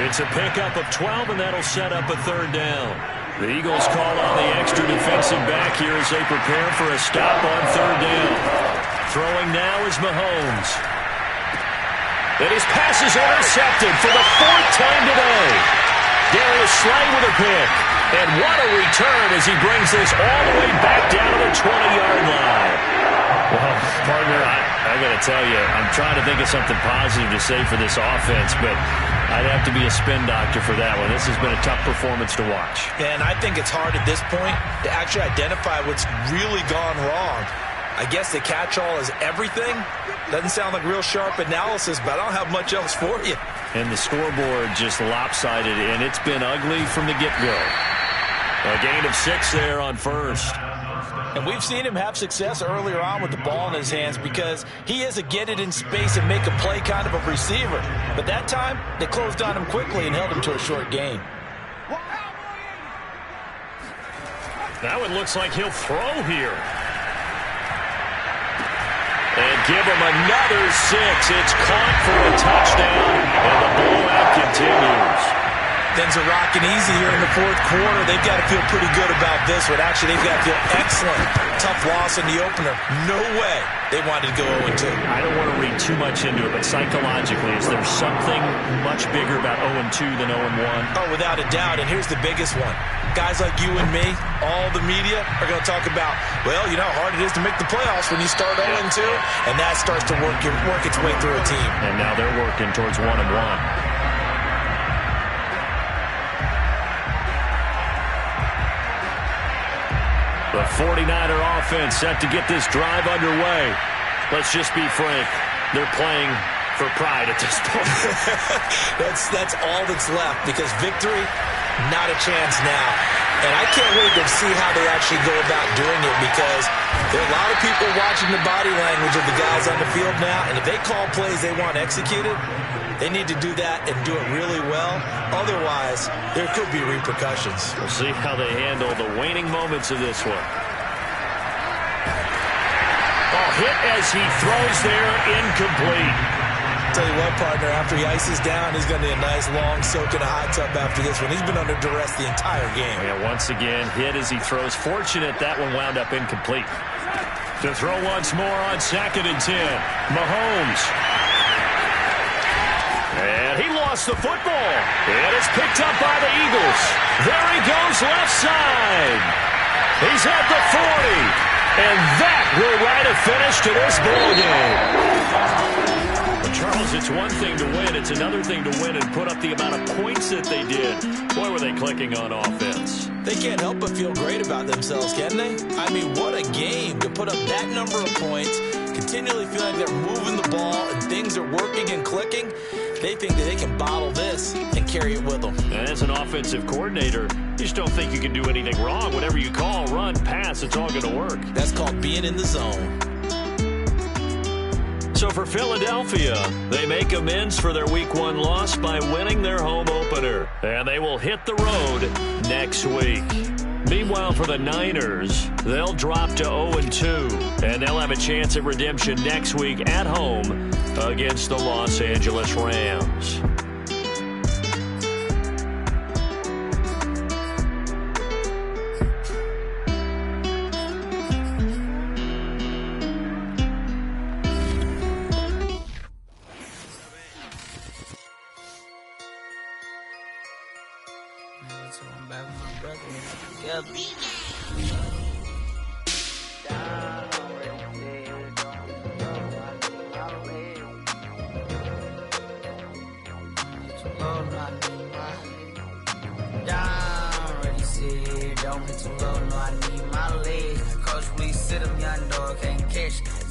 It's a pickup of 12, and that'll set up a third down. The Eagles call on the extra defensive back here as they prepare for a stop on third down. Throwing now is Mahomes. And his pass is intercepted for the 4th time today. Darius Slay with a pick. And what a return as he brings this all the way back down to the 20-yard line. Well, partner, I got to tell you, I'm trying to think of something positive to say for this offense, but I'd have to be a spin doctor for that one. This has been a tough performance to watch. And I think it's hard at this point to actually identify what's really gone wrong. I guess the catch-all is everything. Doesn't sound like real sharp analysis, but I don't have much else for you. And the scoreboard just lopsided, and it's been ugly from the get-go. A gain of 6 there on first. And we've seen him have success earlier on with the ball in his hands because he is a get it in space and make a play kind of a receiver. But that time, they closed on him quickly and held him to a short gain. That one looks like he'll throw here. And give him another 6. It's caught for a touchdown, and the blowout continues. Things are rocking easy here in the fourth quarter. They've got to feel pretty good about this one. Actually, they've got to feel excellent. Tough loss in the opener. No way they wanted to go 0-2. I don't want to read too much into it, but psychologically, is there something much bigger about 0-2 than 0-1? Oh, without a doubt, and here's the biggest one. Guys like you and me, all the media, are going to talk about, well, you know how hard it is to make the playoffs when you start 0-2, and that starts to work its way through a team. And now they're working towards 1-1. The 49er offense set to get this drive underway. Let's just be frank. They're playing for pride at this point. That's all that's left, because victory, not a chance now. And I can't wait to see how they actually go about doing it, because there are a lot of people watching the body language of the guys on the field now, and if they call plays they want executed, they need to do that and do it really well. Otherwise, there could be repercussions. We'll see how they handle the waning moments of this one. Oh, hit as he throws there, incomplete. Tell you what, partner, after he ices down, he's going to be a nice long soak in a hot tub after this one. He's been under duress the entire game. And once again, hit as he throws. Fortunate that one wound up incomplete. To throw once more on 2nd and 10. Mahomes. And he lost the football. And it's picked up by the Eagles. There he goes, left side. He's at the 40. And that will write a finish to this ball game. Charles, it's one thing to win. It's another thing to win and put up the amount of points that they did. Boy, were they clicking on offense. They can't help but feel great about themselves, can they? I mean, what a game to put up that number of points, continually feel like they're moving the ball and things are working and clicking. They think that they can bottle this and carry it with them. And as an offensive coordinator, you just don't think you can do anything wrong. Whatever you call, run, pass, it's all going to work. That's called being in the zone. So for Philadelphia, they make amends for their Week 1 loss by winning their home opener. And they will hit the road next week. Meanwhile, for the Niners, they'll drop to 0-2. And they'll have a chance at redemption next week at home against the Los Angeles Rams.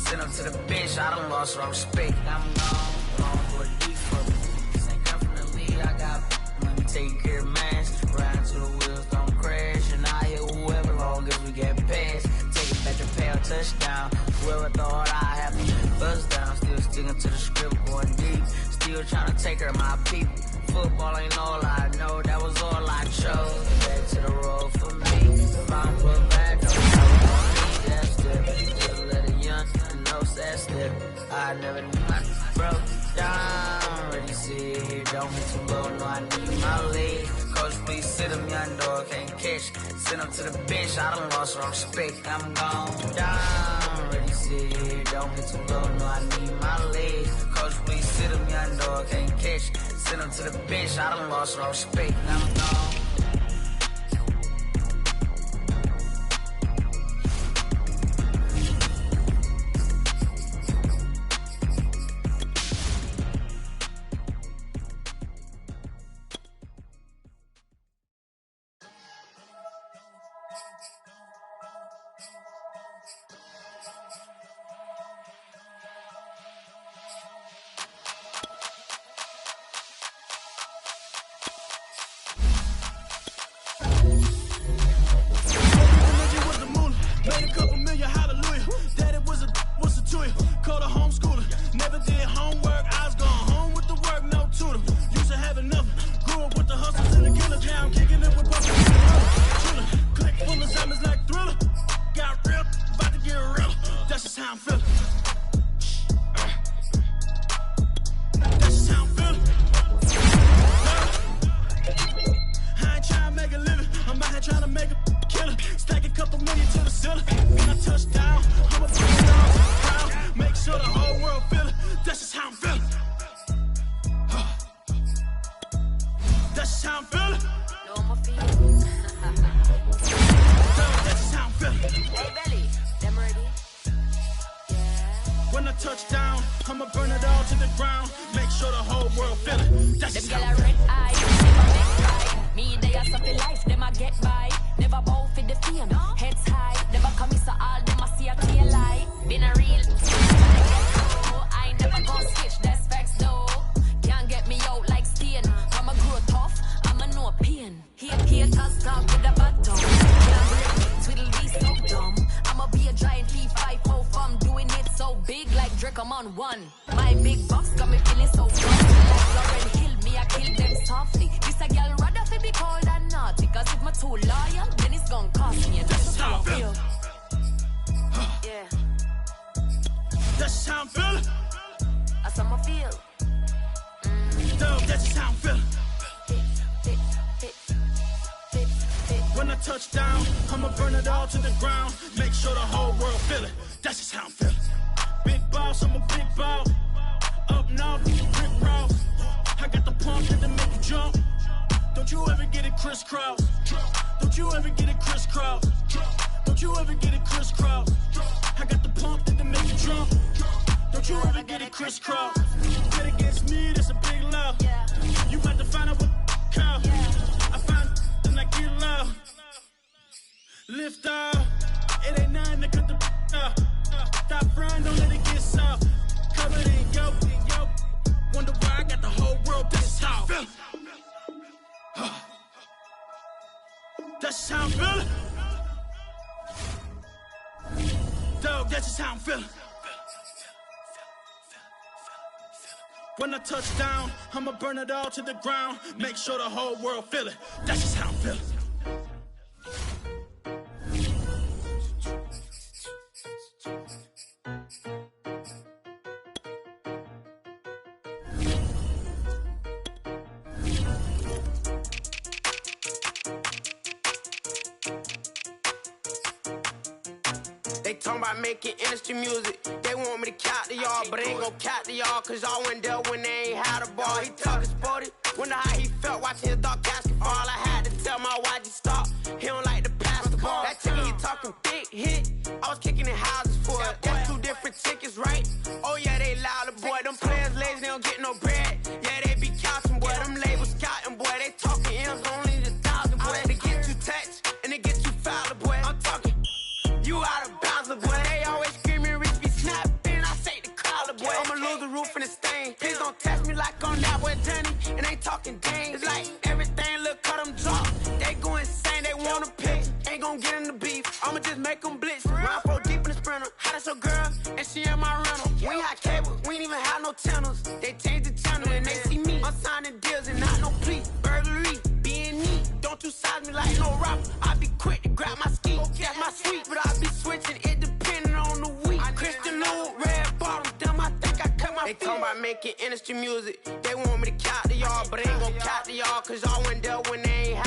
Send him to the bench, I done lost all respect. I'm gone for a deep for me. This ain't come from the lead, I got money, take care of mans. Ride till the wheels don't crash, and I hit whoever long as we get past. Take it back to pay a touchdown. Whoever thought I had me buzz down. Still sticking to the script, going deep. Still trying to take care of my people. Football ain't all I know, that was all I chose. Back to the road for me. If I'm put back, don't need that step. Just let a young no sad step. I never knew my broke down. Ready, see, don't hit too low, no, I need my lead. Coach, please sit him, young dog, can't catch. Send him to the bench, I done lost all respect. I'm gone down. Ready, see, don't hit too low, no, I need my lead. Coach, please sit him, young dog, can't catch. Send him to the bench, I done lost all respect. I'm gone. Them gyal a red eye, them a make cry. Me they a something life, them a get by. Never bow for the fame. Heads high, never come so all them I see a clear light. Been a real I never gon' switch, that's facts though. Can't get me out like stain. I'ma grow tough, I'ma know pain. Haters talk with a bad tongue. Can't break me, twiddle be so dumb. I'ma be a giant P5 from doing it so big like Drake, I'm on one. My big box got me feeling so good. Like Lauren Hill, me I kill them softly. This a girl rather fi be cold than naughty. Cause if my too loyal, then it's gon' cost me. And that's how I feel. Yeah. That's how I'm feeling. That's how I feel. Dog, that's how I'm feeling. When I touch down, I'ma burn it all to the ground. Make sure the whole world feel it. That's just how I'm feeling. Big boss, I'm a big boss. Up north, brick route. I got the pump that make you jump. Don't you ever get it crisscross. Don't you ever get it crisscross. Don't you ever get it crisscross. I got the pump that make you jump. Don't you ever get it crisscross. Bet against me, that's a big love. You got to find out what cow. I find and I get loud. Lift up, it ain't nothing to cut the up. Stop frying, don't let it get soft. Covered in yolk. Wonder why I got the whole world this how I'm feeling. That's how I'm feeling. Dog, that's just how I'm feeling. When I touch down, I'ma burn it all to the ground. Make sure the whole world feel it. That's just how I'm feeling. They talking about making industry music. They want me to count to y'all, but I ain't gon' count to y'all, cause y'all went there when they ain't had a ball. He talking sporty, wonder how he felt watching his dog casket fall. I had to tell my YG stop, he don't like to pass the ball. That chicken, he talking big hit, I was kicking in houses for it. That's two different tickets, right? Oh yeah, they louder, boy. Them players lazy, they don't get no bread. Yeah, they be counting, boy. Them labels scouting, boy. They talking M's, only the 1,000, boy. They get too touched, and they get too foul, boy. I'm talking, you out of bounds, boy. They always screaming, Rich be snapping. I say the crowd, boy. I'ma lose the roof in the stain. Please don't test me like on that boy Danny. And ain't talking dang. It's like everything look cut them drop. They go insane, they want a pick. Ain't gon' get in the beef. I'ma just make them blitz. Round 4 deep in the sprinter. How that's your girl? And she in my rental. We ain't had cable, we ain't even have no channels. They changed the channel and they see me. I'm signing deals and not no plea. Burglary, being me. Don't you size me like no rapper. I be quick to grab my ski. That's my sweet, but I be switching it depending on the week. Christian Lou, red bottoms, damn, I think I cut my feet. They talking about making industry music. They want me to count to y'all, but I ain't gon' count to y'all, cause y'all went there when they ain't